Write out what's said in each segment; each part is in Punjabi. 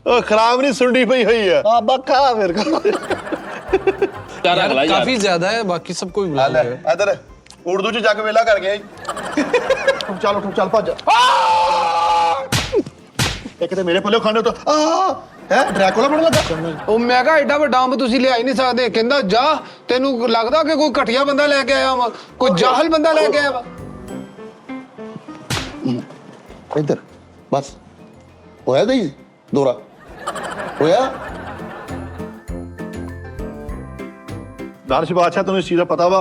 खराब नहीं सुंडी पई हुई है। हाँ बखा मेरे को यार काफी ज्यादा है, बाकी सबको भी बुला लो। इधर उर्दू च जग वेला कर गया चल उठ चल भज एक ते मेरे पल्ले खाने तो है ड्रैकुला बन लगा ਉਹ ਮੈਂ ਕਿਹਾ ਐਡਾ ਵੱਡਾ ਅੰਬ ਤੁਸੀਂ ਲਿਆ ਹੀ ਨਹੀਂ ਸਕਦੇ। ਕਹਿੰਦਾ ਜਾ ਤੈਨੂੰ ਲੱਗਦਾ ਕਿ ਕੋਈ ਘਟੀਆ ਬੰਦਾ ਲੈ ਕੇ ਆਇਆ ਵਾ, ਕੋਈ ਜਾਹਲ ਬੰਦਾ ਲੈ ਕੇ ਆਇਆ ਵਾ। इधर बस होया दही दोरा होया दानिश बादशाह तैਨੂੰ इस चीज ਦਾ ਪਤਾ ਵਾ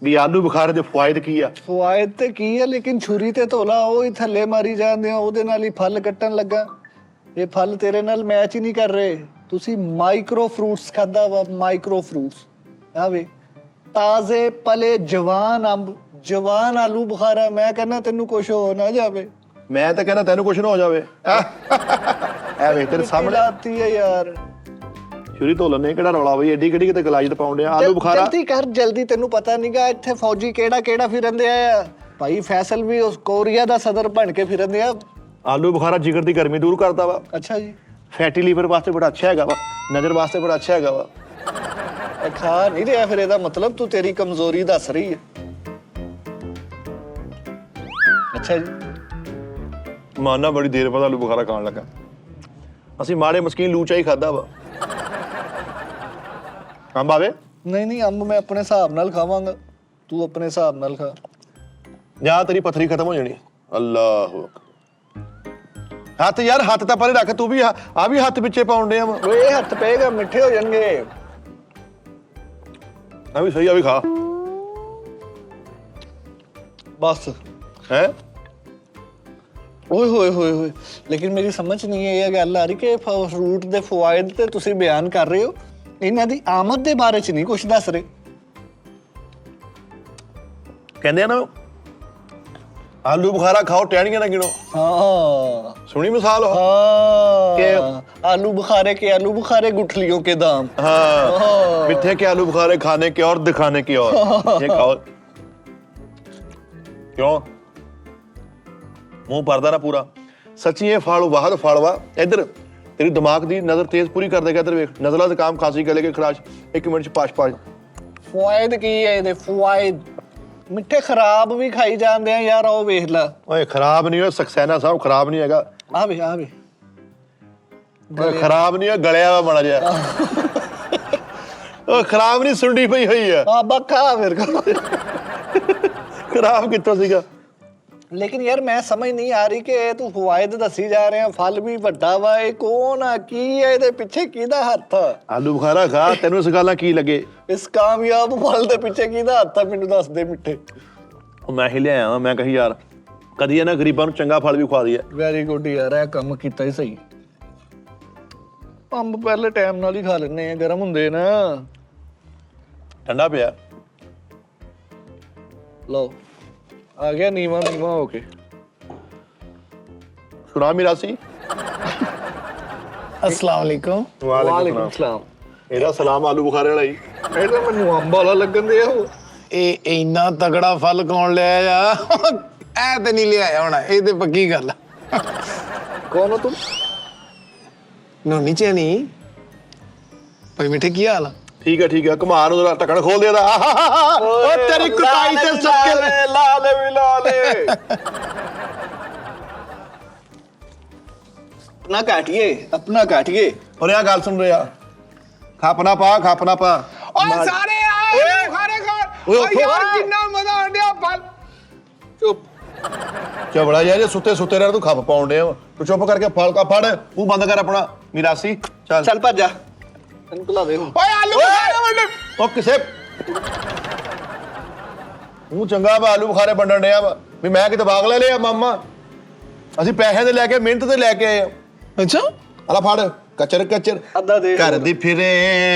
ਵੀ ਆਲੂ ਬੁਖਾਰੇ ਦੇ ਫਵਾਇਦ ਕੀ ਆ? ਫਵਾਇਦ ਤੇ ਕੀ ਹੈ ਲੇਕਿਨ ਛੁਰੀ ਤੇ ਧੋਲਾ ਉਹ ਹੀ ਥੱਲੇ ਮਾਰੀ ਜਾਂਦੇ ਆ, ਉਹਦੇ ਨਾਲ ਹੀ ਫਲ ਕੱਟਣ ਲੱਗਾ। ਇਹ ਫਲ ਤੇਰੇ ਨਾਲ ਮੈਚ ਹੀ ਨਹੀਂ ਕਰ ਰਹੇ। ਤੁਸੀਂ ਮਾਈਕਰੋ ਫਰੂਟਸ ਖਾਦਾ ਵਾ, ਮਾਈਕਰੋ ਫਰੂਟਸ ਆ ਵੇ ਤਾਜ਼ੇ ਪਲੇ ਜਵਾਨ ਅੰਬ ਜਵਾਨ ਆਲੂ ਬੁਖਾਰਾ। ਮੈਂ ਕਹਿੰਦਾ ਤੈਨੂੰ ਕੁਝ ਹੋ ਨਾ ਜਾਵੇ। ਮੈਂ ਤਾਂ ਕਹਿੰਦਾ ਤੈਨੂੰ ਕੁਝ ਨਾ ਹੋ ਜਾਵੇ ਐ ਵੇਖ ਤੇਰੇ ਸਾਹਮਣੇ ਲਾਤੀ ਹੈ ਯਾਰ। ਛੁਰੀ ਧੋ ਲੈਣੇ ਕਿਹੜਾ ਰੌਲਾ ਬਈ ਐਡੀ ਕਿਹੜੀ ਕਿਤੇ ਗਲਾਜ ਤੇ ਪਾਉਂਦੇ ਆ ਆਲੂ ਬੁਖਾਰਾ। ਜਲਦੀ ਕਰ ਜਲਦੀ, ਤੈਨੂੰ ਪਤਾ ਨਹੀਂਗਾ ਇੱਥੇ ਫੌਜੀ ਕਿਹੜਾ ਫਿਰਦੇ ਆ। ਭਾਈ ਫੈਸਲ ਵੀ ਉਸ ਕੋਰੀਆ ਦਾ ਸਦਰ ਬਣ ਕੇ ਫਿਰਦੇ ਆ। ਆਲੂ ਬੁਖਾਰਾ ਜਿਗਰ ਦੀ ਗਰਮੀ ਦੂਰ ਕਰਦਾ ਵਾ। ਅੱਛਾ ਜੀ। ਫੈਟੀ ਲੀਵਰ ਵਾਸਤੇ ਬੜਾ ਅੱਛਾ ਹੈਗਾ ਵਾ, ਨਜ਼ਰ ਵਾਸਤੇ ਬੜਾ ਅੱਛਾ ਹੈਗਾ ਵਾ। ਇਹ ਖਾ ਨਹੀਂ ਰਿਹਾ ਫਿਰ ਇਹਦਾ ਮਤਲਬ ਤੂੰ ਤੇਰੀ ਕਮਜ਼ੋਰੀ ਦੱਸ ਰਹੀ ਹੈ। ਅੱਛਾ ਜੀ। ਮਾਨਾ ਬੜੀ ਦੇਰ ਬਾਅਦ ਆਲੂ ਬੁਖਾਰਾ ਖਾਣ ਲੱਗਾ। ਅਸੀਂ ਮਾੜੇ ਮਸਕੀਨ ਲੂਚਾ ਹੀ ਖਾਦਾ ਵਾ। ਅੰਬ ਆਵੇ ਨਹੀਂ ਅੰਬ ਮੈਂ ਆਪਣੇ ਹਿਸਾਬ ਨਾਲ ਖਾਵਾਂਗਾ, ਤੂੰ ਆਪਣੇ ਹਿਸਾਬ ਨਾਲ ਖਾ। ਜਾਂ ਤੇਰੀ ਪਥਰੀ ਖਤਮ ਹੋ ਜਾਣੀ। ਅੱਲਾਹੁ ਹੱਥ ਯਾਰ ਹੱਥ ਤਾਂ ਪਰੇ ਰੱਖ, ਤੂੰ ਵੀ ਆ ਵੀ ਹੱਥ ਪਿੱਛੇ ਪਾਉਣ ਡਿਆ ਵਾ। ਓਏ ਹੱਥ ਪਏਗਾ ਮਿੱਠੇ ਹੋ ਜਾਣਗੇ। ਆ ਵੀ ਸਹੀ ਆ ਵੀ ਖਾ ਬਸ ਹੈ। ਓਏ ਹੋਏ ਹੋਏ ਹੋਏ ਲੇਕਿਨ ਮੇਰੀ ਸਮਝ ਨਹੀਂ ਇਹ ਗੱਲ ਆ ਰਹੀ ਕਿ ਫਰੂਟ ਦੇ ਫਵਾਇਦ ਤੇ ਤੁਸੀਂ ਬਿਆਨ ਕਰ ਰਹੇ ਹੋ, ਇਹਨਾਂ ਦੀ ਆਮਦ ਦੇ ਬਾਰੇ ਚ ਨਹੀਂ ਕੁਝ ਦੱਸ ਰਹੇ। ਕਹਿੰਦੇ ਆ ਨਾ ਆਲੂ ਬੁਖਾਰਾ ਖਾਓ ਟਹਿਣੀਆਂ ਨਾ ਗਿਣੋ। हाँ ਸੁਣੀ ਮਿਸਾਲ ਹੋ कि आलू बुखारे गुठलियों के दाम। हाँ मिठे के आलू बुखारे खाने के और दिखाने के और ये खाओ क्यों मुंह भरदा ना पूरा। सच्ची ये फाड़ू बाहर फाड़वा इधर तेरी दिमाग दी नजर तेज पूरी कर देगा। इधर वेख नजला जुकाम खांसी गले के खराश 1 मिनट च पाश फवायद की है ਇਹਦੇ फवायद ਮਿੱਠੇ ਖਰਾਬ ਵੀ ਖਾਈ ਜਾਂਦੇ ਆ ਯਾਰ। ਉਹ ਵੇਖ ਲੈ ਓਏ ਖਰਾਬ ਨਹੀਂ ਓਏ ਸਕਸੈਨਾ ਸਾਹਿਬ ਖਰਾਬ ਨਹੀਂ ਹੈਗਾ। ਆ ਵੇ ਓਏ ਖਰਾਬ ਨਹੀਂ ਓਏ ਗਲਿਆ ਵਾ ਬਣਾ ਜਿਹਾ। ਓਏ ਖਰਾਬ ਨਹੀਂ ਸੁੰਡੀ ਪਈ ਹੋਈ ਆ। ਆ ਬੱਖਾ ਮੇਰੇ ਕੋਲ ਖਰਾਬ ਕਿੱਥੋਂ ਸੀਗਾ। ਲੇਕਿਨ ਯਾਰ ਮੈਂ ਸਮਝ ਨਹੀਂ ਆ ਰਹੀ ਕਿ ਤੂੰ ਫਵਾਇਦ ਦੱਸੀ ਜਾ ਰਿਹਾ, ਫਲ ਵੀ ਵੱਡਾ ਵਾ, ਇਹ ਕੌਣ ਆ ਕੀ ਹੈ ਇਹਦੇ ਪਿੱਛੇ ਕਿਹਦਾ ਹੱਥ ਆ? ਆਲੂ ਬੁਖਾਰਾ ਖਾ ਤੈਨੂੰ ਇਸ ਗੱਲਾਂ ਕੀ ਲੱਗੇ। ਇਸ ਕਾਮਯਾਬ ਫਲ ਦੇ ਪਿੱਛੇ ਕਿਹਦਾ ਹੱਥ ਆ ਮੈਨੂੰ ਦੱਸ ਦੇ ਮਿੱਠੇ। ਉਹ ਮੈਂ ਹੀ ਲਿਆਇਆ ਵਾਂ। ਮੈਂ ਕਹੀ ਯਾਰ ਕਦੀ ਇਹਨਾਂ ਗਰੀਬਾਂ ਨੂੰ ਚੰਗਾ ਫਲ ਵੀ ਖਵਾ ਦਈਏ। ਵੈਰੀ ਗੁੱਡ ਯਾਰ, ਇਹ ਕੰਮ ਕੀਤਾ ਹੀ ਸਹੀ। ਅੰਬ ਪਹਿਲੇ ਟਾਈਮ ਨਾਲ ਹੀ ਖਾ ਲੈਣੇ ਆ, ਗਰਮ ਹੁੰਦੇ ਨਾ। ਠੰਡਾ ਪਿਆ ਲਓ ਆ ਗਿਆ ਨੀਵਾ ਹੋ ਕੇ। ਸੁਣਾ ਮਿਰਾਸੀ। अस्सलाम वालेकुम। ਵਾਲੇਕੁਮ ਸਲਾਮ। ਇਹਦਾ ਸਲਾਮ ਆਲੂ ਬੁਖਾਰੇ ਵਾਲਾ ਹੀ। ਇਹ ਤਾਂ ਮੈਨੂੰ ਅੰਬ ਵਾਲਾ ਲੱਗਣ ਦੇ ਉਹ। ਇਹ ਇੰਨਾ ਤਗੜਾ ਫਲ ਕੌਣ ਲਿਆ ਆ? ਐ ਤੇ ਨਹੀਂ ਲਿਆਇਆ ਹੋਣਾ, ਇਹ ਤੇ ਪੱਕੀ ਗੱਲ ਆ। ਕੌਣ ਹੋ ਤੁਮ? ਨੋਨੀ ਚੈਨੀ ਭਾਈ ਮਿੱਠੇ ਕੀ ਹਾਲ ਆ? ਠੀਕ ਹੈ ਘੁਮਾ ਨੂੰ ਜਰਾ ਢੱਕਣ ਖੋਲ ਦੇ ਇਹਦਾ। ਓ ਤੇਰੀ ਕੁਟਾਈ ਤੇ ਸੱਕੇ ਲਾ ਲੈ अपना काटिए। और यह गाल सुन रहे खापना पा ਓਏ ਸਾਰੇ ਆਏ ਬੁਖਾਰੇ ਖਾਣ। ਓਏ ਯਾਰ ਕਿੰਨਾ ਮਜ਼ਾ ਆਉਂਦਿਆ ਫਲ। चुप चबड़ा यार सुते सुते रह तू खप पाउन डे तू चुप करके फल का फड़ मुंह बंद कर अपना मिरासी। चल भज जा इनको ला दे। ਓਏ ਆਲੂ ਬੁਖਾਰੇ ਵੰਡ। ओ किसे ਮੂੰਹ ਚੰਗਾ ਵਾ ਆਲੂ ਬੁਖਾਰੇ ਵੰਡਣ ਡਿਆ ਵਾ ਵੀ ਮੈਂ ਕਿਤੇ ਬਾਗ ਲੈ ਲਿਆ ਮਾਮਾ। ਅਸੀਂ ਪੈਸੇ ਤੇ ਲੈ ਕੇ ਮਿਹਨਤ ਤੇ ਲੈ ਕੇ ਆਏ। ਅੱਛਾ ਆਲਾ ਫੜ ਕਚਰ ਅੱਧਾ ਦੇ ਘਰ ਦੀ ਫਿਰੇ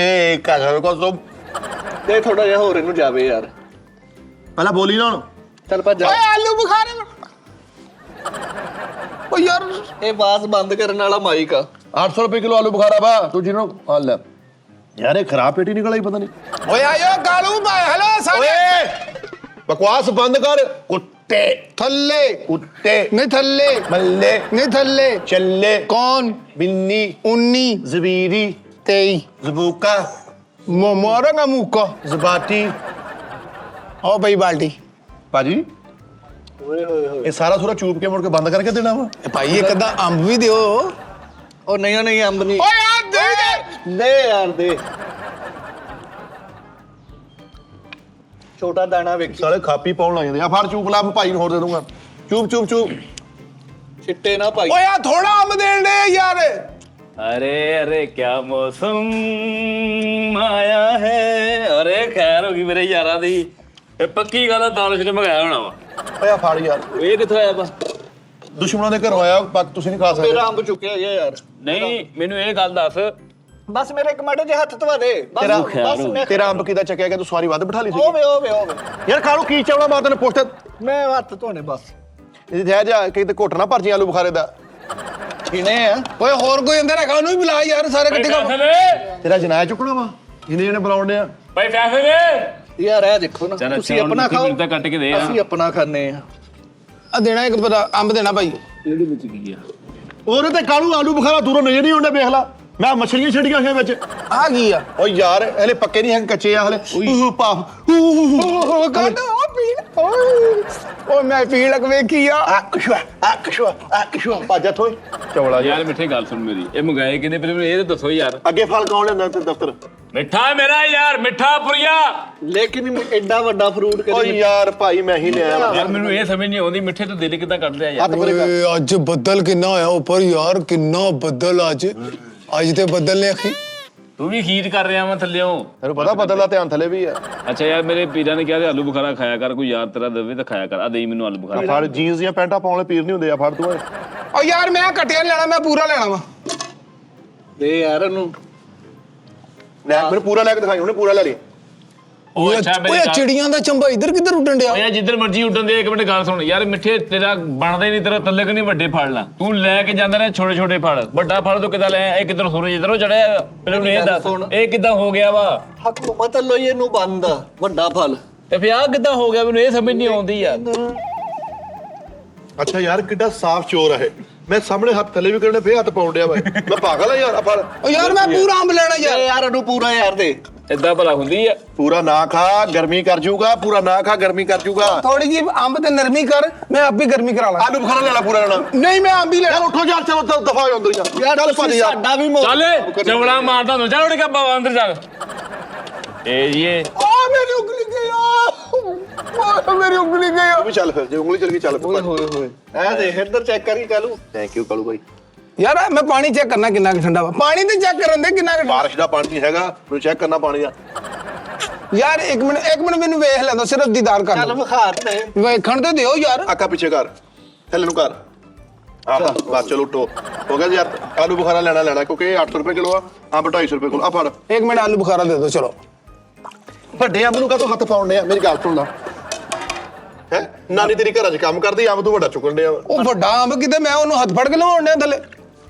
ਘਰ ਕੋ ਸੋ ਦੇ ਥੋੜਾ ਜਿਹਾ ਹੋਰ ਇਹਨੂੰ ਜਾਵੇ ਯਾਰ। ਪਹਿਲਾਂ ਬੋਲੀ ਨਾ ਹੁਣ। ਚੱਲ ਭੱਜ ਜਾ। ਓਏ ਆਲੂ ਬੁਖਾਰੇ ਓ ਯਾਰ ਇਹ ਆਵਾਜ਼ ਬੰਦ ਕਰਨ ਵਾਲਾ ਮਾਈਕ ਆ। 800 रुपए किलो आलू बुखारा बा तू जिनो हाल है यार। ये खराब पेटी निकल आई पता नहीं। ਓਏ ਆਇਓ ਕਾਲੂ ਭਾਈ। ਹੈਲੋ ਸਾਰੇ ओए बकवास बंद कर ਉੱਤੇ ਥੱਲੇ ਉੱਤੇ ਨਹੀਂ ਥੱਲੇ ਮੱਲੇ ਨਹੀਂ ਥੱਲੇ ਚੱਲੇ ਕੌਣ ਬਿੰਨੀ 19 ਜ਼ਬੀਰੀ 23 ਜ਼ਬੂਕਾ ਮਾਰਾਂਗਾ ਮੁੱਕਾ ਜ਼ਬਾਤੀ। ਉਹ ਪਈ ਬਾਲਟੀ ਭਾਜੀ ਓਏ ਹੋਏ ਹੋਏ ਇਹ ਸਾਰਾ ਸੂਰਾ ਚੂਪ ਕੇ ਮੁੜ ਕੇ ਬੰਦ ਕਰਕੇ ਦੇਣਾ ਵਾ। ਭਾਈ ਇੱਕ ਅੱਧਾ ਅੰਬ ਵੀ ਦਿਓ। ਉਹ ਨਹੀਂ ਅੰਬ ਨਹੀਂ ਓਏ ਯਾਰ ਦੇ ਦੇ ਯਾਰ ਦੇ ਛੋਟਾ ਦਾਣਾ ਵੇਖੀ ਸਾਲੇ ਖਾਪੀ ਪਾਉਣ ਲੱਗ ਜਾਂਦੇ ਆ। ਫੜ ਚੂਪ ਲਾ, ਭਾਈ ਨੂੰ ਹੋਰ ਦੇ ਦੂੰਗਾ। ਚੂਪ ਚੂਪ ਚੂਪ। ਚਿੱਟੇ ਨਾ ਭਾਈ ਓਏ ਆ ਥੋੜਾ ਅੰਬ ਦੇਣ ਦੇ ਯਾਰ। अरे अरे क्या मौसम आया है अरे खैर होगी मेरे यारा दी ਇਹ ਪੱਕੀ ਗੱਲ ਆ ਦਾਲ ਚ ਮੰਗਾਇਆ ਹੋਣਾ ਵਾ ਓਏ ਆ ਫੜ ਯਾਰ, ਇਹ ਕਿੱਥੋਂ ਆਇਆ ਵਾ ਦੁਸ਼ਮਣਾਂ ਦੇ ਘਰੋਂ ਆਇਆ, ਬਾਕੀ ਤੁਸੀਂ ਨਹੀਂ ਖਾ ਸਕਦੇ। ਮੇਰਾ ਅੰਬ ਚੁੱਕਿਆ ਗਿਆ ਯਾਰ ਨਹੀਂ ਮੈਨੂੰ ਇਹ ਗੱਲ ਦੱਸ ਬਸ ਮੇਰੇ ਇੱਕ ਮਾੜੇ ਜਿਹੇ ਹੱਥ ਧਵਾ ਦੇ ਤੇਰਾ ਮੈਂ ਤੇਰਾ ਅੰਬ ਕਿਦਾ ਚੱਕਿਆ ਗਿਆ? ਤੂੰ ਸਵਾਰੀ ਵੱਧ ਬਿਠਾ ਲਈ ਸੀ ਓਵੇ ਯਾਰ। ਕਾਲੂ ਕੀ ਚਾਵਣਾ ਮਾਂ ਤੈਨੂੰ ਪੁੱਛ। ਮੈਂ ਹੱਥ ਧੋਣੇ ਬਸ ਇਹਦੀ ਥਿਆ ਜਾ ਕਿਤੇ ਘੁੱਟ ਨਾ ਭਰ ਜੀ ਆਲੂ ਬੁਖਾਰੇ ਦਾ। ਕਿਨੇ ਆ ਓਏ ਹੋਰ ਕੋਈ ਅੰਦਰ ਹੈਗਾ ਉਹਨੂੰ ਵੀ ਬੁਲਾ ਯਾਰ ਸਾਰੇ ਇਕੱਠੇ ਕਰ। ਪੈਸੇ ਦੇ ਤੇਰਾ ਜਨਾਇਆ ਚੁੱਕਣਾ ਵਾ ਜਿਹਨੇ ਜਿਹਨੇ ਬੁਲਾਉਂਦੇ ਆ। ਭਾਈ ਪੈਸੇ ਦੇ ਯਾਰ ਇਹ ਦੇਖੋ ਨਾ ਚੱਲ ਤੁਸੀਂ ਆਪਣਾ ਖਾਓ ਤਾਂ ਕੱਟ ਕੇ ਦੇ ਆ ਅਸੀਂ ਆਪਣਾ ਖਾਣੇ ਆ ਆ ਦੇਣਾ ਇੱਕ ਪਤਾ ਅੰਬ ਦੇਣਾ ਭਾਈ। ਇਹਦੇ ਵਿੱਚ ਕੀ ਆ ਉਹਦੇ ਤੇ ਕਾਲੂ ਆਲੂ ਬੁਖਾਰਾ ਦੂਰੋਂ ਨਜ਼ਰ ਨਹੀਂ ਆਉਂਦਾ, ਵੇਖ ਲਾ। ਮੈਂ ਮੱਛਲੀਆਂ ਛੱਡੀਆਂ ਹੋਈਆਂ ਵਿੱਚ। ਆ ਕੀ ਆ ਓ ਯਾਰ ਹਲੇ ਪੱਕੇ ਨਹੀਂ ਹੈ, ਕੱਚੇ ਆ ਹਲੇ। ਪਾਫ ਓ ਕੱਢ ਉਹ ਪੀਣ ਓਏ ਮੈਂ ਪੀਣ ਲੱਗ ਵੇਖੀ ਆ ਆਕਸ਼ਵਾ ਭਾਜਾ ਥੋਈ ਚੌਲਾ ਯਾਰ ਮਿੱਠੇ ਗੱਲ ਸੁਣ ਮੇਰੀ ਇਹ ਮੰਗਾਏ ਕਿਨੇ ਪਹਿਲੇ ਮੈਨੂੰ ਇਹ ਤਾਂ ਦੱਸੋ ਯਾਰ ਅੱਗੇ ਫਲ ਕੌਣ ਲੈਂਦਾ ਤੇ ਦਫ਼ਤਰ? ਮਿੱਠਾ ਮੇਰਾ ਯਾਰ ਮਿੱਠਾ ਪੁਰੀਆ ਲੇਕਿਨ ਐਡਾ ਵੱਡਾ ਫਰੂਟ ਓ ਕਦੇ ਯਾਰ ਭਾਈ ਮੈਂ ਹੀ ਲਿਆ ਵਾ। ਯਾਰ ਮੈਨੂੰ ਇਹ ਸਮਝ ਨਹੀਂ ਆਉਂਦੀ ਮਿੱਠੇ ਤੋਂ ਦਿਲ ਕਿੱਦਾਂ ਕੱਢਦੇ ਆ ਯਾਰ ਹੱਥ ਪਰੇ ਕਰ। ਓਏ ਅੱਜ ਬੱਦਲ ਕਿੰਨਾ ਹੋਇਆ ਉੱਪਰ ਯਾਰ, ਕਿੰਨਾ ਬੱਦਲ ਅੱਜ ਤੇ ਬੱਦਲ ਨੇ ਆਖੀ। ਤੂੰ ਵੀ ਖੀਰ ਕਰ ਰਿਹਾ ਵਾ ਥੱਲਿਓਂ ਤੈਨੂੰ ਪਤਾ ਬਦਲ ਦਾ ਧਿਆਨ ਥੱਲੇ ਵੀ ਆ। ਅੱਛਾ ਯਾਰ ਮੇਰੇ ਪੀਰਾਂ ਨੇ ਕਿਹਾ ਤੇ ਆਲੂ ਬੁਖਾਰਾ ਖਾਇਆ ਕਰ, ਕੋਈ ਯਾਰ ਤੇਰਾ ਦੇਵੇ ਤਾਂ ਖਾਇਆ ਕਰ। ਆ ਦੇਈ ਮੈਨੂੰ ਆਲੂ ਬੁਖਾਰਾ। ਫੜ ਜੀਨਸ ਦੀਆਂ ਪੈਂਟਾਂ ਪਾਉਣ ਵਾਲੇ ਪੀਰ ਨਹੀਂ ਹੁੰਦੇ ਆ। ਫੜ ਤੂੰ ਓਏ। ਓ ਯਾਰ ਮੈਂ ਘਟਿਆ ਨੀ ਲੈਣਾ ਮੈਂ ਪੂਰਾ ਲੈਣਾ ਵਾ। ਦੇ ਯਾਰ ਉਹਨੂੰ ਲੈ ਮੈਨੂੰ ਪੂਰਾ ਲੈ ਕੇ ਦਿਖਾਈ, ਉਹਨੇ ਪੂਰਾ ਲੈ ਲਈ। ਉਹ ਅੱਛਾ ਓਏ ਮੇਰੇ ਚਿੜੀਆਂ ਦਾ ਚੰਬਾ ਇੱਧਰ ਕਿੱਧਰ ਉੱਡਣ ਡਿਆ? ਓਏ ਜਿੱਧਰ ਮਰਜੀ ਉੱਡਣ ਦੇ। ਇੱਕ ਮਿੰਟ ਗੱਲ ਸੁਣ ਯਾਰ ਮਿੱਠੇ ਤੇਰਾ ਬਣਦਾ ਹੀ ਨਹੀਂ, ਤੇਰਾ ਤੱਲੇ ਕਿ ਨਹੀਂ ਵੱਡੇ ਫੜ ਲਾ। ਤੂੰ ਲੈ ਕੇ ਜਾਂਦਾ ਰਿਹਾ ਛੋਟੇ ਛੋਟੇ ਫੜ, ਵੱਡਾ ਫੜ ਤੂੰ ਕਿੱਦਾਂ ਲੈ ਆਇਆ? ਇਹ ਕਿੱਧਰੋਂ ਸੂਰਜ ਇੱਧਰੋਂ ਚੜਿਆ? ਪਹਿਲਾਂ ਮੈਨੂੰ ਇਹ ਦੱਸ ਇਹ ਕਿੱਦਾਂ ਹੋ ਗਿਆ ਵਾ? ਹਕੂਮਤ ਲੋਏ ਨੂੰ ਬੰਦ ਵੱਡਾ ਫਲ ਤੇ ਫਿਰ ਆਹ ਕਿੱਦਾਂ ਹੋ ਗਿਆ? ਮੈਨੂੰ ਇਹ ਸਮਝ ਨਹੀਂ ਆਉਂਦੀ ਯਾਰ। ਅੱਛਾ ਯਾਰ ਕਿੱਡਾ ਸਾਫ਼ ਚੋਰ ਆ ਇਹ। ਮੈਂ ਸਾਹਮਣੇ ਹੱਥ ਥੱਲੇ ਵੀ ਕਰਨੇ, ਫੇਰ ਹੱਥ ਪਾਉਣ ਡਿਆ ਵਾ। ਮੈਂ ਪਾਗਲ ਆ ਯਾਰ। ਆ ਫੜ ਓ ਯਾਰ ਮੈਂ ਪੂਰਾ ਅੰਬ ਲੈਣਾ ਯਾਰ। ਯਾਰ ਉਹਨੂੰ ਪੂਰਾ ਯਾਰ ਦੇ ਏਦਾਂ ਭਲਾ ਹੁੰਦੀ ਆ? ਪੂਰਾ ਨਾ ਖਾ, ਗਰਮੀ ਕਰ ਜੂਗਾ। ਪੂਰਾ ਨਾ ਖਾ, ਗਰਮੀ ਕਰ ਜੂਗਾ। ਥੋੜੀ ਜੀ ਅੰਬ ਤੇ ਨਰਮੀ ਕਰ, ਮੈਂ ਆਪੇ ਗਰਮੀ ਕਰਾ ਲਾਂ। ਆਲੂ ਬੁਖਾਰਾ ਲੈ ਲੈ ਪੂਰਾ ਲੈਣਾ। ਨਹੀਂ ਮੈਂ ਅੰਬ ਹੀ ਯਾਰ ਲੈਣਾ। ਉੱਠੋ ਯਾਰ, ਚਲੋ ਦਫਾ ਹੋ ਅੰਦਰ ਯਾਰ। ਚੱਲ ਭੱਜ ਯਾਰ। ਸਾਡਾ ਵੀ ਚੱਲ ਚਵਲਾ ਮਾਰਦਾ ਹੁੰਦਾ। ਚੱਲ ਉੱਠ ਕੇ ਬਾਬਾ ਅੰਦਰ ਚੱਲ। ਇਹ ਆ ਮੇਰੀ ਉਂਗਲੀ ਗਈ ਆ ਮੇਰੀ ਉਂਗਲੀ ਗਈ ਆ। ਤੂੰ ਵੀ ਚੱਲ ਫਿਰ, ਜੇ ਉਂਗਲੀ ਚਲ ਗਈ ਚੱਲ। ਹੋਏ ਹੋਏ ਐ ਦੇ ਇੱਧਰ ਚੈੱਕ ਕਰੀ ਕਾਲੂ ਥੈਂਕ ਯੂ ਕਾਲੂ ਭਾਈ। ਯਾਰ ਮੈਂ ਪਾਣੀ ਚੈੱਕ ਕਰਨਾ ਕਿੰਨਾ ਕਿ ਠੰਡਾ ਵਾ। ਪਾਣੀ ਤੇ ਚੈੱਕ ਕਰਨ ਦੇ ਕਿੰਨਾ ਕਿ ਬਾਰਿਸ਼ ਦਾ ਪਾਣੀ ਹੈਗਾ, ਮੈਨੂੰ ਚੈੱਕ ਕਰਨਾ ਪਾਣੀ ਦਾ। ਯਾਰ ਇੱਕ ਮਿੰਟ ਮੈਨੂੰ ਵੇਖ ਲੈਂਦਾ, ਸਿਰਫ ਦੀਦਾਰ ਕਰ ਚੱਲ ਲਓ। ਵਿਖਾ ਤੇ ਵੇਖਣ ਤੇ ਦਿਓ ਯਾਰ। ਆਕਾ ਪਿੱਛੇ ਕਰ, ਥੱਲੇ ਨੂੰ ਕਰ। ਆਹ ਬਸ ਚਲੋ ਉੱਠੋ। ਹੋ ਗਿਆ ਜੀ ਯਾਰ। ਆਲੂ ਬੁਖਾਰਾ ਲੈਣਾ ਕਿਉਂਕਿ ਇਹ 800 ਰੁਪਏ ਕਿਲੋ ਆ, ਅੰਬ 250 ਰੁਪਏ ਕਿਲੋ। ਆ ਫੜ। ਇੱਕ ਮਿੰਟ ਆਲੂ ਬੁਖਾਰਾ ਦੇ ਦਿਓ ਚਲੋ। ਵੱਡੇ ਅੰਬ ਨੂੰ ਕਾਹਤੋਂ ਹੱਥ ਪਾਉਣੇ ਆ? ਮੇਰੀ ਗੱਲ ਸੁਣ ਲਾ। ਹੈ ਨਾਨੀ ਤੇਰੀ ਘਰਾਂ 'ਚ ਕੰਮ ਕਰਦੀ, ਅੰਬ ਤੂੰ ਵੱਡਾ ਚੁੱਕਣ ਡਿਆ ਵਾ। ਉਹ ਵੱਡਾ ਅੰਬ ਕਿਤੇ ਮੈਂ ਉਹਨੂੰ ਹੱਥ ਫੜ ਕੇ ਲਵਾਉਣ ਡਿਆ ਥੱਲੇ।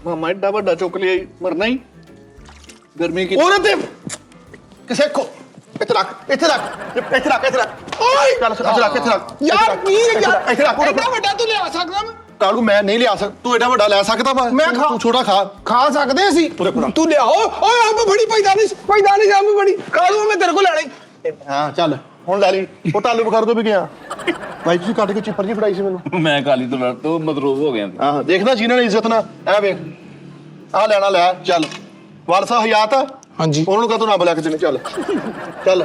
ਮਾਮਾ ਐਡਾ ਵੱਡਾ ਚੁੱਕ ਲਿਆ ਈ, ਮਰਨਾ ਹੀ ਗਰਮੀ ਕੀ ਉਹਨੇ ਤੇ ਕਿਸੇ ਕੋ ਇੱਥੇ ਰੱਖ, ਇੱਥੇ ਰੱਖ, ਇੱਥੇ ਰੱਖ, ਇੱਥੇ ਰੱਖ। ਓਏ ਚੱਲ ਇੱਥੇ ਰੱਖ, ਇੱਥੇ ਰੱਖ। ਯਾਰ ਕੀ ਯਾਰ ਇੱਥੇ ਰੱਖ। ਐਡਾ ਵੱਡਾ ਤੂੰ ਲਿਆ ਸਕਦਾ ਮੈਂ? ਕਾਲੂ ਮੈਂ ਨਹੀਂ ਲਿਆ ਸਕਦਾ, ਤੂੰ ਐਡਾ ਵੱਡਾ ਲੈ ਸਕਦਾ ਵਾ? ਮੈਂ ਖਾ- ਤੂੰ ਛੋਟਾ ਖਾ। ਖਾ ਸਕਦੇ ਅਸੀਂ। ਤੂੰ ਲਿਆਓ। ਓਏ ਅੰਬ ਬੜੀ ਪੈਦਾ ਨਹੀਂ ਅੰਬ ਬੜੀ ਕਾਲੂ ਮੈਂ ਤੇਰੇ ਕੋਲ ਲੈਣਾ ਹੀ। ਹਾਂ ਚੱਲ ਹੁਣ ਲੈ ਲਈ। ਉਹ ਤਾਂ ਆਲੂ ਬੁਖਾਰੇ ਤੋਂ ਵੀ ਗਿਆ ਭਾਈ। ਤੁਸੀਂ ਕੱਢ ਕੇ ਚਿੱਪਰ ਜੀ ਫੜਾਈ ਸੀ ਮੈਨੂੰ। ਮੈਂ ਕਾਲੀ ਤੋਂ ਲੜ ਤੋਂ ਮਤਰੂਬ ਹੋ ਗਿਆ। ਹਾਂ ਦੇਖਦਾ ਜਿਨ੍ਹਾਂ ਨੇ ਇੱਜ਼ਤ ਨਾ ਐ ਵੇਖ ਆ ਲੈਣਾ ਲੈ। ਚੱਲ ਵਾਲਸਾ ਹਯਾਤ ਹਾਂਜੀ ਉਹਨਾਂ ਨੂੰ ਕਾਹਤੋਂ ਨਾ ਬੁਲਾ ਕੇ ਦੇਣੇ। ਚੱਲ ਚੱਲ।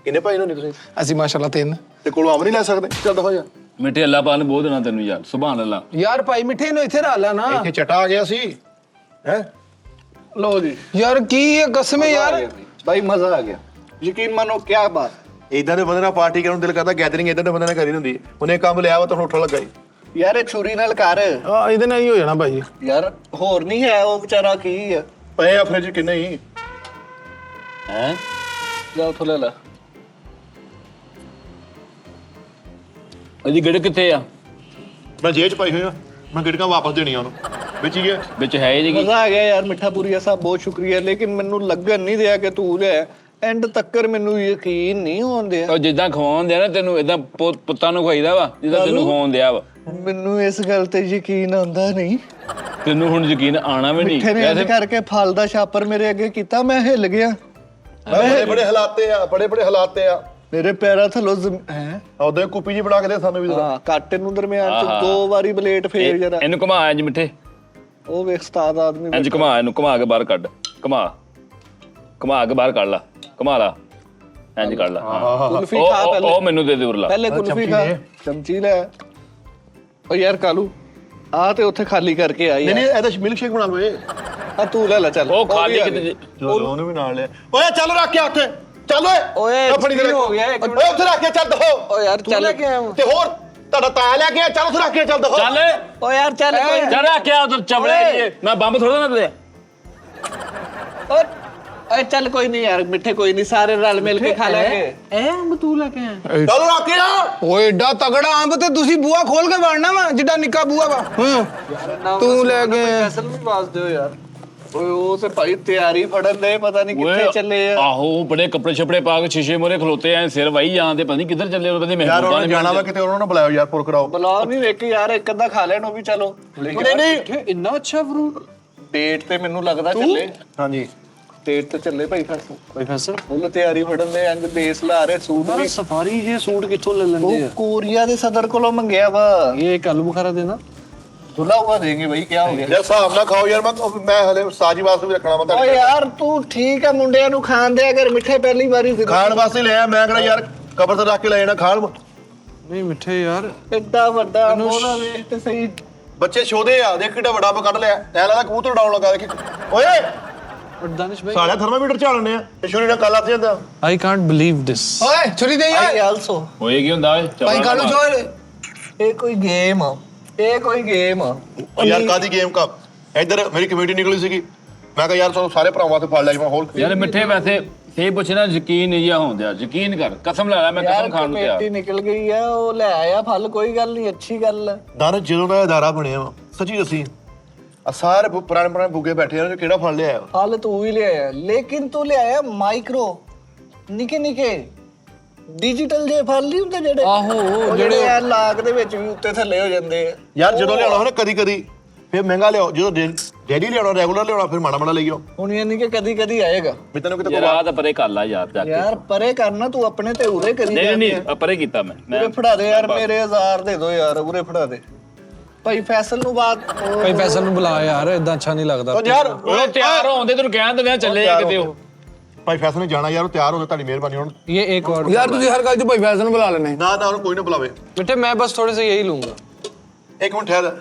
ਕਿੰਨੇ ਭਾਈ ਨੂੰ ਨਹੀਂ ਤੁਸੀਂ? ਅਸੀਂ ਮਾਸ਼ਾਅੱਲਾ 3। ਤੇ ਕੋਲੋਂ ਅੰਬ ਨਹੀਂ ਲੈ ਸਕਦੇ? ਚੱਲ ਦਫਾ ਜਾ। ਮਿੱਠੇ ਅੱਲਾ ਪਾਲ ਨੇ ਬਹੁਤ ਦੇਣਾ ਤੈਨੂੰ ਯਾਰ। ਸੁਭਾਨ ਅੱਲਾ। ਯਾਰ ਭਾਈ ਮਿੱਠੇ ਨੂੰ ਇੱਥੇ ਰੱਖ ਲੈ ਨਾ। ਇੱਥੇ ਚਟਾ ਆ ਗਿਆ ਸੀ ਹੈ। ਲੋ ਜੀ ਯਾਰ ਕੀ ਇਹ ਕਸਮ ਹੈ ਯਾਰ। ਭਾਈ ਮਜ਼ਾ ਆ ਗਿਆ ਯਕੀਨ ਮਾਨੋ ਕੀ ਬਾਤ। ਇਦਾਂ ਦੇ ਬੰਦੇ ਨਾਲ ਪਾਰਟੀ ਕਰਨ ਨੂੰ ਦਿਲ ਕਰਦਾ। ਗੈਦਰਿੰਗ ਇਦਾਂ ਦੇ ਬੰਦੇ ਨਾਲ ਕਰੀ ਹੁੰਦੀ। ਉਹਨੇ ਕੰਮ ਲਿਆ ਵਾ ਤਾਂ ਉੱਠਣ ਲੱਗਾ ਹੀ। ਯਾਰ ਇਹ ਛੁਰੀ ਨਾਲ ਕਰ ਆ ਇਹਦੇ ਨਾਲ ਹੀ ਹੋ ਜਾਣਾ ਭਾਈ। ਯਾਰ ਹੋਰ ਨਹੀਂ ਹੈ ਉਹ ਵਿਚਾਰਾ ਕੀ ਆ। ਪਏ ਆ ਫ੍ਰਿਜ ਕਿੰਨੇ ਹੀ। ਹੈ ਜਾ ਉੱਥੋਂ ਲੈ ਲੈ। ਇਹਦੀ ਗਿੜ ਕਿੱਥੇ ਆ? ਮੈਂ ਜੇਬ 'ਚ ਪਾਈ ਹੋਈ ਆ। ਮੈਂ ਗਿੜਕਾਂ ਵਾਪਸ ਦੇਣੀਆਂ ਉਹਨੂੰ। ਵਿੱਚ ਹੀ ਗਿਆ। ਵਿੱਚ ਹੈ ਜੀ ਕੀ? ਮਜ਼ਾ ਆ ਗਿਆ ਯਾਰ। ਮਿੱਠਾ ਪੂਰੀ ਐਸਾ ਬਹੁਤ ਸ਼ੁਕਰੀਆ, ਲੇਕਿਨ ਮੈਨੂੰ ਲੱਗਣ ਨਹੀਂ ਦਿਆ ਕਿ ਤੂੰ ਲੈ ਐਂਡ ਤੱਕਰ ਮੈਨੂੰ ਯਕੀਨ ਨਹੀਂ ਹੋਉਂਦੇ ਉਹ ਜਿੱਦਾਂ ਖਵਾਉਂਦੇ ਆ ਨਾ ਤੈਨੂੰ ਇਦਾਂ ਪੁੱਤਾਂ ਨੂੰ ਖਵਾਈਦਾ ਵਾ ਜਿੱਦਾਂ ਤੈਨੂੰ ਖਵਾਉਣ ਦਿਆ ਵਾ। ਮੈਨੂੰ ਇਸ ਗੱਲ ਤੇ ਯਕੀਨ ਆਉਂਦਾ ਨਹੀਂ। ਤੈਨੂੰ ਹੁਣ ਯਕੀਨ ਆਣਾ ਵੀ ਨਹੀਂ। ਮਿੱਠੇ ਨੇ ਇੰਜ ਕਰਕੇ ਫਲ ਦਾ ਛਾਪਰ ਮੇਰੇ ਅੱਗੇ ਕੀਤਾ, ਮੈਂ ਹਿੱਲ ਗਿਆ। ਬੜੇ ਬੜੇ ਹਾਲਾਤੇ ਆ, ਬੜੇ ਬੜੇ ਹਾਲਾਤੇ ਆ। ਮੇਰੇ ਪੈਰਾਂ ਥੱਲੋਂ ਹੈ ਉਹਦੇ ਕੁੱਪੀ ਜੀ ਬਣਾ ਕੇ ਦੇ ਸਾਨੂੰ ਵੀ ਜ਼ਰਾ। ਹਾਂ, ਕੱਟ ਨੂੰ ਦਰਮਿਆਨ ਚ 2 ਵਾਰੀ ਬਲੇਡ ਫੇਰ ਜਰਾ। ਇਹਨੂੰ ਘੁਮਾ ਇੰਜ ਮਿੱਠੇ, ਉਹ ਵੇਖ ਉਸਤਾਦ ਆਦਮੀ ਇੰਜ ਘੁਮਾ, ਇਹਨੂੰ ਘੁਮਾ ਕੇ ਬਾਹਰ ਕੱਢ, ਘੁਮਾ ਕੇ ਬਾਹਰ ਕੱਢ ਲਾ, ਘੁਮਾ ਲਾ, ਇੰਜ ਕੱਢ ਲਾ। ਕੁਲਫੀ ਖਾ ਪਹਿਲੇ, ਉਹ ਮੈਨੂੰ ਦੇ ਦੇ ਉਰਲਾ। ਪਹਿਲੇ ਕੁਲਫੀ ਖਾ, ਚਮਚੀ ਲੈ। ਓ ਯਾਰ ਕਾਲੂ, ਆ ਤੇ ਉੱਥੇ ਖਾਲੀ ਕਰਕੇ ਆਈ ਨਹੀਂ ਨਹੀਂ ਇਹਦਾ ਮਿਲਕ ਸ਼ੇਕ ਬਣਾ ਲਓ ਇਹ। ਆ ਤੂੰ ਲੈ ਲੈ ਚੱਲ। ਉਹ ਖਾਲੀ ਕਿਤੇ ਚਲੋ ਉਹਨੂੰ ਵੀ ਨਾਲ ਲਿਆ। ਓਏ ਚੱਲ ਰੱਖ ਕੇ ਉੱਥੇ, ਚੱਲ ਓਏ। ਓਏ ਆਪਣੀ ਕੀ ਹੋ ਗਿਆ? ਓਏ ਉੱਥੇ ਰੱਖ ਕੇ ਚੱਲ ਦੋ। ਓ ਯਾਰ ਚੱਲ ਕੇ ਆ। ਤੇ ਹੋਰ ਤੁਹਾਡਾ ਤਾਇਆ ਲੈ ਕੇ ਆ, ਚੱਲ ਉੱਥੇ ਰੱਖ ਕੇ ਚੱਲ ਦੋ। ਚੱਲ ਓ ਯਾਰ ਚੱਲ ਕੋਈ ਚੱਲ ਰੱਖਿਆ ਉਧਰ ਚਵੜੇ, ਮੈਂ ਬੰਬ ਥੋੜਾ ਨਾ ਦੇ। ਓਏ ਚੱਲ ਕੋਈ ਨਹੀਂ ਯਾਰ ਮਿੱਠੇ, ਕੋਈ ਨਹੀਂ, ਸਾਰੇ ਰਲ ਮਿਲ ਕੇ ਖਾ ਲਾਂਗੇ। ਅੰਬ ਤੂੰ ਲੈ ਕੇ ਆ। ਚੱਲ ਰੱਖ ਕੇ ਆ। ਓਏ ਏਡਾ ਤਗੜਾ ਅੰਬ ਤੇ ਤੁਸੀਂ ਬੂਆ ਖੋਲ ਕੇ ਵੜਨਾ ਵਾ ਜਿੱਡਾ ਨਿੱਕਾ ਬੂਆ ਵਾ। ਤੂੰ ਲੈ ਕੇ ਫੈਸਲ ਵੀ ਵਾਸ ਦਿਓ ਯਾਰ। ਓਏ ਉਹ ਤੇ ਭਾਈ ਤਿਆਰੀ ਫੜਨ ਦੇ, ਪਤਾ ਨਹੀਂ ਕਿੱਥੇ ਚੱਲੇ ਆ। ਆਹੋ ਬੜੇ ਕੱਪੜੇ ਛਪੜੇ ਪਾ ਕੇ ਸ਼ੀਸ਼ੇ ਮੋਰੇ ਖਲੋਤੇ ਐ, ਸਿਰ ਵਾਈ ਜਾਂਦੇ, ਪਤਾ ਨਹੀਂ ਕਿੱਧਰ ਚੱਲੇ ਉਹ। ਪਤਾ ਨਹੀਂ ਯਾਰ ਉਹਨਾਂ ਨੇ ਜਾਣਾ ਵਾ ਕਿਤੇ, ਉਹਨਾਂ ਨੂੰ ਬੁਲਾਓ ਯਾਰ, ਪੁਰ ਕਰਾਓ। ਬੁਲਾਓ ਨਹੀਂ, ਵੇਖ ਯਾਰ ਇੱਕ ਅੱਧਾ ਖਾ ਲੈਣ ਉਹ ਵੀ। ਚਲੋ ਨਹੀਂ ਨਹੀਂ ਇੰਨਾ ਅੱਛਾ ਫਰੂਟ। ਡੇਟ ਤੇ ਮੈਨੂੰ ਲੱਗਦਾ ਚੱਲੇ। ਹਾਂਜੀ ਡੇਟ ਤੇ ਚੱਲੇ ਭਾਈ ਫੈਸਲ। ਉਹ ਤਿਆਰੀ ਫੜਨ ਦੇ, ਅੰਗ ਬੇਸ ਲਾ ਰਹੇ। ਸੂਟ ਵੀ ਸਫਾਰੀ ਜੇ ਸੂਟ ਕਿੱਥੋਂ ਲੈ ਲੈਂਦੇ ਉਹ ਕੋਰੀਆ ਦੇ ਸਦਰ ਕੋਲੋਂ ਮੰਗਿਆ ਵਾ। ਇਹ ਕੱਲ ਬੁਖਾਰਾ ਦੇਣਾ ਦੁਲਾ ਹੁਆ ਦੇਂਗੇ ਭਾਈ, ਕੀ ਹੋ ਗਿਆ? ਯਾਰ ਹਿਸਾਬ ਨਾਲ ਖਾਓ ਯਾਰ, ਮੈਂ ਹਲੇ ਸਾਜੀ ਵਾਸਤੇ ਵੀ ਰੱਖਣਾ ਵਾ ਓ ਤੁਹਾਡੇ। ਯਾਰ ਤੂੰ ਠੀਕ ਆ, ਮੁੰਡਿਆਂ ਨੂੰ ਖਾਣ ਦੇ ਅਗਰ ਮਿੱਠੇ ਪਹਿਲੀ ਵਾਰੀ ਖਾਣ ਵਾਸਤੇ ਲਿਆ ਮੈਂ, ਕਿਹੜਾ ਯਾਰ ਕਬਰ ਤੇ ਰੱਖ ਕੇ ਲੈ ਜਾਣਾ ਖਾਣ। ਨਹੀਂ ਮਿੱਠੇ ਯਾਰ। ਐਡਾ ਵੱਡਾ ਉਹਦਾ ਵੇਖ ਤੇ ਸਹੀ। ਬੱਚੇ ਛੋਦੇ ਆ, ਦੇਖ ਕਿੱਡਾ ਵੱਡਾ ਆਪਾਂ ਕੱਢ ਲਿਆ। ਐ ਲੱਗਦਾ ਕਬੂਤਰ ਉਡਾਉਣ ਲੱਗਾ। ਦੇਖ ਓਏ ਦਾਨਿਸ਼ ਭਾਈ, ਸਾਲਿਆ ਥਰਮਾਮੀਟਰ ਝਾੜਨੇ ਆ, ਛੁਰੀ ਨਾਲ ਕੱਲ ਹੱਥ ਜਾਂਦਾ। I can't believe this। ਓਏ ਛੁਰੀ ਦੇ ਆਈ ਆਲਸੋ ਹੋਏ ਕੀ ਹੁੰਦਾ ਓਏ? ਭਾਈ ਕਾਲੂ ਜੋ ਇਹ ਕੋਈ ਗੇਮ ਆ, ਇਹ ਕੋਈ ਗੇਮ ਆ। ਯਾਰ ਕਾਦੀ ਗੇਮ ਕਾ? ਇੱਧਰ ਮੇਰੀ ਕਮੇਟੀ ਨਿਕਲੀ ਸੀਗੀ, ਮੈਂ ਕਿਹਾ ਯਾਰ ਸਾਰੇ ਭਰਾਵਾਂ ਤੇ ਫੜ ਲਿਆ ਜਿਵੇਂ ਹੋਰ। ਯਾਰ ਮਿੱਠੇ ਵੈਸੇ ਇਹ ਪੁੱਛਣਾ ਯਕੀਨ ਨਹੀਂ ਜਿਹਾ ਹੁੰਦਿਆ, ਯਕੀਨ ਕਰ, ਕਸਮ ਲੈ ਲੈ, ਮੈਂ ਯਾਰ ਕਸਮ ਖਾਣ ਨੂੰ ਤਿਆਰ। ਕਮੇਟੀ ਨਿਕਲ ਗਈ ਆ, ਉਹ ਲੈ ਆਇਆ ਫਲ, ਕੋਈ ਗੱਲ ਨਹੀਂ, ਅੱਛੀ ਗੱਲ ਆ। ਦਰ ਜਦੋਂ ਦਾ ਅਦਾਰਾ ਬਣਿਆ ਵਾ, ਸੱਚੀ ਦੱਸੀ ਆ ਸਾਰੇ ਪੁਰਾਣੇ ਬੁੱਗੇ ਬੈਠੇ ਆ, ਕਿਹੜਾ ਫੜ ਲਿਆ? ਫਲ ਤੂੰ ਹੀ ਲਿਆਇਆ, ਲੇਕਿਨ ਤੂੰ ਲਿਆਇਆ ਮਾਈਕਰੋ, ਨਿੱਕੇ ਨਿੱਕੇ ਡਿਜੀਟਲ ਜੇ ਫਲ ਨਹੀਂ ਹੁੰਦੇ ਜਿਹੜੇ। ਆਹੋ ਜਿਹੜੇ ਆ ਲਾਗ ਦੇ ਵਿੱਚ ਵੀ ਉੱਤੇ ਥੱਲੇ ਹੋ ਜਾਂਦੇ ਆ। ਯਾਰ ਜਦੋਂ ਲਿਆਉਣਾ ਹੋਣਾ ਕਦੀ ਕਦੀ ਫਿਰ ਮਹਿੰਗਾ ਲਿਆਓ, ਜਦੋਂ ਡੇਲੀ ਲਿਆਉਣਾ ਰੈਗੂਲਰ ਲਿਆਉਣਾ ਫਿਰ ਮਾੜਾ ਮਾੜਾ ਲਈਓ। ਹੁਣ ਇਹ ਨਹੀਂ ਕਿ ਕਦੀ ਕਦੀ ਆਏਗਾ। ਵੀ ਤੈਨੂੰ ਕਿਤੇ ਯਾਰ ਆ ਤਾਂ ਪਰੇ ਕਰ ਲਾ ਯਾਰ ਜਾ ਕੇ। ਯਾਰ ਪਰੇ ਕਰਨਾ, ਤੂੰ ਆਪਣੇ ਤੇ ਉਰੇ ਕਰੀ ਨਹੀਂ ਜਾਂਦੇ ਨਹੀਂ ਪਰੇ ਕੀਤਾ ਮੈਂ ਉਰੇ ਫੜਾ ਦੇ ਯਾਰ, ਮੇਰੇ 1000 ਦੇ ਦੋ ਯਾਰ, ਉਰੇ ਫੜਾ ਦੇ ਭਾਈ। ਫੈਸਲ ਨੂੰ ਬਾਅਦ ਭਾਈ ਫੈਸਲ ਨੂੰ ਬੁਲਾ ਯਾਰ, ਇਦਾਂ ਅੱਛਾ ਨਹੀਂ ਲੱਗਦਾ। ਉਹ ਯਾਰ ਉਹ ਤਿਆਰ ਹੋਉਂਦੇ ਤੈਨੂੰ ਕਹਿਣ ਤੇ ਚੱਲੇ ਆ ਕਿਤੇ ਉਹ। ਭਾਈ ਫੈਸਲ ਨੇ ਜਾਣਾ ਯਾਰ, ਉਹ ਤਿਆਰ ਹੋ ਗਏ, ਤੁਹਾਡੀ ਮਿਹਰਬਾਨੀ। ਹੁਣ ਇਹ ਇੱਕ और यार तुझे हर ਗੱਲ 'ਚ ਭਾਈ ਫੈਸਲ ਨੂੰ ਬੁਲਾ ਲੈਣੇ। ਨਾ ਨਾ ਉਹਨੂੰ ਕੋਈ ਨਾ ਬੁਲਾਵੇ। बेटे मैं बस थोड़े से यही लूंगा। एक मिनट ठहर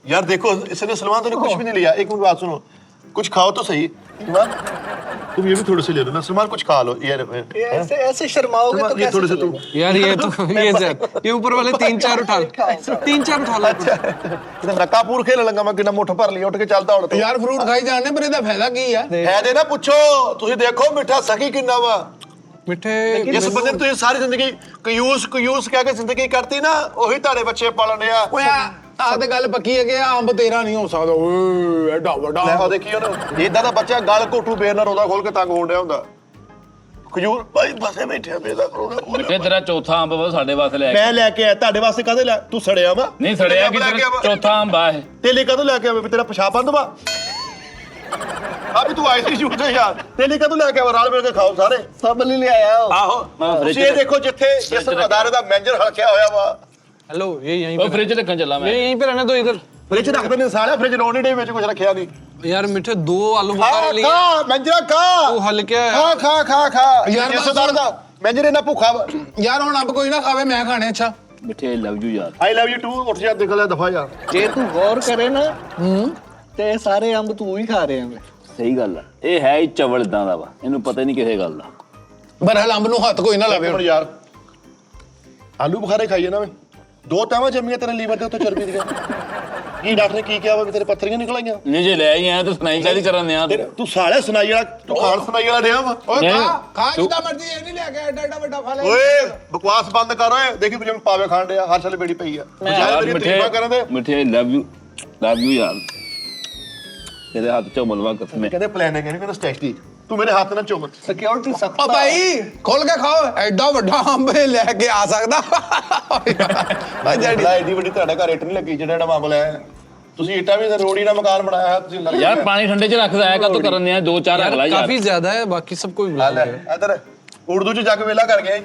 यार, देखो इसने सलमान तो ने कुछ भी नहीं लिया। एक मिनट बात सुनो, कुछ खाओ तो सही। सलमान तुम ये भी थोड़े से ले लो ना। सलमान कुछ खा लो यार। ऐसे ऐसे शर्माओगे तो ये थोड़े से तुम यार ये तो ये ऊपर वाले 3-4 उठा लो, 3-4 उठा लो। कितना नकापुर खेल लगा मैं, कितना मोटा भर लिया उठ के चलता हूं। यार फ्रूट खाई जाने पर ਇਹਦਾ ਫਾਇਦਾ ਕੀ ਆ? है दे ना पूछो, ਤੁਸੀਂ ਦੇਖੋ ਮਿੱਠਾ ਸਕੀ ਕਿੰਨਾ ਵਾ। ਮਿੱਠੇ ਜਿਸ ਬੰਦੇ ਨੇ ਤੁਸੀਂ ਸਾਰੀ ਜ਼ਿੰਦਗੀ ਕਯੂਸ ਕਹਿ ਕੇ ਜ਼ਿੰਦਗੀ ਕਰਤੀ ਨਾ, ਉਹੀ ਤੁਹਾਡੇ ਬੱਚੇ ਪਾਲਣੇ ਆ। ਓਏ ਆ ਤੇ ਗੱਲ ਪੱਕੀ ਹੈ ਕਿ ਅੰਬ ਤੇਰਾ ਨਹੀਂ ਹੋ ਸਕਦਾ। ਓਏ ਐਡਾ ਵੱਡਾ ਲੈ ਉਹ ਦੇਖੀ ਉਹਨੂੰ, ਇਦਾਂ ਦਾ ਬੱਚਾ ਗਲ ਘੋਟੂ ਬੇਰ ਨਾਲ ਰੋਦਾ ਖੋਲ ਕੇ ਤੰਗ ਹੋਣ ਡਿਆ ਹੁੰਦਾ। ਖਜੂਰ ਭਾਈ ਬਸੇ ਬੈਠਿਆ ਬੇਦਾ ਕਰੋਨਾ। ਮਿੱਠੇ ਤੇਰਾ ਚੌਥਾ ਅੰਬ ਵਾ ਸਾਡੇ ਵਾਸਤੇ ਲੈ ਕੇ। ਮੈਂ ਲੈ ਕੇ ਆਇਆ ਤੁਹਾਡੇ ਵਾਸਤੇ, ਕਾਹਦੇ ਲੈ? ਤੂੰ ਸੜਿਆ ਵਾ? ਨਹੀਂ ਸੜਿਆ ਕਿ ਤੇਰਾ ਚੌਥਾ ਅੰਬ ਆ ਇਹ। ਤੇਲੇ ਕਦੋਂ ਲੈ ਕੇ ਆਵੇ? ਵੀ ਤੇਰਾ ਪਿਸ਼ਾਬ ਬੰਦ ਵਾ? ਆ ਵੀ ਤੂੰ ਆਈ ਸੀ ਝੂਠ ਯਾਰ। ਤੇਲੇ ਕਦੋਂ ਲੈ ਕੇ ਆਵਾ? ਰਲ ਮਿਲ ਕੇ ਖਾਓ ਸਾਰੇ। ਸਭ ਲਈ ਲਿਆਇਆ ਉਹ। ਆਹੋ ਤੁਸੀਂ ਇਹ ਦੇਖੋ, ਜਿੱਥੇ ਜਿਸ ਅਦਾਰੇ ਦਾ ਮੈਨੇਜਰ ਹਲਕਿਆ ਹੋਇਆ ਵਾ, हेलो ये यहीं ਉਹ ਫ੍ਰਿਜ ਰੱਖਣ ਚੱਲਾ ਮੈਂ। यहीं पे रहने दो इधर। ਫ੍ਰਿਜ ਰੱਖਦੇ ਨੇ ਸਾਲਿਆ, ਫ੍ਰਿਜ ਰੋਣੀ ਡੇ ਵਿੱਚ ਕੁਝ ਰੱਖਿਆ ਨਹੀਂ। यार मिठे 2 आलू ਖਾ बुखारे लिए। ਖਾ ਮੈਨੇਜਰ ਖਾ। ਉਹ ਹਲਕਿਆ ਹੈ। ਖਾ ਖਾ ਖਾ ਖਾ ਯਾਰ ਜਿਸ ਅਦਾਰੇ ਦਾ ਮੈਨੇਜਰ ਇਹਨਾਂ ਭੁੱਖਾ ਵਾ। यार ਹੁਣ ਅੰਬ ਕੋਈ ਨਾ ਖਾਵੇ, ਮੈਂ ਖਾਣੇ। ਅੱਛਾ ਮਿੱਠੇ ਆਈ ਲਵ ਯੂ ਯਾਰ। ਆਈ ਲਵ ਯੂ ਟੂ। ਉੱਠ ਜਾ, ਦੇਖ ਲੈ ਦਫਾ ਯਾਰ। ਜੇ ਤੂੰ ਗੌਰ ਕਰੇ ਨਾ ਤੇ ਸਾਰੇ ਅੰਬ ਤੂੰ ਹੀ ਖਾ ਰਿਹਾ ਵੇ। ਸਹੀ ਗੱਲ ਆ, ਇਹ ਹੈ ਹੀ ਚਵਲ ਇਦਾਂ ਦਾ ਵਾ, ਇਹਨੂੰ ਪਤਾ ਹੀ ਨਹੀਂ ਕਿਸੇ ਗੱਲ ਦਾ। ਬਰਹਲ ਅੰਬ ਨੂੰ ਹੱਥ ਕੋਈ ਨਾ ਲਾਵੇ। ਹੁਣ ਯਾਰ ਆਲੂ ਬੁਖਾਰੇ ਖਾਈਏ ਨਾ ਵੇ, 2 ਟਾਵਾਂ ਜੰਮੀਆਂ ਤੇਰੇ ਲੀਵਰ ਦੇ ਉੱਤੇ ਚਰਬੀ ਦੀਆਂ। ਕੀ ਡਾਕਟਰ ਨੇ ਕੀ ਕਿਹਾ ਵਾ ਵੀ ਤੇਰੇ ਪੱਥਰੀਆਂ ਨਿਕਲ ਆਈਆਂ? ਨਹੀਂ ਜੇ ਲੈ ਆਈ ਆ ਤਾਂ ਸੁਣਾਈ ਕਾਦੀ ਕਰਨ ਦਿਆਂ ਤੂੰ? ਤੂੰ ਸਾਲਿਆ ਸੁਣਾਈ ਵਾਲਾ, ਤੂੰ ਖਾਣ ਸੁਣਾਈ ਵਾਲਾ ਡਿਆ ਵਾ। ਓਏ ਨਹੀਂ, ਖਾ ਜਿੱਦਾਂ ਮਰਜ਼ੀ, ਇਹ ਨਹੀਂ ਲਿਆ ਕੇ ਐਡਾ ਵੱਡਾ ਫਲ ਹੈ। ਓਏ ਬਕਵਾਸ ਬੰਦ ਕਰ ਓਏ। ਦੇਖੀ ਤੂੰ ਜਿਵੇਂ ਪਾਵੇ ਖਾਣ ਡਿਆ, ਹਰ ਸਾਲੇ ਬੇੜੀ ਪਈ ਆ। ਯਾਰ ਮੇਰੀ ਤਰੀਫਾਂ ਕਰਨ ਦੇ। ਮਿੱਠੇ ਲਵ ਯੂ ਯਾਰ। ਤੇਰੇ ਹੱਥ ਚੋਂ ਮਲਵਾ ਕਸਮੇ। ਕਹਿੰਦੇ ਪਲਾਨ ਹੈ, ਕਹਿੰਦੇ ਸਟੈਚਟੀ ਤੂੰ ਮੇਰੇ ਹੱਥ ਨਾਲ ਚੁੰਮ ਸਿਕਿਉਰਿਟੀ ਓ ਸਖਤ ਭਾਈ ਖੋਲ ਕੇ ਖਾਓ ਐਡਾ ਵੱਡਾ ਅੰਬ ਇਹ ਲੈ ਕੇ ਆ ਸਕਦਾ ਓ ਜੜੀ ਲੈ ਏਡੀ ਵੱਡੀ ਤੁਹਾਡੇ ਘਰ ਇੱਟ ਨਹੀਂ ਲੱਗੀ ਜਿਹੜਾ ਜਿਹੜਾ ਮਾਮਲਾ ਹੈ ਤੁਸੀਂ ਇੱਟਾਂ ਵੀ ਰੋੜੀ ਦਾ ਮਕਾਨ ਬਣਾਇਆ ਹੈ ਤੁਸੀਂ ਲੱਗ ਯਾਰ ਪਾਣੀ ਠੰਡੇ 'ਚ ਰੱਖਦਾ ਹੈ ਕਦੋਂ ਕਰਨ ਨੇ 2-4 ਰੱਖ ਲੈ ਯਾਰ काफी ज्यादा है बाकी सबको भी ਲੈ ਲੈ ਇੱਧਰ ਉਰਦੂ ਚ ਜੱਗ ਵੇਲਾ ਕਰ ਗਿਆ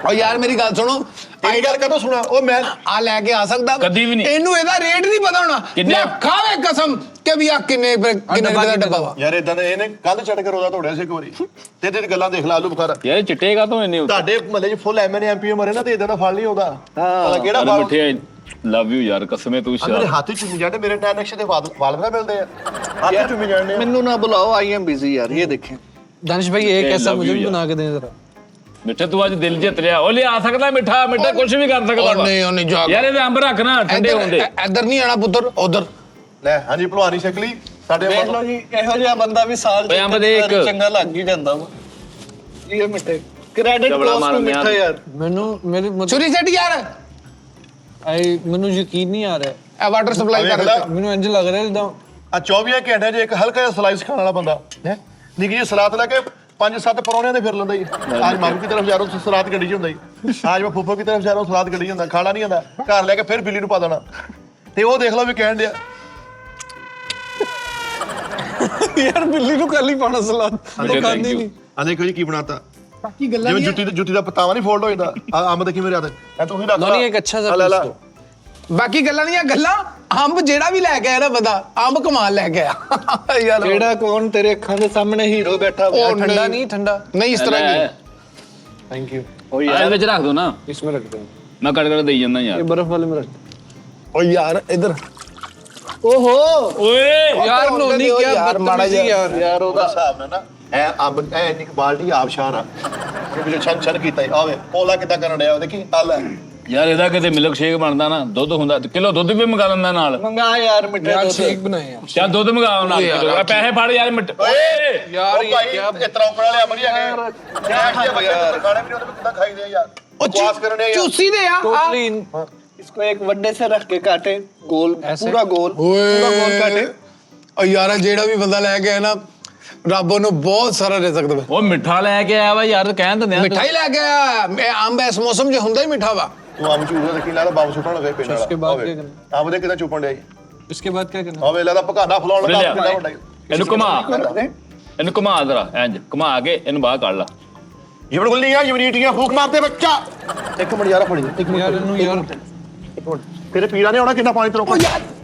ਓ ਯਾਰ ਮੇਰੀ ਗੱਲ ਸੁਣੋ ਇਹ ਗੱਲ ਕਦੋਂ ਸੁਣਾ ਉਹ ਮੈਂ ਆ ਲੈ ਕੇ ਆ ਸਕਦਾ ਕਦੀ ਵੀ ਨਹੀਂ। ਇਹਨੂੰ ਇਹਦਾ ਰੇਟ ਨਹੀਂ ਪਤਾ ਹੋਣਾ ਕਿੰਨੇ? ਲੈ ਖਾਵੇ ਕਸਮ ਕਿ ਵੀ ਆ ਕਿੰਨੇ ਰੁਪਏ ਦਾ ਡੱਬਾ ਵਾ ਯਾਰ ਇਦਾਂ ਦੇ ਇਹਨੇ ਕੱਲ ਚੜ ਕੇ ਰੋਦਾ ਤੋੜਿਆ ਸੀ ਇੱਕ ਵਾਰੀ ਤੇ ਤੇ ਗੱਲਾਂ ਦੇਖ ਲਾ ਆਲੂ ਬੁਖਾਰਾ ਯਾਰ ਚਿੱਟੇ ਕਾ ਤੋਂ ਇੰਨੇ ਤੁਹਾਡੇ ਮਹੱਲੇ 'ਚ ਫੁੱਲ ਐਮਐਨ ਐਮਪੀ ਮਰੇ ਨਾ ਤੇ ਇਦਾਂ ਦਾ ਫਲ ਨਹੀਂ ਆਉਂਦਾ ਪਤਾ ਕਿਹੜਾ ਯਾਰ ਫਲ ਮਿੱਠੇ ਲਵ ਯੂ ਯਾਰ ਕਸਮੇ ਤੂੰ ਮੇਰੇ ਸ਼ਾਹ ਹੱਥ 'ਚ ਚੁੰਮੀ ਜਾਂਦੇ ਮੇਰੇ ਟਾਇਰ ਨਕਸ਼ੇ ਤੇ ਵਾਲ ਨਾ ਮਿਲਦੇ ਆ ਹੱਥ 'ਚ ਚੁੰਮੀ ਜਾਂਦੇ ਮੈਨੂੰ ਨਾ ਬੁਲਾਓ ਆਈ ਐਮ ਬਿਜ਼ੀ ਯਾਰ ਇਹ ਦੇਖੇ दानिश भाई एक Okay, ऐसा love मुझे you भी यार। बना के दें जरा ਮਿੱਠੇ ਤੂੰ ਅੱਜ ਦਿਲ ਜਿੱਤ ਲਿਆ ਉਹ ਲਿਆ ਸਕਦਾ ਮਿੱਠਾ ਕੁਝ ਵੀ ਕਰ ਸਕਦਾ ਵਾ। ਉਹ ਨਹੀਂ ਜਾ ਯਾਰ ਇਹਦੇ ਅੰਬ ਰੱਖ ਨਾ ਠੰਡੇ ਹੁੰਦੇ ਇੱਧਰ ਨਹੀਂ ਆਣਾ ਪੁੱਤਰ ਉਧਰ ਲੈ ਹਾਂਜੀ ਭਲਵਾਨੀ ਸ਼ਕਲੀ ਸਾਡੇ ਵੇਖ ਲਓ ਜੀ ਇਹੋ ਜਿਹਾ ਬੰਦਾ ਵੀ ਸਾਲ ਓਏ ਅੰਬ ਦੇ ਇੱਕ। ਚੰਗਾ ਲੱਗ ਹੀ ਜਾਂਦਾ ਵਾ ਇਹ ਮਿੱਠੇ ਕ੍ਰੈਡਿਟ ਚਵੜਾ ਕੋਸ ਮਾਰਨੇ ਮਿੱਠਾ ਯਾਰ मैनू मेरे मतलब ਛੁਰੀ ਸੱਟ ਯਾਰ आई मैनू यकीन नहीं आ रहा है ਇਹ ਵਾਟਰ ਸਪਲਾਈ ਕਰ ਵੇਖ ਲੈ। मैनू इंज लग रहा है एकदम ਆ 24 ਘੰਟੇ 'ਚ ਇੱਕ ਹਲਕਾ ਜਿਹਾ ਸਲਾਈਸ ਖਾਣ ਵਾਲਾ ਬੰਦਾ ਹੈ ਨਿੱਕੀ ਜਿਹੀ ਸਲਾਦ ਲੈ ਕੇ 5-7 ਪਰੌਣਿਆਂ ਦੇ ਫਿਰ ਲੈਂਦਾ ਜੀ ਅੱਜ ਮਾਮੂ ਦੀ ਤਰਫ ਜਾ ਰਹਾ ਸਲਾਦ ਗੱਡੀ 'ਚ ਹੁੰਦਾ ਜੀ ਅੱਜ ਮੈਂ ਫੁੱਫੋ ਦੀ ਤਰਫ ਜਾ ਰਹਾ ਸਲਾਦ ਗੱਡੀ 'ਚ ਹੁੰਦਾ ਖਾਣਾ ਨਹੀਂ ਹੁੰਦਾ ਘਰ ਲੈ ਕੇ ਫਿਰ ਬਿੱਲੀ ਨੂੰ ਪਾ ਦੇਣਾ ਤੇ ਉਹ ਦੇਖ ਲਓ ਵੀ ਕਹਿਣ ਡਿਆ यार बिल्ली को कल ही पाना सलाद Okay, thank you. ਆ ਦੇਖੋ ਜੀ ਕੀ ਬਣਾਤਾ ਜਿਵੇਂ ਜੁੱਤੀ ਦਾ ਪਤਾਵਾ ਨਹੀਂ ਫੋਲਡ ਹੋ ਜਾਂਦਾ ਆ ਅੰਬ ਦੇਖੀ ਮੇਰੇ ਹੱਥ ਐ ਤੂੰ ਹੀ ਰੱਖ नहीं एक अच्छा सा ਆ ਲੈ ਲੈ पीस दो। ਬਾਕੀ ਗੱਲਾਂ ਨਹੀਂ ਆ ਗੱਲਾਂ ਅੰਬ ਜਿਹੜਾ ਵੀ ਲੈ ਕੇ ਆਇਆ ਨਾ ਬੰਦਾ ਅੰਬ ਕਮਾਲ ਲੈ ਕੇ ਆਇਆ ਯਾਰ ਕਿਹੜਾ ਕੌਣ ਤੇਰੇ ਅੱਖਾਂ ਦੇ ਸਾਹਮਣੇ ਹੀਰੋ ਬੈਠਾ ਉਹ ਹੋਇਆ ठंडा नहीं ठंडा ਨਹੀਂ ਇਸ ਤਰ੍ਹਾਂ ਨਹੀਂ थैंक यू ਇਹਦੇ ਵਿੱਚ ਰੱਖ ਦੋ ਨਾ इसमें रखते हैं ਮੈਂ ਕੜ ਦੇਈ ਜਾਂਦਾ ये ਯਾਰ बर्फ वाले में रखते हैं ਓ ਯਾਰ ਇੱਧਰ ਓਹੋ ਓਏ यार तो नोनी दो क्या यार, माड़ा बदतमीजी जा। यार ਯਾਰ ਉਹਦਾ ਉਹਦਾ ਹਿਸਾਬ ਨਾਲ ਨਾ ਐ ਅੰਬ ਐ ਇੰਨੀ ਕੁ ਬਾਲਟੀ ਆਬਸ਼ਾਰ ਆ ਇਹ ਵੀ ਛਣ ਛਣ ਕੀਤਾ ਹੀ ਆਵੇ ਪੋਲਾ ਕਿੱਦਾਂ ਕਰਨ ਡਿਆ ਉਹ ਦੇਖੀ ਆ ਲੈ ਯਾਰ ਇਹਦਾ ਕਿਤੇ ਮਿਲਕ ਸ਼ੇਕ ਬਣਦਾ ਨਾ ਦੁੱਧ ਹੁੰਦਾ ਕਿਲੋ ਦੁੱਧ ਵੀ ਮੰਗਾ ਲੈਂਦਾ ਨਾਲ ਮੰਗਾ ਯਾਰ ਮਿੱਠੇ यार ਦੁੱਧ। शेक बनाए यार ਚੱਲ ਦੁੱਧ ਮੰਗਾ ਨਾਲ ਕਿਲੋ ਪੈਸੇ ਫੜ ਯਾਰ ਮਿੱਠ ਓਏ यार ਉਹ ਭਾਈ ਇਸ ਤਰ੍ਹਾਂ ਉੱਪਰ ਵਾਲੇ ਅੰਬ ਨਹੀਂ ਹੈਗੇ ਜਿਹੜਾ ਕਿ ਬੱਚੇ ਤੋਂ ਖਾਣੇ ਵੀ ਨਹੀਂ ਉਹਦੇ ਕਿੱਦਾਂ ਖਾਈਦੇ ਆ ਯਾਰ ਬਕਵਾਸ ਕਰਨ ਡਿਆ ਯਾਰ ਚੂਸੀ ਦੇ ਆ टोटली इसको एक वड्डे से रख के काटे गोल ऐसे? पूरा गोल पूरा गोल काटे ਓ ਯਾਰ ਜਿਹੜਾ ਵੀ ਬੰਦਾ ਲੈ ਕੇ ਆਇਆ ਨਾ ਰੱਬ ਉਹਨੂੰ ਬਹੁਤ ਸਾਰਾ ਰਿਜ਼ਕ ਦੇਵੇ ਉਹ ਮਿੱਠਾ ਲੈ ਕੇ ਆਇਆ ਵਾ ਯਾਰ ਕਹਿਣ ਦਿੰਦੇ ਆ ਮਿਠਾਈ ਲੈ ਕੇ ਆਇਆ ਇਹ ਅੰਬ ਇਸ ਮੌਸਮ 'ਚ ਹੁੰਦਾ ਹੀ ਮਿੱਠਾ ਵਾ ਤੂੰ ਅੰਬ ਚੂੜਾ ਦੇਖੀ ਲਾ ਬੰਬ ਸੁੱਟਣ ਲੱਗੇ ਪਿੰਡ ਵਾਲਾ उसके बाद ਹੋਵੇ। क्या करना ਅੰਬ ਦੇ ਕਿੱਦਾਂ ਚੁੱਪਣ ਡਿਆ ਜੀ इसके बाद क्या करना ਹੋਵੇ ਲੱਗਦਾ ਪਕਾਨਾ ਫਲਾਉਣ ਲੱਗਾ ਕਿੰਨਾ ਵੱਡਾ ਜੀ। ਇਹਨੂੰ ਇਹਨੂੰ ਘੁਮਾ ਜ਼ਰਾ ਇੰਜ ਘੁਮਾ ਕੇ ਇਹਨੂੰ ਬਾਹਰ ਕੱਢ ਲਾ ਜਿਵੜ ਗੁੱਲੀਆਂ ਯੂਨਿਟੀਆਂ ਫੂਕ ਮਾਰਦੇ ਬੱਚਾ ਇੱਕ ਮਿੰਟ ਯਾਰ ਫੜੀ ਇੱਕ ਮਿੰਟ यार इन्हू यार ਇੱਕ ਮਿੰਟ ਤੇਰੇ ਪੀਰਾਂ ਨੇ ਆਉਣਾ ਕਿੰਨਾ ਪਾਣੀ ਤਰੋਂ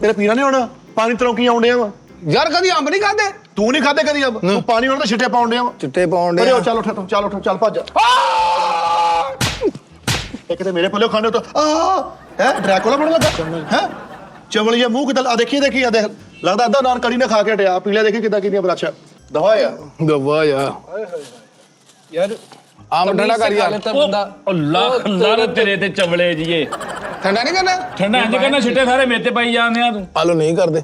ਤੇਰੇ ਪੀਰਾਂ ਨੇ ਆਉਣਾ ਪਾਣੀ ਤਰੋਂ ਕੀ ਆਉਂਦੇ ਆ ਯਾਰ ਕਦੀ ਅੰਬ ਨਹੀਂ ਖਾਦੇ ਤੂੰ ਨਹੀਂ ਖਾਦੇ ਕਦੀ ਅੰਬ ਤੂੰ ਪਾਣੀ ਆਉਣਾ ਤਾਂ ਛਿੱਟੇ ਪਾਉਂਦੇ ਆ ਚਿੱਟੇ ਪਾਉਣ ਅਰੇ ਚੱਲ ਉੱਠ ਤੂੰ ਚੱਲ ਉੱਠ ਚੱਲ ਭੱਜ ਇੱਕ ਤੇ ਮੇਰੇ ਪੱਲੇ ਖਾਣੇ ਤੋਂ ਹੈ ਡਰੈਕੂਲਾ ਬਣ ਲੱਗਾ ਹੈ ਚਵਲੀਆ ਮੂੰਹ ਕਿਦਾਂ ਆ ਦੇਖੀ ਆ ਦੇਖ ਲੱਗਦਾ ਅੱਧਾ ਨਾਨ ਕੜੀ ਨੇ ਖਾ ਕੇ ਹਟਿਆ ਪੀਲਾ ਦੇਖੀ ਕਿਦਾਂ ਕਿੰਨੀਆਂ ਬਰਾਛਾ ਦਵਾ ਆ ਗੱਵਾ ਯਾਰ यार ਅੰਬ ਠੰਡਾ ਕਰ ਯਾਰ लेता बंदा ਉਹ ਲੱਖ ਲੜ ਤੇਰੇ ਤੇ ਚਵਲੇ ਜੀਏ ਠੰਡਾ ਨਹੀਂ ਕਰਨਾ ਠੰਡਾ ਇੰਜ ਕਰਨਾ ਛਿੱਟੇ ਸਾਰੇ ਮੇਤੇ ਪਾਈ ਜਾਂਦੇ ਆ ਤੂੰ ਆਲੂ ਨਹੀਂ ਕਰਦੇ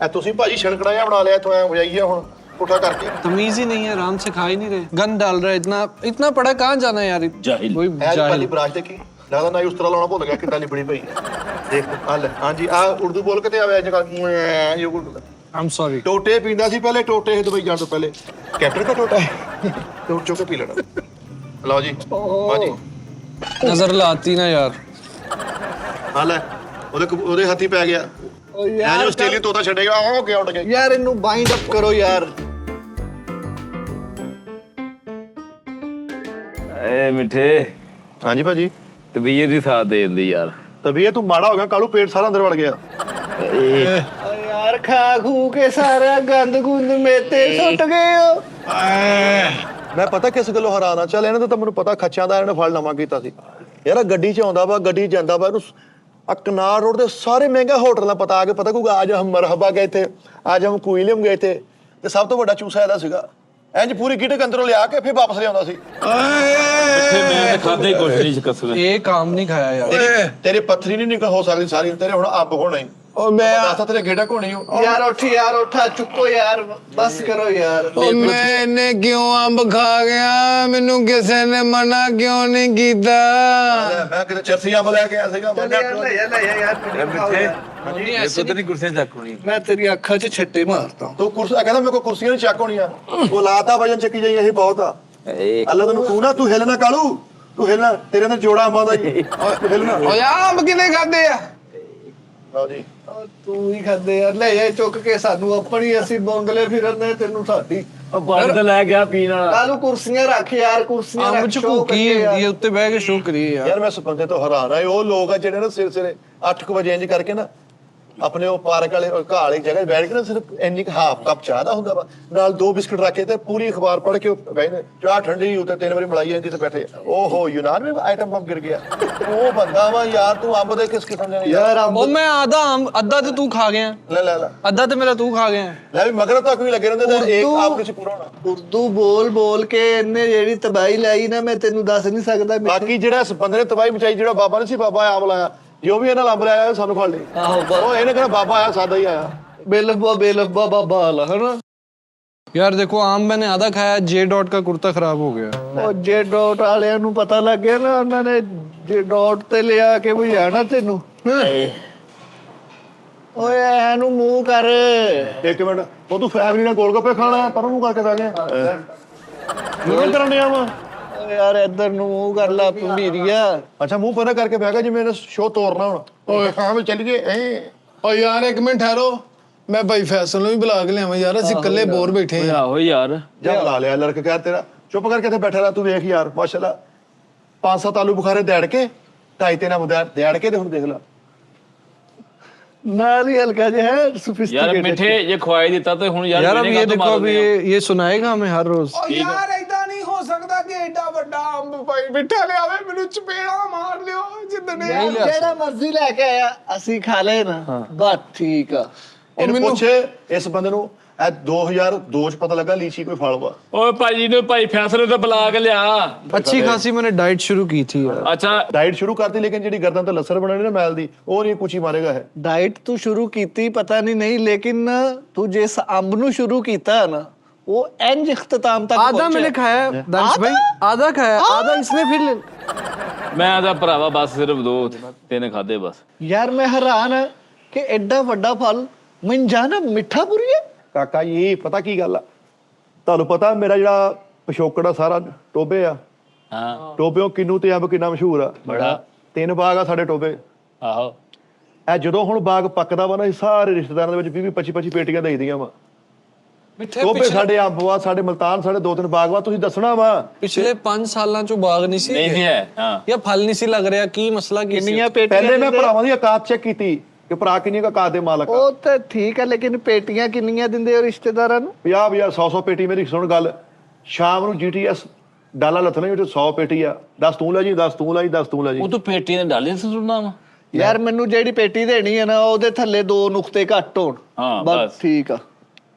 ਐ ਤੁਸੀਂ ਭਾਜੀ ਛਣਕੜਾ ਜਿਹਾ ਬਣਾ ਲਿਆ ਤੂੰ ਐ ਹੋ ਜਾਈਏ ਹੁਣ ਪੁੱਠਾ ਕਰਕੇ तमीज ही नहीं है आराम से खा ही नहीं रहे गन डाल रहा है इतना इतना पड़ा कहाँ जाना है यार जाहिल। वही ਐ जाहिल ਪਹਿਲੀ ਬਰਾਸ਼ ਦੇਖੀ ਲੱਗਦਾ ਨਾ ਉਸ ਤਰ੍ਹਾਂ ਲਾਉਣਾ ਭੁੱਲ ਗਿਆ ਕਿੱਦਾਂ ਲਿਬੜੀ ਪਈ ਦੇਖ ਆ ਲੈ ਹਾਂਜੀ ਆ ਉਰਦੂ ਬੋਲ ਕੇ ਤੇ ਆਵੇ ਅੱਜ ਕੱਲ ਇਹ I'm sorry ਟੋਟੇ ਪੀਂਦਾ ਸੀ ਪਹਿਲੇ ਟੋਟੇ ਇਹ ਦੁਬਈ ਜਾਣ ਤੋਂ ਪਹਿਲੇ ਕੈਪਟਨ ਦਾ ਟੋਟਾ ਹੈ ਟੋਟ ਚੋ ਕੇ ਪੀ ਲੈਣਾ ਲਓ ਜੀ ਭਾਜੀ नजर लाती ना यार ਆ ਲੈ ਉਹਦੇ ਹੱਥੀ ਪੈ ਗਿਆ ओ ਐ यार ਜੋ ਆਸਟ੍ਰੇਲੀਆ ਤੋਤਾ ਛੱਡੇਗਾ ਉਹ ਗਿਆ ਉੱਡ ਕੇ यार इन्हू बाइंड अप करो यार ਏ ਮਿੱਠੇ ਹਾਂਜੀ ਭਾਜੀ ਤਬੀਅਤ ਦੀ ਸਾਥ ਦੇ ਦਿੰਦੀ ਯਾਰ ਤਬੀਅਤ ਤੂੰ ਮਾੜਾ ਹੋ ਗਿਆ ਕਾਲੂ ਪੇਟ ਸਾਰਾ ਅੰਦਰ ਵੜ ਗਿਆ ओ यार खा खू के सारा गंद गुंद मेते सुट गए हो ਮੈਂ ਪਤਾ ਕਿਸ ਗੱਲੋਂ ਹੈਰਾਨ ਆ ਚੱਲ ਇਹਨਾਂ ਦਾ ਤਾਂ ਮੈਨੂੰ ਪਤਾ ਖੱਚਿਆਂ ਦਾ ਇਹਨੇ ਫਲ ਨਵਾਂ ਕੀਤਾ ਸੀ ਯਾਰ ਆਹ ਗੱਡੀ 'ਚ ਆਉਂਦਾ ਵਾ ਗੱਡੀ 'ਚ ਜਾਂਦਾ ਵਾ ਇਹਨੂੰ ਆ ਕਨਾਰ ਰੋਡ ਦੇ ਸਾਰੇ ਮਹਿੰਗੇ ਹੋਟਲਾਂ ਪਤਾ ਆ ਕੇ ਪਤਾ ਕਹੂਗਾ ਅੱਜ ਹਮ ਮਰਹਬਾ ਗਏ ਥੇ ਅੱਜ ਹਮ ਕੁਇਲਮ ਗਏ ਥੇ ਤੇ ਸਭ ਤੋਂ ਵੱਡਾ ਚੂਸਾ ਇਹਦਾ ਸੀਗਾ ਇੰਜ ਪੂਰੀ ਗਿਟਕ ਅੰਦਰੋਂ ਲਿਆ ਕੇ ਫਿਰ ਵਾਪਸ ਲਿਆਉਂਦਾ ਸੀ ਮਿੱਠੇ ਮੈਂ ਖਾਦੇ ਹੀ ਕੁਛ ਨਹੀਂ ਕਸੂਰ एक आम नहीं खाया यार ਤੇਰੀ ਪੱਥਰੀ ਨਹੀਂ ਨਿਕਲ ਹੋ ਸਕਦੀ ਸਾਰੀ ਤੇਰੇ ਹੁਣ ਅੰਬ ਹੋਣਾ ਹੀ ਉਹ ਮੈਂ ਦੱਸ ਤੇਰੇ ਗੇੜਾ ਘੋਣੀ ਹੋ ਯਾਰ ਉੱਠਾ ਚੁੱਕੋ ਯਾਰ ਬਸ ਕਰੋ ਯਾਰ ਉਹ ਮੈਂ ਇਹਨੇ ਕਿਉਂ ਅੰਬ ਖਾ ਗਿਆ ਮੈਨੂੰ ਕਿਸੇ ਨੇ ਮਨਾ ਕਿਉਂ ਨਹੀਂ ਕੀਤਾ ਮੈਂ ਕਿਤੇ ਚਰਸੀ ਅੰਬ ਲੈ ਕੇ ਆਇਆ ਸੀਗਾ ਮੈਂ ਯਾਰ ਲੈ ਯਾਰ ਪਤਾ ਨਹੀਂ ਕੁਰਸੀਆਂ ਚੱਕ ਹੋਣੀ ਮੈਂ ਤੇਰੀ ਅੱਖਾਂ 'ਚ ਛੱਟੇ ਮਾਰਦਾ ਤੂੰ ਕੁਰਸੀ ਕਹਿੰਦਾ ਮੇਰੇ ਕੋਲ ਕੁਰਸੀਆਂ ਨਹੀਂ ਚੱਕ ਹੋਣੀਆਂ ਉਹ ਲਾਤਾ ਵਜਨ ਚੱਕੀ ਜਾਈ ਇਹ ਬਹੁਤ ਆ ਅੱਲਾ ਤੈਨੂੰ ਤੂੰ ਹਿੱਲਣਾ ਕਾਲੂ ਤੂੰ ਹਿੱਲਣਾ ਤੇਰੇ ਨਾਲ ਜੋੜਾ ਅੰਬਾਂ ਦਾ ਜੀ ਤੂੰ ਹਿੱਲਣਾ ਓ ਯਾਰ ਅੰਬ ਕਿਨੇ ਖਾਦੇ ਆ ਲਓ ਜੀ ਤੂੰ ਹੀ ਖਾਦੇ ਯਾਰ ਲੈ ਜਾ ਚੁੱਕ ਕੇ ਸਾਨੂੰ ਆਪਣੀ ਅਸੀਂ ਬੋਂਗਲੇ ਫਿਰਨੇ ਤੈਨੂੰ ਸਾਡੀ ਬੰਦ ਲੈ ਗਿਆ ਪੀਣ ਵਾਲਾ ਕਾਲੂ ਕੁਰਸੀਆਂ ਰੱਖ ਯਾਰ ਕੁਰਸੀਆਂ ਅੰਬ ਰੱਖ ਚ show ਭੁੱਕੀ ਕਰੀਏ ਯਾਰ। ਹੁੰਦੀ ਹੈ ਉੱਤੇ ਬਹਿ ਕੇ ਸ਼ੋਅ ਕਰੀਏ ਯਾਰ ਯਾਰ ਮੈਂ ਇਸ ਬੰਦੇ ਤੋਂ ਹੈਰਾਨ ਆ ਉਹ ਲੋਕ ਆ ਜਿਹੜੇ ਨਾ ਸਿਰੇ 8 ਵਜੇ ਇੰਜ ਕਰਕੇ ਨਾ ਆਪਣੇ ਉਹ ਪਾਰਕ ਵਾਲੇ ਘਾਹ ਵਾਲੀ ਜਗ੍ਹਾ 'ਤੇ ਬੈਠ ਕੇ ਨਾ ਸਿਰਫ ਇੰਨੀ ਹਾਫ ਕੱਪ ਚਾਹ ਦਾ ਹੁੰਦਾ ਵਾ ਨਾਲ 2 ਬਿਸਕੁਟ ਰੱਖ ਕੇ ਤੇ ਪੂਰੀ ਅਖਬਾਰ ਪੜ੍ਹ ਕੇ ਬੈਠੇ ਚਾਹ ਠੰਡੀ ਉੱਤੇ 3 ਵਾਰੀ ਮਲਾਈ ਜਾਂਦੀ ਤੇ ਬੈਠੇ ਓਹੋ ਯੂਨਾਨ ਵਿੱਚ ਆਈਟਮ ਬੰਬ ਗਿਰ ਗਿਆ ਉਹ ਬੰਦਾ ਵਾ ਯਾਰ ਤੂੰ ਅੰਬ ਦੇ ਕਿਸ ਕਿਸਮ ਦੇ ਯਾਰ ਉਹ ਮੈਂ ਆਧਾ ਅੰਬ ਅੱਧਾ ਤੇ ਤੂੰ ਖਾ ਗਿਆ ਲੈ ਅੱਧਾ ਤੇ ਮੇਰਾ ਤੂੰ ਖਾ ਗਿਆ ਲੈ ਵੀ ਮਗਰ ਤੱਕ ਵੀ ਲੱਗੇ ਰਹਿੰਦੇ ਤੇ ਇੱਕ ਆਪ ਕਿਸੇ ਪੂਰਾ ਹੋਣਾ ਉਰਦੂ ਬੋਲ ਕੇ ਇਹਨੇ ਜਿਹੜੀ ਤਬਾਹੀ ਲਾਈ ਨਾ ਮੈਂ ਤੈਨੂੰ ਦੱਸ ਨਹੀਂ ਸਕਦਾ ਬਾਕੀ ਜਿਹੜਾ ਇਸ ਬੰਦੇ ਨੇ ਤਬਾਹੀ ਮਚਾਈ ਜਿਹੜਾ ਬਾਬਾ ਨਹੀਂ ਸੀ ਬਾਬਾ ਆਮ ਲਾਇਆ ਜੋ ਵੀ ਇਹਨਾਂ ਲੰਬ ਲਾਇਆ ਸਾਨੂੰ ਫੜ ਲਈ ਉਹ ਇਹਨੇ ਕਹਿੰਦਾ ਬਾਬਾ ਆਇਆ ਸਾਦਾ ਹੀ ਆਇਆ ਬੇਲਫ ਬਾਬਾ ਬਾਲ ਹਨਾ यार देखो आम मैंने आधा खाया जे डॉट का कुर्ता खराब हो गया ਉਹ ਜੇ ਡਾਟ ਵਾਲਿਆਂ ਨੂੰ ਪਤਾ ਲੱਗ ਗਿਆ ਨਾ ਉਹਨਾਂ ਨੇ ਜੇ ਡਾਟ ਤੇ ਲਿਆ ਕੇ ਭਜਾਣਾ ਤੈਨੂੰ ਓਏ ਇਹਨੂੰ ਮੂੰਹ ਕਰ ਇੱਕ ਮਿੰਟ ਉਹ ਤੂੰ ਫੈਮਿਲੀ ਨਾਲ ਗੋਲ ਗੱਪੇ ਖਾਣਾ ਪਰ ਉਹਨੂੰ ਕਰਕੇ ਬਹਿ ਗਿਆ ਕਿਉਂ ਕਰਨ ਡਿਆ ਵਾ ਓਏ ਯਾਰ ਇੱਧਰ ਨੂੰ ਮੂੰਹ ਕਰ ਲਾ ਭੰਬੀਰੀਆ ਅੱਛਾ ਮੂੰਹ ਪਤਾ ਕਰਕੇ ਬਹਿ ਗਿਆ ਜਿਵੇਂ ਇਹਨੇ ਸ਼ੋਅ ਤੋਰਨਾ ਹੁਣ ਓਏ ਹਾਂ ਵੀ ਚੱਲ ਗਏ ਓ ਯਾਰ ਇੱਕ ਮਿੰਟ ਠਹਿਰੋ ਮੈਂ ਭਾਈ ਫੈਸਲ ਨੂੰ ਵੀ ਬੁਲਾ ਕੇ ਲਿਆਵਾਂ ਯਾਰ ਅਸੀਂ ਇਕੱਲੇ ਬੋਰ ਬੈਠੇ ਆ ਆਹੋ ਯਾਰ ਜਾ ਬੁਲਾ ਲਿਆ ਲੜਕ ਕਹਿ ਤੇਰਾ ਚੁੱਪ ਕਰਕੇ ਇੱਥੇ ਬੈਠਾ ਰਹਿ ਤੂੰ ਵੇਖ ਯਾਰ ਮਾਸ਼ਾਅੱਲਾ 5-7 ਆਲੂ ਬੁਖਾਰੇ ਦੇੜ ਕੇ ਢਾਈ ਤੇ ਨਾ ਦੇੜ ਕੇ ਤੇ ਹੁਣ ਦੇਖ ਲੈ ਨਾਲ ਹੀ ਹਲਕਾ ਜਿਹਾ ਹੈ ਯਾਰ ਸੋਫਿਸਟੀਕੇਟਡ ਮਿੱਠੇ ਜੇ ਖਵਾਈ ਦਿੱਤਾ ਤੇ ਹੁਣ ਯਾਰ यार अब मैंने ये कहा तो देखो मार अब दिया। ये सुनाएगा हमें हर रोज ਓ ਯਾਰ ਏਦਾਂ ਨਹੀਂ ਹੋ ਸਕਦਾ ਕਿ ਏਡਾ ਵੱਡਾ ਅੰਬ ਭਾਈ ਮਿੱਠਾ ਲਿਆਵੇ ਮੈਨੂੰ ਚਪੇੜਾ ਮਾਰ ਲਿਓ ਜਿੱਦਣੇ ਜਿਹੜਾ ਮਰਜ਼ੀ ਲੈ ਕੇ ਆਇਆ ਅਸੀਂ ਖਾ ਲਏ ਨਾ ਬਸ ਠੀਕ ਆ ਇਹਨੂੰ ਪੁੱਛ ਇਸ ਬੰਦੇ ਨੂੰ ਇਹ 2002 ਚ ਪਤਾ ਲੱਗਾ ਲੀਚੀ ਕੋਈ ਫਲ ਵਾ ਓਏ ਭਾਜੀ ਨੂੰ ਭਾਈ ਫੈਸਲੇ ਤੋਂ ਬੁਲਾ ਕੇ ਲਿਆ अच्छी खासी मैंने डाइट शुरू की थी यार ਅੱਛਾ ਡਾਈਟ ਸ਼ੁਰੂ ਕਰਤੀ ਲੇਕਿਨ ਜਿਹੜੀ ਗਰਦਨ ਤੇ ਲਸਰ ਬਣਾਣੀ ਨਾ ਮੈਲ ਦੀ ਉਹ ਨਹੀਂ ਪੁੱਛੀ ਮਾਰੇਗਾ ਇਹ ਡਾਈਟ ਤੂੰ ਸ਼ੁਰੂ ਕੀਤੀ ਪਤਾ ਨਹੀਂ ਲੇਕਿਨ ਤੂੰ ਜਿਸ ਅੰਬ ਨੂੰ ਸ਼ੁਰੂ ਕੀਤਾ ਨਾ ਉਹ ਇੰਜ ਇਖਤਤਾਮ ਤੱਕ आधा मैंने खाया दानिश भाई आधा खाया आधा इसने फिर ले ਮੈਂ ਤਾਂ ਭਰਾਵਾ ਬਸ ਸਿਰਫ 2-3 ਖਾਦੇ ਬਸ ਯਾਰ ਮੈਂ ਹੈਰਾਨ ਆ ਕਿ ਐਡਾ ਵੱਡਾ ਫਲ ਮਨ ਜਾਣਾ ਮਿੱਠਾ ਪੁਰੀ ਹੈ ਕਾਕਾ ਜੀ ਪਤਾ ਕੀ ਗੱਲ ਆ ਤੁਹਾਨੂੰ ਪਤਾ ਮੇਰਾ ਜਿਹੜਾ ਪਿਛੋਕੜ ਆ ਸਾਰਾ ਟੋਬੇ ਆ ਹਾਂ ਟੋਬਿਓਂ ਕਿੰਨੂ ਤੇ ਅੰਬ ਕਿੰਨਾ ਮਸ਼ਹੂਰ ਆ ਬੜਾ 3 ਬਾਗ ਆ ਸਾਡੇ ਟੋਬੇ ਆਹੋ ਇਹ ਜਦੋਂ ਹੁਣ ਬਾਗ ਪੱਕਦਾ ਵਾ ਨਾ ਇਹ ਸਾਰੇ ਰਿਸ਼ਤੇਦਾਰਾਂ ਦੇ ਵਿੱਚ 20-25 ਪੇਟੀਆਂ ਦੇਈਦੀਆਂ ਵਾ मिठे ਟੋਬੇ ਸਾਡੇ ਅੰਬ ਵਾ ਸਾਡੇ ਮਲਤਾਨ ਸਾਡੇ 2-3 ਬਾਗ ਵਾ ਤੁਸੀਂ ਦੱਸਣਾ ਵਾ पिछले 5 साल चो बाग नहीं सी ਨਹੀਂ ਸੀ ਹੈ ਹਾਂ या फल नहीं सी लग रहा की मसला की सी? ਕਿੰਨੀਆਂ ਪੇਟੀਆਂ ਪਹਿਲੇ ਮੈਂ ਦਿੰਦੇ? ਭਰਾਵਾਂ ਦੀ ਔਕਾਤ ਚੈੱਕ ਕੀਤੀ ਕਿ ਭਰਾ ਕਿੰਨੀ ਕੁ ਔਕਾਤ ਦੇ ਮਾਲਕ ਆ ਉਹ ਤਾਂ ਠੀਕ ਹੈ ਲੇਕਿਨ ਪੇਟੀਆਂ ਕਿੰਨੀਆਂ ਦਿੰਦੇ ਹੋ ਰਿਸ਼ਤੇਦਾਰਾਂ ਨੂੰ 50 100 ਪੇਟੀ ਮੇਰੀ ਸੁਣ ਗੱਲ ਸ਼ਾਮ ਨੂੰ ਜੀਟੀਐਸ ਡਾਲਾ ਲੱਥਣਾ ਜੋ 100 ਪੇਟੀ ਆ 10 ਤੂੰ ਲੈ ਜੀ 10 ਤੂੰ ਲੈ ਜੀ 10 ਤੂੰ ਲੈ ਜੀ ਉਹ ਤੂੰ ਪੇਟੀ ਨੇ ਡਾਲੇ ਸੁਣਨਾ ਵਾ ਯਾਰ ਮੈਨੂੰ ਜਿਹੜੀ ਪੇਟੀ ਦੇਣੀ ਹੈ ਨਾ ਉਹਦੇ ਥੱਲੇ 2 ਨੁਕਤੇ ਘੱਟ ਹੋਣ ਹਾਂ, ਬਸ ਬਸ। ਠੀਕ ਆ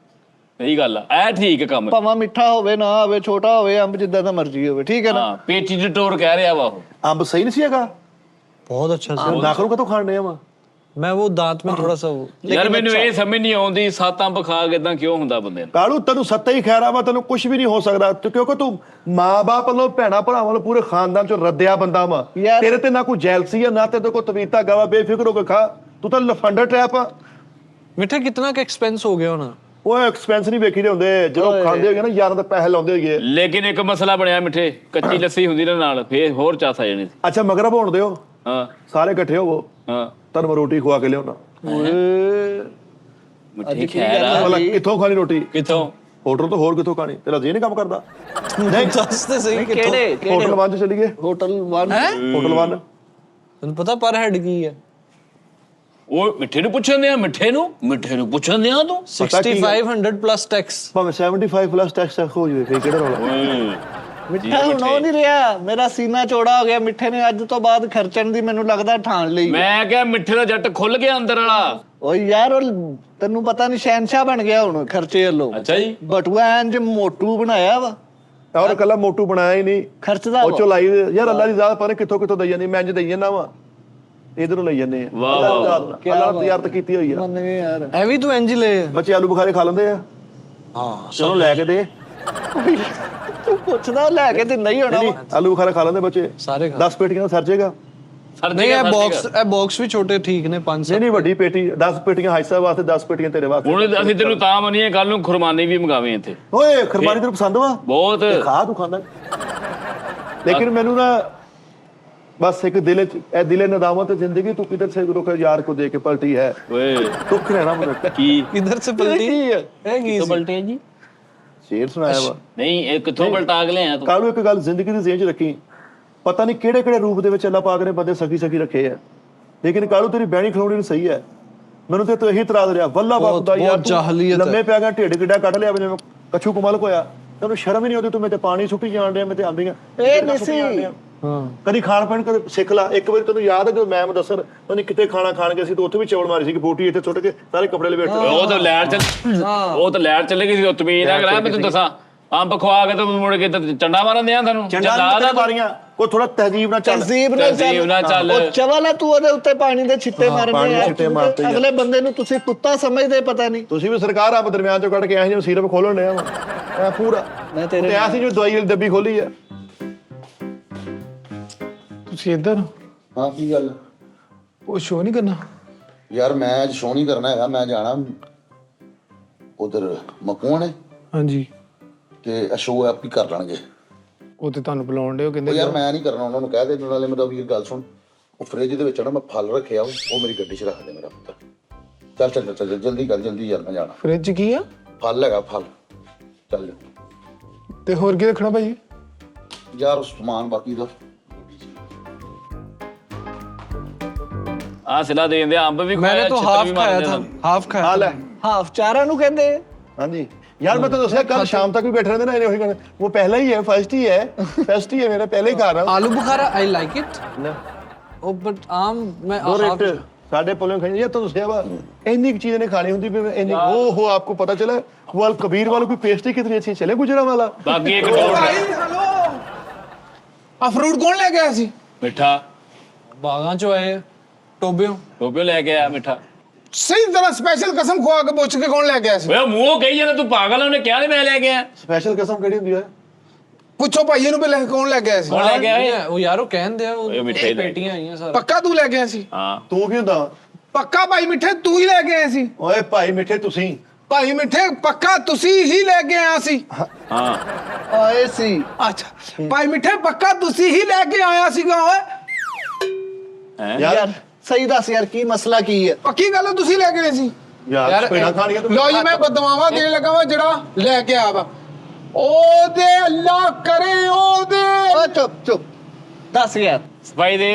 ਇਹੀ ਗੱਲ ਆ ਇਹ ਠੀਕ ਹੈ ਕੰਮ ਭਾਵੇਂ ਮਿੱਠਾ ਹੋਵੇ ਨਾ ਹੋਵੇ ਛੋਟਾ ਹੋਵੇ ਅੰਬ ਜਿੱਦਾਂ ਦਾ ਮਰਜ਼ੀ ਹੋਵੇ ਠੀਕ ਹੈ ਨਾ ਹਾਂ ਪੇਟੀ ਦੀ ਟੋਰ ਕਹਿ ਰਿਹਾ ਵਾ ਉਹ ਅੰਬ ਸਹੀ ਨਹੀਂ ਸੀ ਹੈਗਾ बहुत अच्छा सी ਦਾਖਲ ਕਦੋਂ ਖਾਣੇ ਆ ਵਾ मैं वो दांत में थोड़ा सा वो ਯਾਰ ਮੈਨੂੰ ਇਹ ਸਮਝ ਨਹੀਂ ਆਉਂਦੀ 7 ਅੰਬ ਖਾ ਕੇ ਇਦਾਂ ਕਿਉਂ ਹੁੰਦਾ ਬੰਦੇ ਨੂੰ ਕਾਲੂ ਤੈਨੂੰ ਸੱਤਾ ਹੀ ਖੈਰਾ ਵਾ ਤੈਨੂੰ ਕੁਝ ਵੀ ਨਹੀਂ ਹੋ ਸਕਦਾ ਕਿਉਂਕਿ ਤੂੰ ਮਾਂ-ਬਾਪ ਵੱਲੋਂ ਭੈਣਾ ਭਰਾਵਾਂ ਵੱਲੋਂ ਪੂਰੇ ਖਾਨਦਾਨ ਚੋਂ ਰੱਦਿਆ ਬੰਦਾ ਵਾ ਯਾਰ- ਤੇਰੇ ਤੇ ਨਾ ਕੋਈ ਜੈਲਸੀ ਆ ਨਾ ਤੇ ਕੋਈ ਤਵੀਤਾ ਗਵਾ ਬੇਫਿਕਰ ਹੋ ਕੇ ਖਾ ਤੂੰ ਤਾਂ ਲਫੰਡਰ ਟ੍ਰੈਪ ਆ मिठा कितना का एक्सपेंस हो गया ना ਉਹ ਐਕਸਪੈਂਸ ਨਹੀਂ ਵੇਖੀ ਦੇ ਹੁੰਦੇ ਜਦੋਂ ਖਾਂਦੇ ਹੋਗੇ ਨਾ ਯਾਰਾਂ ਦੇ ਪੈਸੇ ਲਾਉਂਦੇ ਹੋਗੇ ਲੇਕਿਨ ਇੱਕ ਮਸਲਾ ਬਣਿਆ ਮਿੱਠੇ ਕੱਚੀ ਲੱਸੀ ਹੁੰਦੀ ਨਾ ਨਾਲ ਫੇਰ ਹੋਰ ਚਾਸ ਆ ਜਾਣੀ ਸੀ ਅੱਛਾ ਮਗਰ ਭੋਣ ਦਿਓ ਹਾਂ ਸਾਰੇ ਇਕੱਠੇ ਹੋਵੋ ਹਾਂ ਤੁਹਾਨੂੰ ਮੈਂ ਰੋਟੀ ਖਵਾ ਕੇ ਲਿਆਉਣਾ ਓਏ ਮਿੱਠੀ ਖੈਰ ਆ ਭਲਾ ਕਿੱਥੋਂ ਖਾਣੀ ਰੋਟੀ ਕਿੱਥੋਂ ਹੋਟਲ ਤੋਂ ਹੋਰ ਕਿੱਥੋਂ ਖਾਣੀ ਤੇਰਾ ਜੀ ਨਹੀਂ ਕੰਮ ਕਰਦਾ ਨਹੀਂ दसते सही कि ਕਿਹੜੇ ਹੋਟਲ 1 ਚ ਚਲੀਏ ਹੋਟਲ 1 ਹੋਟਲ 1 तन्नू पता पर हेड की है ਉਹ ਮਿੱਠੇ ਨੂੰ ਪੁੱਛਣ ਦਿਆਂ ਮਿੱਠੇ ਨੂੰ ਪੁੱਛਣ ਦਿਆਂ ਤੂੰ 6500 प्लस टैक्स ਭਾਵੇਂ 75 ਪਲੱਸ ਟੈਕਸ ਹੋ ਜਾਵੇ ਫੇਰ ਕਿਹੜਾ ਰੌਲਾ ਮਿੱਠਾ ਹੁਣ ਉਹ ਨਹੀਂ ਰਿਹਾ ਮੇਰਾ ਸੀਨਾ ਚੌੜਾ ਹੋ ਗਿਆ ਮਿੱਠੇ ਨੇ ਅੱਜ ਤੋਂ ਬਾਅਦ ਖਰਚਣ ਦੀ ਮੈਨੂੰ ਲੱਗਦਾ ਠਾਣ ਲਈ ਮੈਂ ਕਿਹਾ ਮਿੱਠੇ ਦਾ ਜੱਟ ਖੁੱਲ ਗਿਆ ਅੰਦਰ ਵਾਲਾ ਓਏ ਯਾਰ ਉਹ ਤੈਨੂੰ ਪਤਾ ਨਹੀਂ ਸ਼ਹਿਨशाह ਬਣ ਗਿਆ ਹੁਣ ਖਰਚੇ ਵੱਲੋਂ ਅੱਛਾ ਜੀ ਬਟੂਆ ਇੰਜ ਮੋਟੂ ਬਣਾਇਆ ਵਾ ਔਰ ਕੱਲਾ ਮੋਟੂ ਬਣਾਇਆ ਹੀ ਨਹੀਂ ਖਰਚਦਾ ਉਹ ਚੋਂ ਲਾਈ ਯਾਰ ਅੱਲਾ ਦੀ ਜ਼ਾਤ ਪਤਾ ਨੀ ਕਿੱਥੋਂ ਕਿੱਥੋਂ ਦਈ ਜਾਂਦੀ ਮੈਂ ਇੰਜ ਦਈ ਜਾਂਦਾ ਵਾ ਇਧਰੋਂ ਲਈ ਜਾਂਦੇ ਆ ਵਾਹ, ਵਾਹ, ਅੱਲਾ ਨੇ ਤਿਆਰਤ ਕੀਤੀ ਹੋਈ ਆ ਮੰਨ ਗਏ ਯਾਰ ਇਹ ਵੀ ਤੂੰ ਇੰਜ ਹੀ ਲੈ ਬੱਚੇ ਆਲੂ ਬੁਖਾਰੇ ਖਾ ਲੈਂਦੇ ਆ ਹਾਂ ਚਲੋ ਲੈ ਕੇ ਦੇ ਤੂੰ ਪੁੱਛਦਾ ਲੈ ਕੇ ਤੇ ਨਹੀਂ ਹੋਣਾ ਨਹੀਂ ਆਲੂ ਬੁਖਾਰੇ ਖਾ ਲੈਂਦੇ ਬੱਚੇ ਸਾਰੇ ਖਾ 10 ਪੇਟੀਆਂ ਸਰ ਜਾਏਗਾ ਸਰ ਨਹੀਂ ਇਹ ਬਾਕਸ ਵੀ ਛੋਟੇ ਠੀਕ ਨੇ 5 ਨਹੀਂ ਵੱਡੀ ਪੇਟੀ 10 ਪੇਟੀਆਂ ਹਾਈ ਸਾਹਿਬ ਵਾਸਤੇ 10 ਪੇਟੀਆਂ ਤੇਰੇ ਵਾਸਤੇ ਹੁਣ ਅਸੀਂ ਤੈਨੂੰ ਤਾਂ ਮੰਨੀਏ ਕੱਲ ਨੂੰ ਖੁਰਮਾਨੀ ਵੀ ਮੰਗਾਵੇਂ ਇੱਥੇ ਓਏ ਖਰਮਾਨੀ ਤੈਨੂੰ ਪਸੰਦ ਵਾ ਬਹੁਤ ਖਾ ਤੂੰ ਖਾਂਦਾ ਲੇਕਿਨ ਮੈਨੂੰ ਨਾ बस एक दिले नदामत जिंदगी तू किधर से रुक यार को दे के पलटी है ਓਏ दुख रहना मुझे ਕੀ इधर से पलटी है की ਤੋਂ ਬਲਟੇ ਜੀ शेर सुनाया वा ਨਹੀਂ ਇਹ ਕਿੱਥੋਂ ਬਲਟਾ ਕੇ ਲਿਆ ਤੂੰ ਕਾਲੂ ਇੱਕ ਗੱਲ ਜ਼ਿੰਦਗੀ ਦੀ ਜ਼ੇਨ ਚ ਰੱਖੀ ਪਤਾ ਨਹੀਂ ਕਿਹੜੇ ਕਿਹੜੇ ਰੂਪ ਦੇ ਵਿੱਚ ਅੱਲਾਹ ਪਾਕ ਨੇ ਬੰਦੇ ਸਖੀ ਰੱਖੇ ਆ ਲੇਕਿਨ ਕਾਲੂ ਤੇਰੀ ਬਹਿਣੀ ਖਲੋਣੀ ਨੂੰ ਸਹੀ ਹੈ ਮੈਨੂੰ ਤੇ ਤੂੰ ਇਹੀ ਇਤਰਾਜ਼ ਰਿਹਾ ਵੱਲਾ ਬਾਪ ਦਾ ਯਾਰ ਬਹੁਤ ਜਾਹਲੀਅਤ ਹੈ। ਲੰਮੇ ਪਿਆ ਗਿਆ ਢਿੱਡ ਕਿੱਡਾ ਕੱਢ ਲਿਆ ਜਿਵੇਂ ਕੱਛੂ ਕੁਮਲ ਕੋਇਆ ਤੈਨੂੰ ਸ਼ਰਮ ਹੀ ਨਹੀਂ ਆਉਂਦੀ ਤੂੰ ਮੇਰੇ ਤੇ ਪਾਣੀ ਸੁੱਟੀ ਜਾਣ ਡਿਆ ਮੈਂ ਤੇ ਆਂਦੀਆਂ ਇਹ ਨਸੀ हाँ ਕਦੀ ਖਾਣ ਪੀਣ ਕਦੇ ਸਿੱਖ ਲਾ ਇੱਕ ਵਾਰੀ ਤੈਨੂੰ ਯਾਦ ਹੈ ਜਦੋਂ ਮੈਂ ਦੱਸਰ ਉਹਨੇ ਕਿਤੇ ਖਾਣਾ ਖਾਣ ਗਏ ਸੀ ਤੇ ਉੱਥੇ ਵੀ ਚੌਲ ਮਾਰੀ ਸੀ ਕਿ ਬੋਟੀ ਇੱਥੇ ਸੁੱਟ ਕੇ ਸਾਰੇ ਕੱਪੜੇ ਲਪੇਟ ਕੇ ਉਹ ਤਾਂ ਲੈਟ ਚੱਲ ਉਹ ਤਾਂ ਲੈਟ ਚੱਲੇ ਗਈ ਸੀ ਤਮੀਜ਼ ਨਾ ਕਰਾ ਮੈਂ ਤੈਨੂੰ ਦੱਸਾਂ ਅੰਬ ਖਵਾ ਕੇ ਤੇ ਮੁੜ ਕੇ ਤੇ ਚੰਡਾ ਮਾਰਨ ਦਿਆਂ ਤੁਹਾਨੂੰ ਚੰਡਾ ਨਾ ਮਾਰੀਆਂ ਕੋਈ ਥੋੜਾ ਤਹਿਜ਼ੀਬ ਨਾਲ ਚੱਲ ਤਹਿਜ਼ੀਬ ਨਾਲ ਚੱਲ ਉਹ ਚਵਲ ਤੂੰ ਉਹਦੇ ਉੱਤੇ ਪਾਣੀ ਦੇ ਛਿੱਟੇ ਮਾਰਨੇ ਪਾਣੀ ਦੇ ਆ ਛਿੱਟੇ ਮਾਰਤੇ ਯਾਰ। ਅਗਲੇ ਬੰਦੇ ਨੂੰ ਤੁਸੀਂ ਕੁੱਤਾ ਸਮਝਦੇ ਪਤਾ ਨਹੀਂ ਤੁਸੀਂ ਵੀ ਸਰਕਾਰ ਆਪ ਦਰਮਿਆਨ ਚੋਂ ਕੱਢ ਕੇ ਆਏ ਜਿਵੇਂ ਸੀਰਪ ਖੋਲਣ ਡਿਆ ਵਾ ਪੂਰਾ ਮੈਂ ਤੇਰੇ ਤੇ ਐਸੀ ਜੋ ਦਵਾਈ ਵਾਲੀ ਡੱਬੀ ਖੋਲੀ ਆ ਤੁਸੀਂ ਇੱਧਰ ਹਾਂ ਕੀ ਗੱਲ ਉਹ ਸ਼ੋਅ ਨਹੀਂ ਕਰਨਾ ਯਾਰ ਮੈਂ ਅੱਜ ਸ਼ੋਅ ਨਹੀਂ ਕਰਨਾ ਹੈਗਾ ਮੈਂ ਜਾਣਾ ਉਧਰ ਮਕੂਣ ਹੈ ਹਾਂਜੀ ਤੇ ਸ਼ੋਅ ਆਪ ਹੀ ਕਰ ਲੈਣਗੇ ਉਹ ਤੇ ਤੁਹਾਨੂੰ ਬੁਲਾਉਣ ਦੇ ਉਹ ਉਹ ਕਹਿੰਦੇ ਯਾਰ ਮੈਂ ਨਹੀਂ ਕਰਨਾ ਉਹਨਾਂ ਨੂੰ ਕਹਿ ਦੇ ਨਾਲੇ ਮੇਰਾ ਵੀਰ ਗੱਲ ਸੁਣ ਉਹ ਫ੍ਰਿਜ ਦੇ ਵਿੱਚ ਨਾ ਮੈਂ ਫਲ ਰੱਖਿਆ ਉਹ ਮੇਰੀ ਗੱਡੀ 'ਚ ਰੱਖ ਦੇ ਮੇਰਾ ਪੁੱਤ ਚੱਲ ਜਲਦੀ ਕਰ ਜਲਦੀ ਯਾਰ ਮੈਂ ਜਾਣਾ ਫ੍ਰਿਜ ਕੀ ਆ ਫਲ ਹੈਗਾ ਫਲ ਚੱਲ ਤੇ ਹੋਰ ਕੀ ਰੱਖਣਾ ਭਾਈ ਯਾਰ ਸਮਾਨ ਬਾਕੀ ਦਾ ਆ ਸਿਲਾ ਦੇ ਦਿੰਦੇ ਅੰਬ ਵੀ मैंने तो हाफ खाया था हाफ खाया ਹਾਲ ਹੈ ਹਾਫ ਚਾਰਾਂ ਨੂੰ ਕਹਿੰਦੇ ਹਾਂਜੀ यार मैं तो ਦੱਸਿਆ ਕੱਲ शाम तक भी बैठे रहते ना वही करने वो पहला ही है फर्स्ट ही है मेरा पहले ही खा रहा आलू बुखारा आई लाइक इट ओ बट आम मैं दो half- रेट ਸਾਡੇ ਪੁੱਲੇ ਖਾਈ ਯਾਰ ਤੂੰ ਦੱਸਿਆ ਵਾ ਇੰਨੀ ਕੁ ਚੀਜ਼ ਨੇ ਖਾਣੀ ਹੁੰਦੀ ਵੀ ਇੰਨੀ ਉਹ ਆਪਕੋ ਪਤਾ ਚਲਾ ਵਾਲ ਕਬੀਰ ਵਾਲੋं की पेस्ट्री कितनी अच्छी चले गुजरा वाला ਬਾਕੀ ਇੱਕ ਡੋਰ ਆ ਫਰੂਟ ਕੌਣ ਲੈ ਕੇ ਆਇਆ ਸੀ ਮਿੱਠਾ बागां चो आए टोबियों ਟੋਪਿਓ ਲੈ ਕੇ ਆਇਆ ਮਿੱਠਾ ਸਹੀ ਤਰ੍ਹਾਂ ਸਪੈਸ਼ਲ ਕਸਮ ਖਵਾ ਕੇ ਪੁੱਛ ਕੇ ਕੌਣ ਲੈ ਕੇ ਆਇਆ ਸੀ ਓਏ ਮੂੰਹੋਂ ਕਹੀ ਜਾਂਦਾ ਤੂੰ ਪਾਗਲ ਆ, ਉਹਨੇ ਕਿਹਾ ਨਹੀਂ ਮੈਂ ਲੈ ਕੇ ਆਇਆ स्पेशल कसम ਕਿਹੜੀ ਹੁੰਦੀ ਹੈ ਪੁੱਛੋ ਭਾਈਏ ਨੂੰ ਪਹਿਲਾਂ ਕੌਣ ਲੈ ਕੇ ਆਇਆ ਸੀ ਕੌਣ ਲੈ ਕੇ ਆਇਆ वो यारो कहन दे ओए मिठाई ले। पेटियां आई हैं सारा ਪੱਕਾ ਤੂੰ ਲੈ ਕੇ ਆਇਆ ਸੀ ਹਾਂ ਤੂੰ ਕੀ ਹੁੰਦਾ ਪੱਕਾ ਭਾਈ ਮਿੱਠੇ ਤੂੰ ਹੀ ਲੈ ਕੇ ਆਇਆ ਸੀ ਓਏ ਭਾਈ ਮਿੱਠੇ ਤੁਸੀਂ ਭਾਈ ਮਿੱਠੇ ਪੱਕਾ ਤੁਸੀਂ ਹੀ ਲੈ ਕੇ ਆਇਆ ਸੀ ਹਾਂ ਆਏ ਸੀ ਅੱਛਾ ਭਾਈ ਮਿੱਠੇ ਪੱਕਾ ਤੁਸੀਂ ਹੀ ਲੈ ਕੇ ਆਇਆ ਸੀਗਾ ਓਏ ਹੈ ਯਾਰ ਸਹੀ ਦੱਸ ਯਾਰ ਕੀ ਮਸਲਾ ਕੀ ਹੈ ਪੱਕੀ ਗੱਲ ਆ, ਤੁਸੀਂ ਲੈ ਕੇ ਆਏ ਸੀ ਯਾਰ ਪੇੜਾ ਖਾਣੀਆਂ ਤੂੰ ਲੋ ਜੀ ਮੈਂ ਬਦਵਾਵਾ ਦੇਣ ਲੱਗਾ ਵਾ ਜਿਹੜਾ ਲੈ ਕੇ ਆਇਆ ਵਾ ਉਹਦੇ ਅੱਲਾ ਕਰੇ ਉਹਦੇ ਓ ਚੁੱਪ ਦੱਸ ਯਾਰ ਸਫਾਈ ਦੇ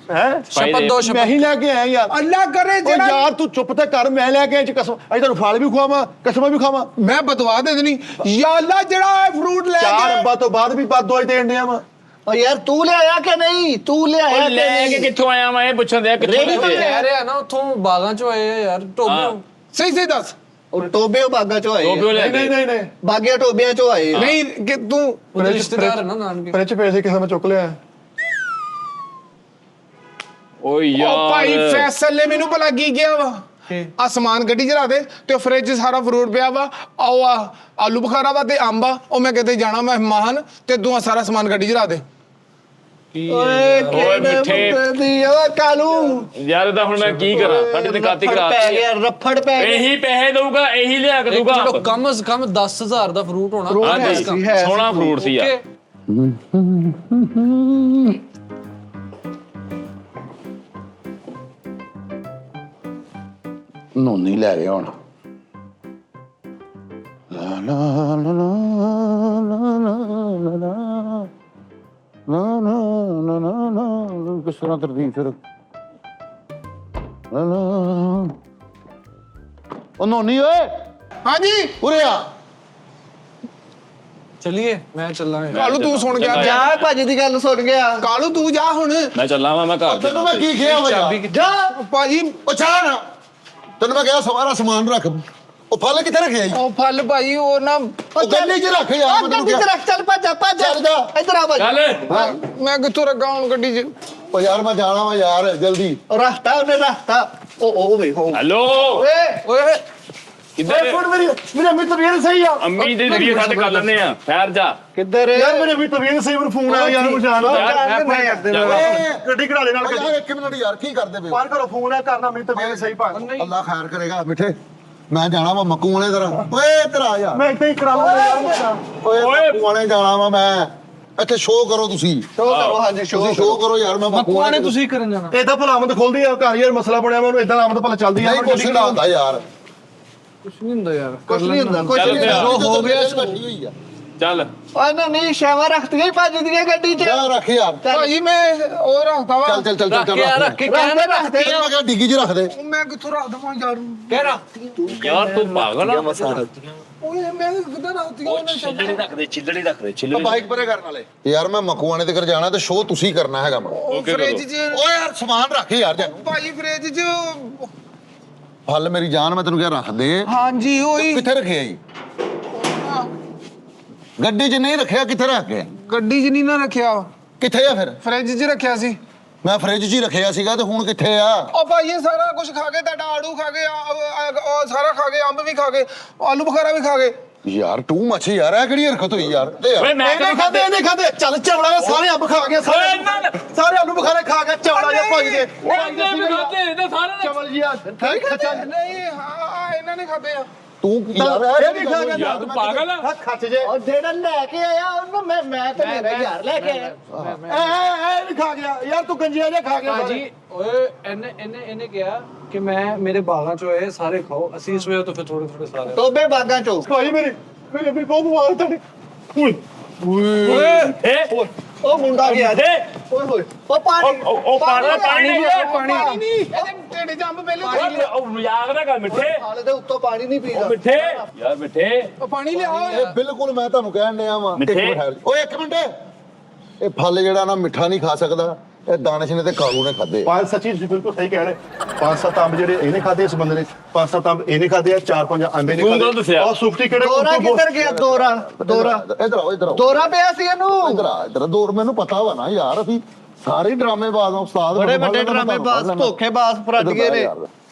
ਹੈ शपथ दो ਮੈਂ शपथ ਹੀ ਲੈ ਕੇ ਆਇਆ ਯਾਰ ਅੱਲਾ ਕਰੇ ਓ ਜਿਹੜਾ ਯਾਰ ਤੂੰ ਚੁੱਪ ਤੇ ਕਰ ਮੈਂ ਲੈ ਕੇ ਆਇਆ ਚ ਕਸਮ ਅੱਜ ਤੈਨੂੰ ਫਲ ਵੀ ਖਵਾਵਾਂ ਕਸਮਾਂ ਵੀ ਖਾਵਾਂ ਮੈਂ ਬਦਵਾ ਦੇ ਦੇਣੀ ਯਾ ਅੱਲਾ ਜਿਹੜਾ ਇਹ ਫਰੂਟ ਲੈ ਚਾਰ ਕੇ ਅੰਬਾਂ ਤੋਂ ਬਾਅਦ ਵੀ ਬਦਦੁਆ ਦੇਣ ਡਿਆ ਵਾ ਓ ਯਾਰ ਤੂੰ ਲਿਆਇਆ ਕਿ ਨਹੀਂ ਤੂੰ ਲਿਆਇਆ ਉਹ ਕਿ ਲੈ ਕੇ ਨਹੀਂ ਕਿੱਥੋਂ ਆਇਆ ਮੈਂ ਇਹ ਪੁੱਛਣ ਦਿਆ ਕਿੱਥੋਂ ਰੇਹੜੀ ਤੋਂ ਲੈ कह रहे हैं ना उथों बागां चो आए हैं यार टोबियों ਸਹੀ ਸਹੀ ਦੱਸ ਉਹ ਟੋਬੇ ਬਾਗਾ ਚੋਂ ਆਏ ਆ। ਟੋਪਿਓ ਲੈ ਨਹੀਂ ਕੇ ਨਹੀਂ ਨਹੀਂ ਬਾਗੀਆਂ ਟੋਬਿਆਂ ਚੋਂ ਆਏ ਆ। ਨਹੀਂ ਕਿ ਤੂੰ उधर रिश्तेदार है ना नानके ਪਰ ਚ ਪੈਸੇ ਕਿਸੇ ਮੈਂ ਚੁੱਕ ਲਿਆ ਓ ਉਹ ਯਾਰ ਭਾਈ ਫੈਸਲ ਨੇ ਮੈਨੂੰ ਭਲਾ ਕੀ ਗਿਆ ਵਾ ਆਸਮਾਨ ਗੱਡੀ ਚ ਦੇ ਤੇ ਫ੍ਰਿਜ ਸਾਰਾ ਫਰੂਟ ਪਿਆ ਵਾ ਆਓ ਆਲੂ ਬੁਖਾਰਾ ਵਾ ਤੇ ਅੰਬ ਆ ਉਹ ਮੈਂ ਕਿਤੇ ਜਾਣਾ ਮਹਿਮਾਨ ਤੇ ਤੂੰ ਸਾਰਾ ਸਮਾਨ ਗੱਡੀ ਚ ਦੇ ਓਏ ਕਿਹੜੇ ਮਿੱਠੇ। ਬੰਦੇ ਦੀ ਓ ਕਾਲੂ ਯਾਰ ਇਹਦਾ ਹੁਣ ਮੈਂ ਕੀ ਕਰਾਂ ਸਾਡੇ ਤੇ ਕਾਤੀ ਰੱਫੜ ਪੈ ਕਰਾਤੀ ਗਿਆ ਰੱਫੜ ਪੈ ਗਿਆ ਇਹੀ ਪੈਸੇ ਦਊਗਾ ਇਹੀ ਲਿਆ ਕੇ एक ਦਊਗਾ चलो कम से कम 10,000 ਦਾ ਫਰੂਟ ਹੋਣਾ Fruit कम है से कम। सी, है ਸੋਹਣਾ ਫਰੂਟ ਸੀ ਯਾਰ Okay? ਨੋਨੀ ਲੈ ਗਿਆ ਹੁਣ ਲਾ ਲਾ ਲਾ ਲਾ ਲਾ ਲਾ ਲਾ ਲਾ ਨਾ ਨਾ ਨਾ ਨਾ ਨਾ ਕਿਸ ਤਰ੍ਹਾਂ ਤਰਦੀ ਫਿਰ ਲਾ ਲਾ ਉਹ ਨੋਨੀ ਓਏ ਹਾਂਜੀ ਉਰੇ ਆ चलिए मैं चल रहा हूँ ਕਾਲੂ ਤੂੰ ਸੁਣ ਗਿਆ ਜਾ ਭਾਜੀ ਦੀ ਗੱਲ ਸੁਣ ਗਿਆ ਕਾਲੂ ਤੂੰ ਜਾ ਹੁਣ ਮੈਂ ਚੱਲਾਂ ਵਾਂ ਮੈਂ ਘਰ ਤੈਨੂੰ ਮੈਂ ਕੀ ਕਿਹਾ ਵਾ चाबी ਯਾਰ? ਜਾ ਭਾਜੀ ਉਹ ਚਾਹ ਨਾ ਤੈਨੂੰ ਮੈਂ ਕਿਹਾ ਸਾਰਾ ਸਮਾਨ ਰੱਖ ਉਹ ਫਲ ਕਿੱਥੇ ਰੱਖਿਆ ਜੀ ਉਹ ਫਲ ਭਾਈ ਉਹ ਨਾ ਉਹ ਗੱਲੀ 'ਚ ਰੱਖ ਯਾਰ ਮੈਂ ਤੈਨੂੰ ਗੱਡੀ ਕਿਹਾ ਚ ਰੱਖ ਚੱਲ ਭੱਜ ਚੱਲ ਜਾ। ਇੱਧਰ ਆ ਭਾਜੀ ਚੱਲ ਮੈਂ ਕਿੱਥੋਂ ਰੱਖਾਂ ਹੁਣ ਗੱਡੀ 'ਚ ਓ ਯਾਰ ਮੈਂ ਜਾਣਾ ਵਾ ਯਾਰ ਜਲਦੀ। ਰੱਖਤਾ ਉਹਨੇ ਰੱਖਤਾ। ਉਹ ਵੇ ਉਹ ਹੈਲੋ ਓਏ ਕਿੱਧਰ ਮੇਰੇ ਅੰਮੀ ਤਬੀਅਤ ਸਹੀ ਆ। ਅੰਮੀ ਦੇ ਵੀਡੀਓ ਸਾਡੇ ਕਰ ਲੈਂਦੇ ਆ ਠਹਿਰ ਜਾ ਕਿੱਧਰ ਯਾਰ ਮੇਰੇ ਅੰਮੀ ਤਬੀਅਤ ਸਹੀ, ਮੈਨੂੰ ਫੋਨ ਆਇਆ ਯਾਰ ਮੈਨੂੰ ਗੱਡੀ ਕਰਾ ਦੇ ਨਾਲ ਯਾਰ 1 ਮਿੰਟ ਯਾਰ ਕੀ ਕਰਦੇ ਪਏ ਹੋ? ਬਾਹਰ ਘਰੋਂ ਫੋਨ ਆ ਕਰਨਾ, ਮੇਰੀ ਤਬੀਅਤ ਸਹੀ ਪਾ। ਅੱਲਾ ਖੈਰ ਕਰੇਗਾ ਮਿੱਠੇ। ਮੈਂ ਜਾਣਾ ਵਾ ਮੱਕੂ ਵਾਲੇ ਤਰ੍ਹਾਂ। ਓਏ ਇੱਧਰ ਆ ਯਾਰ। ਮੈਂ ਇੱਥੇ ਹੀ ਕਰਾ ਲਵਾਂਗਾ ਯਾਰ। ਓਏ ਮੱਕੂ ਵਾਲੇ ਜਾਣਾ ਵਾ ਮੈਂ। ਇੱਥੇ ਸ਼ੋਅ ਕਰੋ ਤੁਸੀਂ। ਸ਼ੋਅ ਕਰੋ। ਹਾਂਜੀ ਤੁਸੀਂ ਸ਼ੋਅ ਕਰੋ ਯਾਰ। ਮੈਂ ਮੱਕੂ ਵਾਲੇ ਤੁਸੀਂ ਕਰਨ ਜਾਣਾ? ਏਦਾਂ ਭਲਾ ਆਮਦ ਖੋਲਦੀ ਆ ਘਰ ਯਾਰ, ਮਸਲਾ ਬਣਿਆ ਮੈਨੂੰ ਏਦਾਂ ਆਮਦ ਭਲਾ ਚੱਲਦੀ ਆ। ਨਹੀਂ ਕੁਛ ਨਹੀਂ ਹੁੰਦਾ ਯਾਰ। ਕੁਝ ਨਹੀਂ ਹੁੰਦਾ ਯਾਰ। ਕੁਛ ਨਹੀਂ ਹੁੰਦਾ, ਕੁਛ ਚੱਲ ਨਹੀਂ ਪਿਆ। ਹੁੰਦਾ। ਹੋ ਗਿਆ ਇਕੱਠੀ ਹੋਈ ਆ। ਚੱਲ ਉਹਨਾਂ ਨਹੀਂ ਸ਼ਾਵਾ ਰੱਖਦੀਆਂ ਹੀ ਭੱਜਦੀਆਂ ਗੱਡੀ 'ਚ। ਜਾ ਰੱਖ ਯਾਰ। ਭਾਜੀ ਮੈਂ ਉਹ ਰੱਖਦਾ ਵਾ। ਚੱਲ ਚੱਲ ਚੱਲ ਚੱਲ ਚੱਲ ਰੱਖ ਕੇ ਕਹਿੰਦੇ ਰੱਖਦੇ ਚੱਲ ਮੈਂ ਕਿਹਾ ਡਿੱਗੀ 'ਚ ਰੱਖ ਦੇ। ਮੈਂ ਕਿੱਥੋਂ ਰੱਖ ਦਵਾਂ ਯਾਰ? ਕਹਿ ਰਾ ਯਾਰ ਤੂੰ ਪਾਗਲ ਆ ਓਏ ਮੈਂ ਕਿੱਦਾਂ ਰੱਖਦੀ ਆ ਉਹਨੇ? ਛਿੱਲੜੀ ਰੱਖ ਦੇ, ਛਿੱਲੜੀ ਰੱਖ ਦੇ, ਆ ਛਿੱਲੜੀ। ਬਾਈਕ ਪਰੇ ਕਰਨ ਵਾਲੇ ਯਾਰ। ਮੈਂ ਮੱਕੂਆਣੇ ਤੇ ਕਰ ਜਾਣਾ ਤੇ ਸ਼ੋਅ ਤੁਸੀਂ ਕਰਨਾ ਹੈਗਾ। ਓਕੇ ਫ੍ਰਿਜ ਕਰੋ। 'ਚ ਓਏ ਯਾਰ ਸਮਾਨ ਰੱਖ ਯਾਰ ਜਾਨੂੰ। ਭਾਜੀ ਫ੍ਰਿਜ 'ਚ ਫਲ ਮੇਰੀ ਜਾਨ, ਮੈਂ ਤੈਨੂੰ ਕਿਹਾ ਰੱਖ ਦੇ। ਹਾਂਜੀ ਉਹੀ ਕਿੱਥੇ ਰੱਖਿਆ ਜੀ? ਗੱਡੀ 'ਚ ਨਹੀਂ ਰੱਖਿਆ, ਕਿੱਥੇ ਰੱਖ ਗਿਆ? ਗੱਡੀ 'ਚ ਨਹੀਂ ਨਾ ਰੱਖਿਆ, ਕਿੱਥੇ ਆ ਫਿਰ? ਫ੍ਰਿਜ 'ਚ ਰੱਖਿਆ ਸੀ। ਮੈਂ ਫ੍ਰਿਜ 'ਚ ਹੀ ਰੱਖਿਆ ਸੀਗਾ ਤੇ ਹੁਣ ਕਿੱਥੇ ਆ? ਉਹ ਭਾਈ ਇਹ ਸਾਰਾ ਕੁਝ ਖਾ ਕੇ, ਤੁਹਾਡਾ ਆੜੂ ਖਾ ਕੇ, ਉਹ ਸਾਰਾ ਖਾ ਕੇ, ਅੰਬ ਵੀ ਖਾ ਕੇ, ਆਲੂ ਬੁਖਾਰਾ ਵੀ ਖਾ ਕੇ। ਯਾਰ ਟੂ ਮੱਚ ਯਾਰ, ਇਹ ਕਿਹੜੀ ਹਰਕਤ ਹੋਈ ਯਾਰ? ਤੇ ਯਾਰ ਓਏ ਮੈਂ ਇਹਨੇ ਕਿਹਨੂੰ ਖਾਦੇ, ਇਹਨੇ ਖਾਦੇ। ਚੱਲ ਚਵੜਾ ਸਾਰੇ ਅੰਬ ਖਾ ਗਿਆ, ਓਏ ਨਾ ਨਾ। ਸਾਰੇ ਆਲੂ ਬੁਖਾਰੇ ਖਾ ਗਿਆ, ਚਵੜਾ ਜਿਹਾ ਭੱਜ ਗਏ। ਇਹਨੇ ਵੀ ਖਾਦੇ ਇਹਦੇ ਸਾਰੇ ਨੇ। ਚਵਲ ਜੀ ਆ ਖੱਚਾ। ਨਹੀਂ ਹਾਂ ਇਹਨਾਂ ਨੇ ਖਾਦੇ ਆ। ਤੂੰ ਯਾਰ ਇਹ ਵੀ ਖਾ ਗਿਆ। ਯਾਰ ਤੂੰ ਪਾਗਲ ਆ। ਖੱਚ ਜੇ ਉਹ ਜਿਹੜਾ ਲੈ ਕੇ ਆਇਆ ਉਹਨੂੰ ਮੈਂ ਤੇ ਮੇਰਾ ਯਾਰ ਲੈ ਕੇ ਆਇਆ। ਇਹ ਵੀ ਖਾ ਗਿਆ ਯਾਰ, ਤੂੰ ਗੰਜਿਆ ਜਿਹਾ ਖਾ ਗਿਆ। ਭਾਜੀ ਓਏ ਇਹਨੇ ਕਿਹਾ ਕਿ ਮੈਂ ਮੇਰੇ ਬਾਗਾਂ ਚੋਂ ਇਹ ਸਾਰੇ ਖਾਓ, ਅਸੀਂ ਇਸ ਵੇਲੇ ਤੋਂ ਫਿਰ ਥੋੜੇ ਥੋੜੇ ਸਾਰੇ। ਟੋਬੇ ਬਾਗਾਂ 'ਚੋਂ। ਭਾਈ ਮੇਰੇ ਵੀ ਬਹੁਤ ਮਾਰ ਤੁਹਾਡੇ। ਓਏ ਉਹ ਮੁੰਡਾ ਗਿਆ ਦੇ ਓਏ ਹੋਏ ਉਹ ਪਾਣੀ ਉਹ ਪਾਣੀ ਨਹੀਂ ਇਹਦੇ ਢਿੱਡ 'ਚ ਅੰਬ ਪਹਿਲੇ ਉਹ ਮਜ਼ਾਕ ਨਾ ਕਰ ਮਿੱਠੇ। ਹਾਲੇ ਦੇ ਉੱਤੋਂ ਪਾਣੀ ਨਹੀਂ ਪੀਦਾ। ਮਿੱਠੇ ਯਾਰ ਮਿੱਠੇ। ਉਹ ਪਾਣੀ ਲਿਆਓ ਇਹ ਬਿਲਕੁਲ ਮੈਂ ਤੁਹਾਨੂੰ ਕਹਿਣ ਡਿਆ ਵਾਂ। ਇੱਕ ਮਿੱਠੇ। ਮਿੰਟ ਠਹਿਰ ਜਾ। ਓਏ 1 ਮਿੰਟ। ਇਹ ਫਲ ਜਿਹੜਾ ਨਾ ਮਿੱਠਾ ਨਹੀਂ ਖਾ ਸਕਦਾ। ਇਹ ਦਾਨਿਸ਼ ਨੇ ਤੇ ਕਾਲੂ ਨੇ ਖਾਦੇ। ਪੰਜ ਸੱਚੀ ਤੁਸੀਂ ਬਿਲਕੁਲ ਸਹੀ ਕਹਿ ਰਹੇ। 5-7 ਅੰਬ ਜਿਹੜੇ ਇਹਨੇ ਖਾਦੇ, ਇਸ ਬੰਦੇ ਨੇ 5-7 ਅੰਬ ਇਹਨੇ ਖਾਦੇ ਆ, 4-5 ਅੰਬੇ ਨੇ ਤੂੰ ਖਾਦੇ। ਗੱਲ ਦੱਸਿਆ। ਉਹ ਸੁਖਤੀ ਕਿਹੜੇ ਦੋਰਾ ਕਿੱਧਰ ਗਿਆ? ਦੋਰਾ ਇੱਧਰ ਆਓ ਇੱਧਰ ਆਓ। ਦੋਰਾ ਪਿਆ ਸੀ ਇਹਨੂੰ। ਇੱਧਰ ਆ ਇੱਧਰ। ਦੌਰ ਮੈਨੂੰ ਪਤਾ ਵਾ ਨਾ ਯਾਰ, ਅਸੀਂ ਸਾਰੇ ਡਰਾਮੇਬਾਜ਼ ਆ ਉਸਤਾਦ। ਬੜੇ ਵੱਡੇ ਡਰਾਮੇਬਾਜ਼, ਧੋਖੇਬਾਜ਼, ਫਰਾਡੀਏ ਨੇ।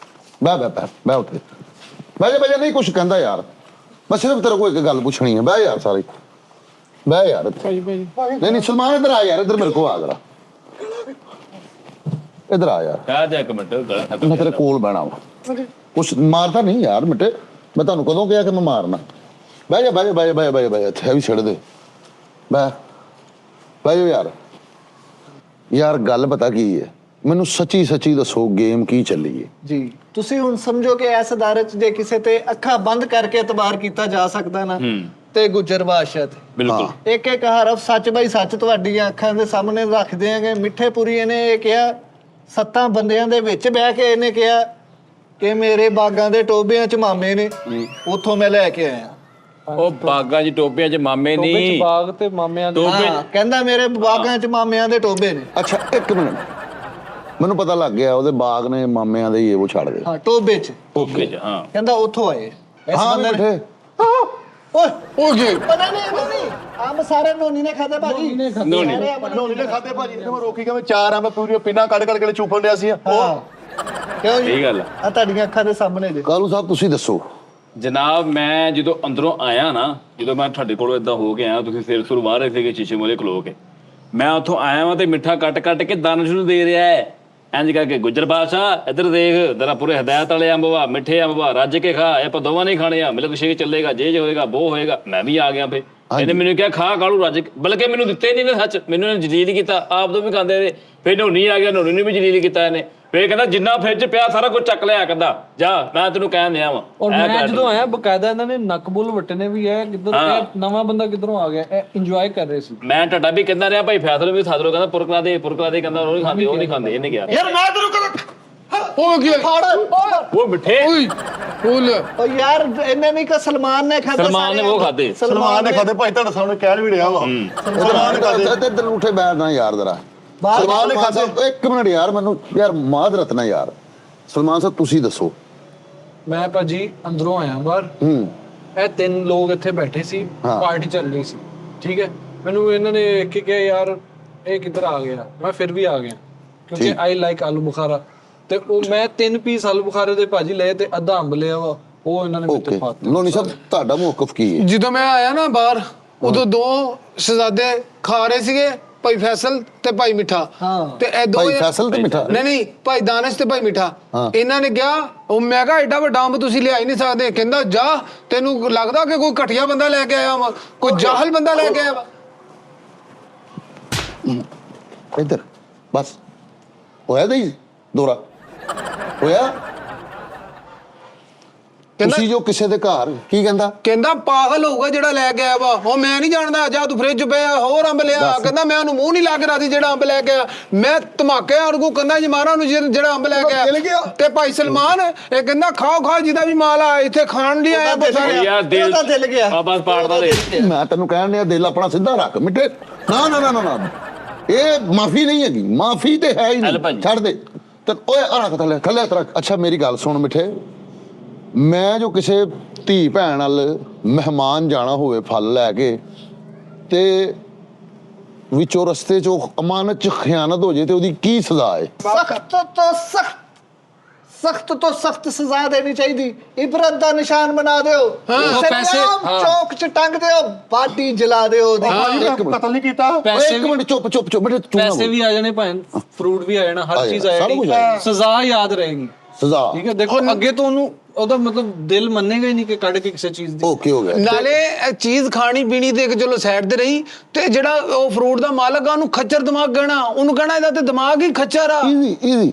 ਬੈ ਉੱਥੇ ਬੈ ਨਹੀਂ ਕੁਛ ਕਹਿੰਦਾ ਯਾਰ। ਮੈਂ ਸਿਰਫ ਤੇਰੇ ਕੋਲ ਇੱਕ ਗੱਲ ਪੁੱਛਣੀ ਹੈ। ਬੈ ਯਾਰ ਸਾਰੇ ਬੈ ਯਾਰ। ਨਹੀਂ ਸਲਮਾਨ ਇੱਧਰ ਆ ਯਾਰ, ਇੱਧਰ ਮੇਰੇ ਕੋਲ ਆ ਜਰਾ। ਇੱਧਰ ਆ ਯਾਰ, ਆ ਜਾ ਇੱਕ ਮਿੰਟ ਮੈਂ ਤੇਰੇ ਕੋਲ ਬਹਿਣਾ ਵਾ। ਕੁਛ ਮਾਰਦਾ ਨਹੀਂ ਯਾਰ ਮਿੱਟੇ। ਮੈਂ ਤੁਹਾਨੂੰ ਕਦੋਂ ਕਿਹਾ ਕਿ ਮੈਂ ਮਾਰਨਾ? ਬਹਿ ਜਾ ਇੱਥੇ ਵੀ ਛੱਡ ਦੇ। ਬਹਿ ਜਾ ਯਾਰ ਗੱਲ ਪਤਾ ਕੀ ਹੈ? ਮੈਨੂੰ ਸੱਚੀ ਦੱਸੋ, ਗੇਮ ਕੀ ਚੱਲੀ ਹੈ? ਜੀ ਤੁਸੀਂ ਹੁਣ ਸਮਝੋ ਕਿ ਇਸ ਅਦਾਰੇ 'ਚ ਜੇ ਕਿਸੇ ਤੇ ਅੱਖਾਂ ਬੰਦ ਕਰਕੇ ਇਤਬਾਰ ਕੀਤਾ ਜਾ ਸਕਦਾ ਨਾ, ਤੇ ਗੁੱਜਰ ਬਾਦਸ਼ਾਹ ਤੇ ਬਿਲਕੁਲ। ਇੱਕ ਇੱਕ ਹਰਫ ਸੱਚ ਬਾਈ ਸੱਚ ਤੁਹਾਡੀਆਂ ਅੱਖਾਂ ਦੇ ਸਾਹਮਣੇ ਰੱਖ ਦਿਆਂਗੇ। ਮਿੱਠੇ ਪੁਰੀ ਇਹਨੇ ਇਹ ਕਿਹਾ, 7 ਬੰਦਿਆਂ ਦੇ ਵਿੱਚ ਬਹਿ ਕੇ ਇਹਨੇ ਕਿਹਾ ਕਿ ਮੇਰੇ ਬਾਗਾਂ ਦੇ ਟੋਬਿਆਂ 'ਚ ਮਾਮੇ ਨੇ, ਉੱਥੋਂ ਮੈਂ ਲੈ ਕੇ ਆਇਆ। ਉਹ ਬਾਗਾਂ 'ਚ ਟੋਪਿਆਂ 'ਚ ਮਾਮੇ ਟੋਬੇ ਨਹੀਂ। ਚ ਬਾਗ ਤੇ ਮਾਮਿਆਂ ਦੇ। ਹਾਂ ਕਹਿੰਦਾ ਮੇਰੇ ਬਾਗਾਂ 'ਚ ਮਾਮਿਆਂ ਦੇ ਟੋਬੇ ਨੇ। ਅੱਛਾ 1 ਮਿੰਟ, ਮੈਨੂੰ ਪਤਾ ਲੱਗ ਗਿਆ ਉਹਦੇ ਬਾਗ ਨੇ ਮਾਮਿਆਂ ਦੇ ਹੀ ਉਹ ਛੱਡ ਦੇ। ਹਾਂ ਟੋਬੇ 'ਚ ਓਕੇ ਜੀ ਹਾਂ। ਕਹਿੰਦਾ ਉੱਥੋਂ ਆਏ ਇਸ ਹਾਂ ਬੰਦੇ ਨੇ। ਮਿੱਠੇ ਓਏ ਉਹ ਜੀ ਪਤਾ ਨਹੀਂ ਆਮ ਸਾਰੇ ਨੋਨੀ ਨੇ ਖਾਦੇ ਭਾਜੀ। ਨੋਨੀ। ਨੋਨੀ ਨੇ ਖਾਦੇ ਭਾਜੀ ਨੇ। ਮੈਂ ਰੋਕੀ ਕਿ ਮੈਂ 4 ਅੰਬ ਪੂਰੀਆਂ ਪਿੰਨਾਂ ਕੱਢ ਕੇ ਚੂਪਣ ਡਿਆ ਸੀ। ਹਾਂ ਕਿਉਂ ਜੀ? ਸਹੀ ਗੱਲ ਆ ਤੁਹਾਡੀਆਂ ਅੱਖਾਂ ਦੇ ਸਾਹਮਣੇ ਦੇ। ਕਾਲੂ ਸਾਹਿਬ ਤੁਸੀਂ ਦੱਸੋ। ਜਨਾਬ ਮੈਂ ਜਦੋਂ ਅੰਦਰੋਂ ਆਇਆ ਨਾ, ਜਦੋਂ ਮੈਂ ਤੁਹਾਡੇ ਕੋਲੋਂ ਇਦਾਂ ਹੋ ਕੇ ਆਇਆ, ਤੁਸੀਂ ਸਿਰ ਸੁਰ ਬਾਹਰ ਸੀਗੇ ਸ਼ੀਸ਼ੇ ਮੂਹਰੇ ਖਲੋ ਕੇ, ਮੈਂ ਉੱਥੋਂ ਆਇਆ ਵਾਂ ਤੇ ਮਿੱਠਾ ਕੱਟ ਕੇ ਦਾਨਿਸ਼ ਨੂੰ ਦੇ ਰਿਹਾ ਹੈ। ਇੰਜ ਕਰਕੇ ਗੁੱਜਰ ਬਾਦਸ਼ਾਹ ਇੱਧਰ ਦੇਖ, ਤੇਰਾ ਪੂਰੇ ਹਦਾਇਤ ਵਾਲੇ ਅੰਬ ਵਾ, ਮਿੱਠੇ ਅੰਬ ਵਾ, ਰੱਜ ਕੇ ਖਾ। ਇਹ ਆਪਾਂ ਦੋਵਾਂ ਨਹੀਂ ਖਾਣੇ ਆ। ਮਿਲਕ ਸ਼ੇਕ ਚੱਲੇਗਾ, ਜੇ ਹੋਏਗਾ ਬੋ ਹੋਏਗਾ। ਮੈਂ ਵੀ ਆ ਗਿਆ ਫੇ। ਇਹਨੇ ਮੈਨੂੰ ਕਿਹਾ ਖਾ ਕਾਲੂ ਰੱਜ ਕੇ, ਬਲਕਿ ਮੈਨੂੰ ਦਿੱਤੇ ਨਹੀਂ ਨੇ ਸੱਚ, ਮੈਨੂੰ ਇਹਨੇ ਜਲੀਲ ਕੀਤਾ। ਆਪ ਤੋਂ ਵੀ ਖਾਂਦੇ ਨੇ। ਫੇਰ ਨੋਨੀ ਆ ਗਿਆ, ਨੋਨੀ ਨੇ ਵੀ ਜਲੀਲ ਕੀਤਾ ਇਹਨੇ। ਫੇਰ ਕਹਿੰਦਾ ਜਿੰਨਾ ਫ੍ਰਿਜ 'ਚ ਪਿਆ ਸਾਰਾ ਕੁਝ ਚੱਕ ਲਿਆ। ਕਹਿੰਦਾ ਜਾ, ਮੈਂ ਤੈਨੂੰ ਕਹਿਣ ਦਿਆ ਵਾਂ। ਔਰ ਮੈਂ ਜਦੋਂ ਆਇਆ ਬਕਾਇਦਾ ਇਹਨਾਂ ਨੇ ਨਕਬੁੱਲ ਵੱਟਨੇ ਵੀ ਹੈ। ਕਿੱਧਰ ਇਹ ਨਵਾਂ ਬੰਦਾ ਕਿੱਧਰੋਂ ਆ ਗਿਆ? ਇਹ ਇੰਜੋਏ ਕਰ ਰਹੇ ਸੀ। ਮੈਂ ਟੱਡਾ ਵੀ ਕਹਿੰਦਾ ਰਿਹਾ ਭਾਈ, ਫੈਸਲੇ ਵੀ ਸਾਦਰੋ ਕਹਿੰਦਾ ਪੁਰਕਲਾ ਦੇ ਕਹਿੰਦਾ ਉਹ ਨਹੀਂ ਖਾਂਦੇ ਇਹਨੇ ਕਿਹਾ। ਯਾਰ ਮੈਂ ਤੈਨੂੰ ਹੋ ਗਿਆ ਉਹ ਮਿੱਠੇ ਫੁੱਲ। ਓ ਯਾਰ ਇਹਨੇ ਨਹੀਂ ਕਿ ਸਲਮਾਨ ਨੇ ਖਾਦੇ। ਸਲਮਾਨ ਨੇ ਉਹ ਖਾਦੇ। ਸਲਮਾਨ ਨੇ ਖਾਦੇ ਭਾਈ, ਤੁਹਾਡੇ ਸਾਹਮਣੇ ਕਹਿ ਵੀ ਰਿਹਾ ਵਾ। ਸਲਮਾਨ ਨੇ ਖਾਦੇ। ਇੱਧਰ ਉੱਠੇ ਬੈਠਣਾ ਯਾਰ ਜਰਾ। ਸਲਮਾਨ ਨੇ ਖਾਦੇ। 1 ਮਿੰਟ ਯਾਰ, ਮੈਨੂੰ ਯਾਰ ਮਾਜ਼ਰਤ ਨਾ ਯਾਰ। ਸਲਮਾਨ ਸਾਹਿਬ ਤੁਸੀਂ ਦੱਸੋ। ਮੈਂ ਭਾਜੀ ਅੰਦਰੋਂ ਆਇਆ ਬਾਹਰ। ਇਹ 3 ਲੋਕ ਇੱਥੇ ਬੈਠੇ ਸੀ, ਪਾਰਟੀ ਚੱਲ ਰਹੀ ਸੀ। ਠੀਕ ਹੈ, ਮੈਨੂੰ ਇਹਨਾਂ ਨੇ ਇੱਕ ਕਿਹਾ ਯਾਰ ਇਹ ਕਿੱਧਰ ਆ ਗਿਆ। ਮੈਂ ਫਿਰ ਵੀ ਆ ਗਿਆ। ਕਿਉਂਕਿ ਠੀਕ। ਆਈ ਲਾਈਕ ਆਲੂ ਬੁਖਾਰਾ, ਤੇ ਉਹ ਮੈਂ 3 ਪੀਸ ਆਲੂ ਬੁਖਾਰੇ ਦੇ ਭਾਜੀ ਲਏ ਤੇ ਅੱਧਾ ਅੰਬ ਲਿਆ ਵਾ, ਉਹ ਇਹਨਾਂ ਨੇ ਮੇਰੇ ਓਕੇ ਤੇ ਪਾਤਾ। ਲੋਨੀ ਸਾਹਿਬ ਤੁਹਾਡਾ ਮੌਕਫ ਕੀ ਹੈ? ਜਦੋਂ ਮੈਂ ਆਇਆ ਨਾ ਬਾਹਰ, ਉਦੋਂ 2 ਸ਼ਹਿਜ਼ਾਦੇ ਖਾ ਰਹੇ ਸੀਗੇ, ਭਾਈ ਫੈਸਲ ਤੇ ਭਾਈ ਮਿੱਠਾ। ਤੇ ਇਹ ਦੋ ਭਾਈ ਫੈਸਲ ਤੇ ਮਿੱਠਾ? ਨਹੀਂ ਭਾਈ ਦਾਨਿਸ਼ ਤੇ ਭਾਈ ਮਿੱਠਾ। ਹਾਂ। ਇਹਨਾਂ ਨੇ ਕਿਹਾ, ਉਹ ਮੈਂ ਕਿਹਾ ਐਡਾ ਵੱਡਾ ਅੰਬ ਤੁਸੀਂ ਲਿਆ ਹੀ ਨਹੀਂ ਸਕਦੇ। ਕਹਿੰਦਾ ਜਾ, ਤੈਨੂੰ ਲੱਗਦਾ ਕਿ ਕੋਈ ਘਟੀਆ ਬੰਦਾ ਲੈ ਕੇ ਆਇਆ ਵਾ, ਕੋਈ ਜਾਹਲ ਬੰਦਾ ਲੈ ਕੇ ਆਇਆ ਵਾ। ਇੱਧਰ ਬਸ ਹੋਇਆ ਨਹੀਂ ਦੋਰਾ ਹੋਇਆ। ਤੁਸੀਂ ਜੋ ਕਿਸੇ ਦੇ ਘਰ ਕੀ ਕਹਿੰਦਾ? ਕਹਿੰਦਾ ਪਾਗਲ ਹੋਊਗਾ ਜਿਹੜਾ ਲੈ ਕੇ ਆਇਆ ਵਾ, ਉਹ ਮੈਂ ਨਹੀਂ ਜਾਣਦਾ, ਜਾ ਤੂੰ ਫ੍ਰਿਜ ਪਿਆ ਹੋਰ ਅੰਬ ਲਿਆ। ਕਹਿੰਦਾ ਮੈਂ ਉਹਨੂੰ ਮੂੰਹ ਨਹੀਂ ਲਾ ਕੇ ਰਾਜੀ ਜਿਹੜਾ ਅੰਬ ਲੈ ਕੇ ਆਇਆ। ਮੈਂ ਧਮਾਕੇ ਵਾਂਗੂ ਕਹਿੰਦਾ ਜੀ ਮਾਰਾ ਉਹਨੂੰ ਜਿਹੜਾ ਅੰਬ ਲੈ ਕੇ ਆਇਆ। ਤੇ ਭਾਈ ਸਲਮਾਨ ਇਹ ਕਹਿੰਦਾ ਖਾਓ ਖਾਓ ਜਿਹਦਾ ਵੀ ਮਾਲ ਆ, ਇੱਥੇ ਖਾਣ ਲਈ ਆਇਆ ਬਸ। ਯਾਰ ਦਿਲ ਉਹਦਾ ਦਿਲ ਗਿਆ। ਆ ਬਸ ਪਾੜਦਾ ਦੇ। ਮੈਂ ਤੈਨੂੰ ਕਹਿਣ ਡਿਆ ਦਿਲ ਆਪਣਾ ਸਿੱਧਾ ਰੱਖ ਮਿੱਠੇ। ਨਾ ਨਾ ਨਾ ਨਾ ਨਾ, ਇਹ ਮਾਫੀ ਨਹੀਂ ਹੈਗੀ, ਮਾਫੀ ਤੇ ਹੈ ਹੀ ਨਹੀਂ, ਛੱਡ ਦੇ। ਤੇ ਓਏ ਆ ਰੱਖ ਥੱਲੇ ਥੱਲੇ ਹੱਥ ਰੱਖ। ਅੱਛਾ ਮੇਰੀ ਗੱਲ ਸੁਣ ਮਿੱਠੇ, ਮੈਂ ਜੋ ਕਿਸੇ ਧੀ ਭੈਣ ਨਾਲ ਮਹਿਮਾਨ ਜਾਣਾ ਹੋਵੇ ਫਲ ਲੈ ਕੇ, ਤੇ ਵਿੱਚੋਂ ਰਸਤੇ 'ਚੋਂ ਅਮਾਨਤ 'ਚ ਖਿਆਨਤ ਹੋ ਜੇ ਤੇ ਉਹਦੀ ਕੀ ਸਜ਼ਾ ਹੈ? सख्त तो सख्त सजा देनी चाहिए। इबरत दा निशान बना दियो, उसे पैसे- आम हाँ। चौक च टंग दियो, बाटी जला दियो। ਇੱਕ ਮਿੰਟ ਕਤਲ ਨਹੀਂ ਕੀਤਾ। ਪੈਸੇ ਇੱਕ ਮਿੰਟ ਚੁੱਪ ਚੁੱਪ ਚੁੱਪ ਮਿੱਠੇ ਤੂੰ ਨਾ ਪੈਸੇ ਬੋਲ। ਵੀ ਆ ਜਾਣੇ ਭਾਵੇਂ, ਫਰੂਟ ਵੀ ਆ ਜਾਣਾ, ਆ ਹਰ ਚੀਜ਼ ਜਾਣਾ, ਆ ਸਾਰਾ ਕੁਝ ਜਾਣੀ, ਆਏਗਾ। ਸਜ਼ਾ ਯਾਦ ਰਹੇਗੀ। ਸਜ਼ਾ ਠੀਕ ਹੈ, ਦੇਖੋ ਅੱਗੇ ਤੋਂ ਉਹਨੂੰ ਉਹਦਾ ਮਤਲਬ ਦਿਲ ਮੰਨੇਗਾ ਹੀ ਨਹੀਂ ਕਿ ਕੱਢ ਕੇ ਕਿਸੇ ਚੀਜ਼ ਦੀ। ਓਕੇ ਹੋ ਗਿਆ। ਨਾਲੇ ਇਹ ਚੀਜ਼ ਖਾਣੀ ਪੀਣੀ ਦੇ ਚਲੋ ਸਾਈਡ ਤੇ ਰਹੀ, ਤੇ ਜਿਹੜਾ ਉਹ ਫਰੂਟ ਦਾ ਮਾਲਕ ਆ ਉਹਨੂੰ ਖੱਚਰ ਦਿਮਾਗ ਕਹਿਣਾ, ਉਹਨੂੰ ਕਹਿਣਾ ਇਹਦਾ ਤੇ ਦਿਮਾਗ ਹੀ ਖੱਚਰ ਆ। Easy easy.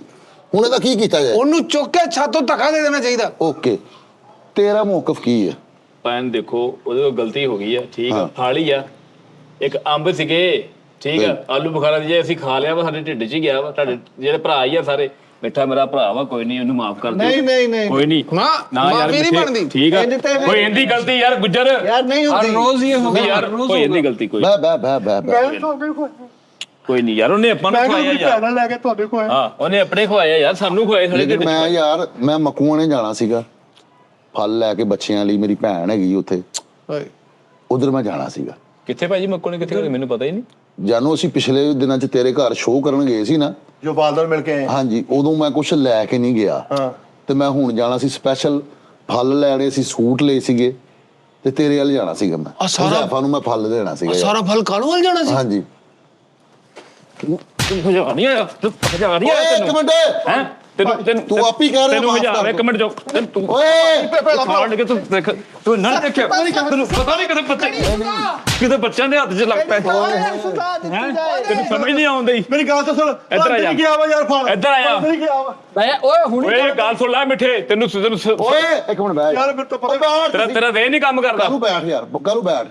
ਹੁਣ ਇਹਦਾ ਕੀ ਕੀਤਾ ਜਾਏ? ਉਹਨੂੰ ਚੁੱਕ ਕੇ ਛਾਤੋਂ ਧੱਕਾ ਦੇ ਦੇਣਾ ਚਾਹੀਦਾ। ਓਕੇ ਤੇਰਾ ਮੌਕਫ ਕੀ ਹੈ? ਪੈਨ ਦੇਖੋ ਉਹਦੇ ਕੋਲ ਗਲਤੀ ਹੋ ਗਈ ਆ, ਠੀਕ ਆ, ਹਾਂ। ਖਾ ਲਈ ਆ। ਇੱਕ ਅੰਬ ਸੀਗੇ, ਠੀਕ ਆ, ਆਲੂ ਬੁਖਾਰਾ ਜੇ ਅਸੀਂ ਖਾ ਲਿਆ ਵਾ, ਸਾਡੇ ਢਿੱਡ 'ਚ ਹੀ ਗਿਆ ਵਾ। ਤੁਹਾਡੇ ਜਿਹੜੇ ਭਰਾ ਹੀ ਆ ਸਾਰੇ, ਮਿੱਠਾ ਮੇਰਾ ਭਰਾ ਵਾ, ਕੋਈ ਨਹੀਂ ਉਹਨੂੰ ਮਾਫ ਕਰ ਦਿਓ। ਨਹੀਂ ਕੋਈ ਨਹੀਂ ਨਾ, ਯਾਰ ਮਾਫ਼ੀ ਨਹੀਂ ਮਿੱਠੇ, ਬਣਦੀ। ਠੀਕ ਆ, ਇਹਦੇ ਤੇ ਵੀ- ਕੋਈ ਇੰਦੀ ਗਲਤੀ ਯਾਰ ਗੁੱਜਰ यार नहीं ਹਰ होती। ਰੋਜ਼ ਇਹ ਹੋਗਾ, ਨਹੀਂ ਯਾਰ ਹਰ ਰੋਜ਼ ਕੋਈ ਇੰਦੀ ਹੋਗਾ। ਗਲਤੀ ਕੋਈ ਬੈ ਬੈ ਬੈ ਬੈ ਬੈ। ਕੋਈ ਨਹੀਂ ਯਾਰ, ਉਹਨੇ ਆਪਾਂ ਨੂੰ ਖਵਾਇਆ ਯਾਰ। ਲੈ ਕੇ ਤੁਹਾਡੇ ਕੋਲ ਹਾਂ ਉਹਨੇ ਆਪਣੇ ਖਵਾਇਆ ਯਾਰ, ਸਾਨੂੰ ਖਵਾਏ ਸਾਡੇ ਢਿੱਡ ਲੇਕਿਨ 'ਚ ਮੈਂ ਖਵਾਏ। ਯਾਰ ਮੈਂ ਮਕੂਆਂ ਨੇ ਜਾਣਾ ਸੀਗਾ ਫਲ ਲੈ ਕੇ ਬੱਚਿਆਂ ਲਈ, ਮੇਰੀ ਭੈਣ ਹੈਗੀ ਉੱਥੇ, ਉਧਰ ਮੈਂ ਜਾਣਾ ਸੀਗਾ। ਕਿੱਥੇ ਭਾਜੀ ਮੱਕੋ ਨੇ ਕਿੱਥੇ, ਮੈਨੂੰ ਪਤਾ ਹੀ ਨਹੀਂ। ਜਾਨੋ ਅਸੀਂ ਪਿਛਲੇ ਦਿਨਾਂ 'ਚ ਤੇਰੇ ਘਰ ਸ਼ੋਅ ਕਰਨ ਗਏ ਸੀ ਨਾ, ਜੋ ਬਾਲਦਰ ਮਿਲ ਕੇ ਆਏ। ਹਾਂਜੀ, ਉਦੋਂ ਮੈਂ ਕੁਝ ਲੈ ਕੇ ਨਹੀਂ ਗਿਆ। ਹਾਂ। ਤੇ ਮੈਂ ਹੁਣ ਜਾਣਾ ਸੀ, ਸਪੈਸ਼ਲ ਫਲ ਲੈਣੇ ਸੀ, ਸੂਟ ਲਏ ਸੀਗੇ, ਤੇ ਤੇਰੇ ਵੱਲ ਜਾਣਾ ਸੀਗਾ ਮੈਂ। ਹੁਜ਼ੈਫਾ ਨੂੰ ਮੈਂ ਫਲ ਦੇਣਾ ਸੀਗਾ ਯਾਰ। ਸਾਰਾ ਫਲ ਕਾਲੂ ਵੱਲ ਜਾਣਾ ਸੀ। ਹਾਂਜੀ। ਤੂੰ ਹਜਾ ਨਹੀਂ ਆਇਆ, ਤੂੰ ਹਜਾ ਨਹੀਂ ਆਇਆ ਓਏ ਇੱਕ ਤੈਨੂੰ ਮਿੰਟ, ਹੈ ਤੂੰ ਆਪ ਹੀ ਕਹਿ ਰਿਹਾ ਤੈਨੂੰ ਮਾਫ਼ ਹਜਾ ਕਰ ਇੱਕ ਮਿੰਟ ਜੋ ਤੂੰ ਓਏ ਖਾਣ ਕੇ ਤੂੰ ਦੇਖ, ਤੂੰ ਨਾ ਦੇਖਿਆ ਤੈਨੂੰ ਪਤਾ ਨਹੀਂ ਕਿਤੇ ਬੱਚਿਆਂ ਦੇ ਹੱਥ 'ਚ ਲੱਗ ਪਿਆ। सजा दी जाए। ਤੈਨੂੰ ਸਮਝ ਨਹੀਂ ਆਉਂਦੀ। ਮੇਰੀ ਗੱਲ ਤਾਂ ਸੁਣ। ਇੱਧਰ ਆ ਜਾ। ਨਹੀਂ ਗਿਆ ਵਾ ਯਾਰ ਫਲ। ਇੱਧਰ ਆ ਜਾ। ਨਹੀਂ ਗਿਆ ਵਾ ਓਏ ਹੁਣੀ ਓਏ ਗੱਲ ਸੁਣ ਲੈ ਮਿੱਠੇ, ਤੈਨੂੰ ਓਏ ਇੱਕ ਮਿੰਟ ਬੈਠ ਯਾਰ, ਮੇਰੇ ਤੋਂ ਪਤਾ ਤੇਰਾ ਦੇ ਨਹੀਂ ਕੰਮ ਕਰਦਾ, ਕਾਹਨੂੰ ਬੈਠ ਯਾਰ, ਕਾਹਨੂੰ ਬੈਠ।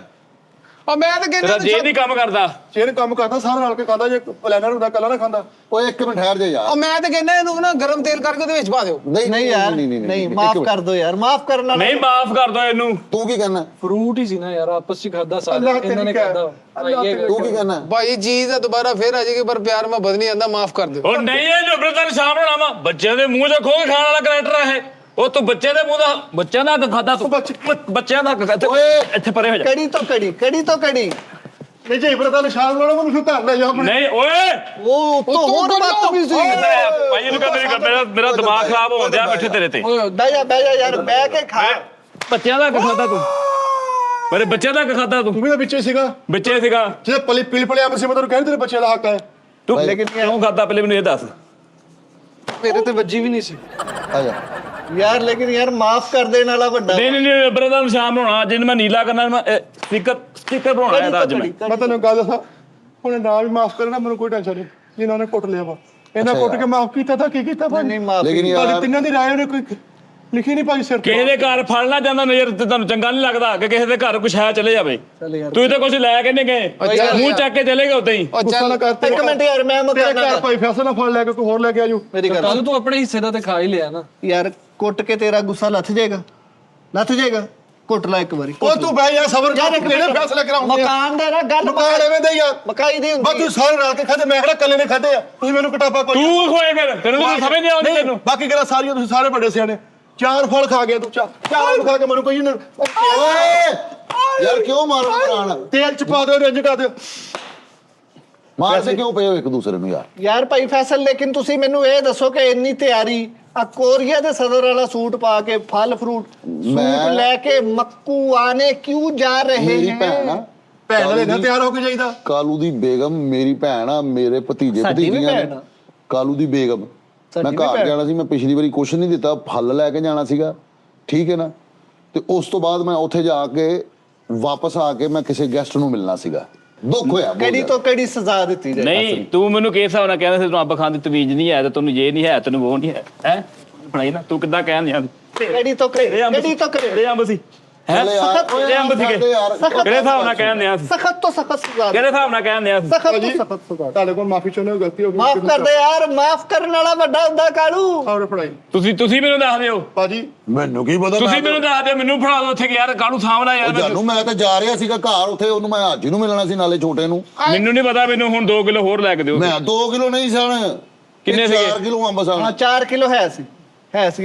ਆ ਮੈਂ ਤਾਂ ਤੇਰਾ ਕਹਿੰਦਾ ਜੇ ਨਹੀਂ ਕੰਮ ਕਰਦਾ। ਚੇਨ ਕੰਮ ਕਰਦਾ ਸਾਰਾ ਰਲ ਕੇ ਖਾਂਦਾ, ਜੇ ਪਲਾਨਰ ਹੁੰਦਾ ਕੱਲਾ ਨਾ ਖਾਂਦਾ। ਓਏ ਇੱਕ ਮਿੰਟ ਠਹਿਰ ਜਾ ਯਾਰ। ਉਹ ਮੈਂ ਤਾਂ ਕਹਿੰਦਾ ਇਹਨੂੰ ਨਾ ਗਰਮ ਤੇਲ ਕਰਕੇ ਉਹਦੇ ਵਿੱਚ ਪਾ ਦਿਓ। नहीं यार, नहीं माफ कर दो यार, माफ करना। ਨਹੀਂ ਮਾਫ ਕਰ ਦੋ ਇਹਨੂੰ। ਤੂੰ ਕੀ ਕਹਿਣਾ? ਫਰੂਟ ਹੀ ਸੀ ਨਾ ਯਾਰ, ਆਪਸ ਚ ਖਾਦਾ ਸਾਰੇ, ਅੱਲਾਹ ਇਹਨਾਂ ਨੇ ਤੇਰੀ ਖਾਦਾ। ਤੂੰ ਕੀ ਕਹਿਣਾ? ਭਾਈ ਚੀਜ਼ ਤਾਂ ਦੁਬਾਰਾ ਫੇਰ ਆ ਜਾਏਗੀ, ਪਰ ਪਿਆਰ ਮੁਹੱਬਤ ਨਹੀਂ ਆਂਦਾ, ਮਾਫ ਕਰ ਦਿਓ। ਉਹ ਨਹੀਂ ਇਹ ਜੋ ਬਰਤਨ ਸ਼ਾਮ ਨੂੰ ਆਵਾ, ਬੱਚਿਆਂ ਦੇ ਮੂੰਹ 'ਚ ਖੋ ਕੇ ਖਾਣ ਵਾਲਾ ਕਰੈਕਟਰ ਹੈ ਇਹ। ਉਹ ਤੂੰ ਬੱਚੇ ਦੇ ਮੂੰਹ ਦਾ, ਬੱਚਿਆਂ ਦਾ ਹੱਕ ਖਾਦਾ ਤੂੰ, ਬੱਚਿਆਂ ਦਾ ਹੱਕ ਖਾਦਾ। ਓਏ ਇੱਥੇ ਪਰੇ ਹੋ ਜਾ। कड़ी तो कड़ी, कड़ी तो कड़ी। ਨਹੀਂ ਜੇ ਇਬਰਤ ਦਾ ਨਿਸ਼ਾਨ ਲਾਉਣਾ ਮੈਨੂੰ ਧਰ ਲੈ ਜਾ ਆਪਣੇ। ਨਹੀਂ ਓਏ वो तो और बात भी सी। ਇੱਧਰ ਆ ਜਾ। ਭਾਈ ਇਹਨੂੰ ਕਹ ਮੇਰਾ ਦਿਮਾਗ ਖਰਾਬ ਹੋਣ ਡਿਆ ਮਿੱਠੇ ਤੇਰੇ ਤੇ। बैजा यार, बैठ के खा। ਬੱਚਿਆਂ ਦਾ ਹੱਕ ਖਾਦਾ ਤੂੰ, ਮੇਰੇ ਬੱਚਿਆਂ ਦਾ ਹੱਕ ਖਾਦਾ ਤੂੰ, ਤੂੰ ਵੀ ਤਾਂ ਵਿੱਚੇ ਸੀਗਾ ਬੱਚੇ ਸੀਗਾ ਜੇ ਪਿਲ ਪਲਿਆ ਬਸੇ ਮੈਂ ਤੈਨੂੰ ਕਹਿੰਦਾ ਤੇਰੇ ਬੱਚੇ ਦਾ ਹੱਕ ਹੈ। ਤੂੰ। ਲੇਕਿਨ ਕਿਉਂ ਖਾਦਾ ਪਹਿਲੇ ਮੈਨੂੰ ਇਹ ਦੱਸ। ਮੇਰੇ ਤੇ ਵੱਜੀ ਵੀ ਨਹੀਂ ਸੀ। ਆ ਜਾ। यार लेकिन यार माफ कर देने वाला बड़ा। ਨਹੀਂ ਨਹੀਂ ਬਰਦਰ ਨੂੰ ਸ਼ਾਮ ਬਣਾਉਣਾ, ਅੱਜ ਮੈਂ ਨੀਲਾ ਕਰਨਾ, ਮੈਂ ਸਟicker ਬਣਾਉਣਾ ਇਹਦਾ ਅੱਜ ਮੈਂ। ਮੈਂ ਤੈਨੂੰ ਗੱਲ ਦੱਸਾਂ, ਉਹਨੇ ਨਾ ਵੀ ਮਾਫ ਕਰਨਾ, ਮੈਨੂੰ ਕੋਈ ਟੈਨਸ਼ਨ ਨਹੀਂ। ਜਿਨ੍ਹਾਂ ਨੇ ਕੁੱਟ ਲਿਆ ਵਾ, ਇਹਨਾਂ ਕੁੱਟ ਕੇ ਮਾਫ ਕੀਤਾ ਤਾਂ ਕੀ ਕੀਤਾ ਭਾਈ? नहीं माफ। ਲੇਕਿਨ ਤੁਹਾਡੇ ਯਾਰ ਤਿੰਨਾਂ ਦੀ ਰਾਏ ਉਹਨੇ ਕੋਈ ਲਿਖੀ ਨਹੀਂ ਭਾਈ ਸਿਰ ਤੇ। ਕਿਸੇ ਦੇ ਘਰ ਫੜਨਾ ਜਾਂਦਾ ਨਜ਼ਰ ਤੇ ਤੁਹਾਨੂੰ ਚੰਗਾ ਨਹੀਂ ਲੱਗਦਾ ਕਿ ਕਿਸੇ ਦੇ ਘਰ ਕੁਛ ਹੈ ਚਲੇ ਜਾਵੇ। चल यार, ਤੂੰ ਤਾਂ ਕੁਛ ਲੈ ਕੇ ਨਹੀਂ ਗਏ, ਮੂੰਹ ਚੱਕ ਕੇ ਚਲੇ ਗਏ ਉਦਾਂ ਹੀ। ਉਹ ਗੁੱਸਾ ਨਾ ਚੱਲ ਕਰ एक मिनट यार, मैं मत ਤੇਰੇ करना। ਘਰ ਭਾਈ ਫੈਸਲਾ ਫੜ ਲੈ ਕੇ ਕੋਈ ਹੋਰ ਲੈ ਕੇ ਆਜੂ। मेरी गल ਕੱਲ ਤੂੰ ਆਪਣੇ ਹਿੱਸੇ ਦਾ ਤੇ ਖਾ ਹੀ ਲਿਆ ਨਾ। यार, कुट के तेरा गुस्सा लथ जाएगा, लथ जाएगा। कुट ला एक बारी। ਉਹ ਤੂੰ ਬਹਿ ਜਾ, ਸਬਰ यार ਕਰ, एक ਕਿਹੜੇ मिनट, ਫੈਸਲੇ ਕਰਾਉਂਦੇ ਆ? मकान दे ना गल ਮਕਾਨ ਐਵੇਂ ਦੇ ਯਾਰ। मकाई दी ਬਸ हुंदी। ਤੂੰ ਸਾਰੇ ਰਲ ਕੇ ਖਾਦੇ, ਮੈਂ ਕਿਹੜਾ ਇਕੱਲੇ ਨੇ ਖਾਦੇ ਆ? ਤੁਸੀਂ ਮੈਨੂੰ ਕਟਾਪਾ ਕੋਈ ਤੂੰ ਖੋਏ ਫਿਰ, ਤੈਨੂੰ ਤਾਂ ਸਮਝ ਨਹੀਂ ਆਉਂਦੀ ਤੈਨੂੰ। ਬਾਕੀ ਕਿਹੜਾ ਸਾਰੀਆਂ ਤੁਸੀਂ ਸਾਰੇ ਵੱਡੇ ਸਿਆਣੇ। 4 ਫਲ ਖਾ ਗਿਆ ਤੂੰ, ਚਾਰ ਫਲ ਖਾ ਕੇ ਮੈਨੂੰ ਕਹੀ ਓਏ ਯਾਰ ਕਿਉਂ ਮਾਰਨਾ ਪ੍ਰਾਣ? ਤੇਲ ਚ ਪਾ ਦਿਓ, ਰਿੰਜ ਕਰ ਦਿਓ। ਮਾਰਦੇ ਕਿਉਂ ਪਏ ਹੋ ਇੱਕ ਦੂਸਰੇ ਨੂੰ ਯਾਰ? ਯਾਰ ਭਾਈ ਫੈਸਲ, ਲੇਕਿਨ ਤੁਸੀਂ ਮੈਨੂੰ ਇਹ ਦੱਸੋ ਕਿ ਇੰਨੀ ਤਿਆਰੀ ਆ ਕੋਰੀਆ ਦੇ ਸਦਰ ਵਾਲਾ ਸੂਟ ਪਾ ਕੇ ਫਲ ਫਰੂਟ ਸੂਟ ਲੈ ਕੇ ਮੱਕੂ ਆਨੇ ਕਿਉਂ ਜਾ ਰਹੇ ਮੇਰੀ हैं? ਭੈਣ ਆ, ਭੈਣ ਵਾਲੇ ਨਾਲ ਤਿਆਰ ਹੋ ਕੇ ਜਾਈਦਾ। ਕਾਲੂ ਦੀ ਬੇਗਮ ਮੇਰੀ ਭੈਣ ਆ, ਮੇਰੇ ਭਤੀਜੇ ਸਾਡੀ ਵੀ ਭਤੀਜੀਆਂ ਭੈਣ ਨੇ। ਆ। ਕਾਲੂ ਦੀ ਬੇਗਮ, ਸਾਡੀ ਮੈਂ ਵੀ ਘਰ ਭੈਣ। ਜਾਣਾ ਸੀ, ਮੈਂ ਪਿਛਲੀ ਵਾਰੀ ਕੁਛ ਨਹੀਂ ਦਿੱਤਾ, ਫਲ ਲੈ ਕੇ ਜਾਣਾ ਸੀਗਾ, ਠੀਕ ਹੈ ਨਾ। ਤੇ ਉਸ ਤੋਂ ਬਾਅਦ ਮੈਂ ਉੱਥੇ ਜਾ ਕੇ ਵਾਪਸ ਆ ਕੇ ਮੈਂ ਕਿਸੇ ਗੈਸਟ ਨੂੰ ਮਿਲਣਾ ਸੀਗਾ, ਦੁੱਖ ਹੋਇਆ ਬਹੁਤ ਕਿਹੜੀ ਜ਼ਿਆਦਾ। ਤੋਂ ਕਿਹੜੀ ਸਜ਼ਾ ਦਿੱਤੀ ਜਾਏ? ਨਹੀਂ ਤੂੰ ਮੈਨੂੰ ਕਿਸ ਹਿਸਾਬ ਨਾਲ ਕਹਿੰਦਾ ਸੀ ਤੈਨੂੰ ਅੰਬ ਖਾਣ ਦੀ ਤਮੀਜ਼ ਨਹੀਂ ਹੈ ਤੇ ਤੈਨੂੰ ਇਹ ਨਹੀਂ ਹੈ ਤੈਨੂੰ ਉਹ ਨਹੀਂ ਹੈ ਹੈ ਬਣਾਈ ਨਾ ਤੂੰ ਕਿੱਦਾਂ ਕਹਿਣ ਦਿਆਂ ਕਿਹੜੀ ਤੋਂ ਕਿਹੜੀ ਤੋਂ ਕਿਹੜੇ ਅੰਬ ਸੀ ਹੈ ਚੱਲ ਯਾਰ, ਸਖਤ ਓਏ ਕਿਹੜੇ ਅੰਬ ਸੀਗੇ ਸਾਡੇ ਯਾਰ, ਕਿਹੜੇ ਹਿਸਾਬ ਨਾਲ ਕਹਿਣ ਦਿਆਂ ਸੀ ਸਖਤ ਤੋਂ ਸਖਤ ਸਜ਼ਾ ਕਿਹੜੇ ਹਿਸਾਬ ਨਾਲ ਕਹਿਣ ਦਿਆਂ ਸੀ ਸਖਤ ਤੋਂ ਸਖਤ ਸਜ਼ਾ। ਤੁਹਾਡੇ ਕੋਲ ਮਾਫੀ ਚਾਹੁੰਦੇ ਹੋ, ਗਲਤੀ ਹੋ ਗਈ। ਮਾਫ ਕਰ ਦੇ ਯਾਰ, ਮਾਫ ਕਰਨ ਵਾਲਾ ਵੱਡਾ ਹੁੰਦਾ ਕਾਲੂ। ਔਰ ਫੜਾਈ ਤੁਸੀਂ ਮੈਨੂੰ ਦੱਸ ਦਿਓ ਭਾਜੀ। ਮੈਨੂੰ ਕੀ ਪਤਾ, ਤੁਸੀਂ ਮੈਨੂੰ ਦੱਸ ਦਿਓ ਮੈਨੂੰ ਫੜਾ ਦਿਓ ਉੱਥੇ ਕਿ ਯਾਰ ਕਾਹਨੂੰ ਸਾਹਮਣਾ ਯਾਰ ਜਾਨੂੰ ਮੈਂ ਤਾਂ ਜਾ ਰਿਹਾ ਸੀਗਾ ਘਰ, ਉੱਥੇ ਉਹਨੂੰ ਮੈਂ ਹਾਜੀ ਨੂੰ ਮਿਲਣਾ ਸੀ, ਨਾਲੇ ਛੋਟੇ ਨੂੰ। ਮੈਨੂੰ ਨਹੀਂ ਪਤਾ ਮੈਨੂੰ ਹੁਣ 2 ਕਿਲੋ ਹੋਰ ਲੈ ਕੇ ਦਿਓ ਮੈਂ 2 ਕਿਲੋ ਨਹੀਂ ਸਣ, ਕਿੰਨੇ ਸੀਗੇ? 4 ਕਿਲੋ ਅੰਬ ਸਣ। ਹਾਂ 4 ਕਿਲੋ ਹੈ ਸੀ।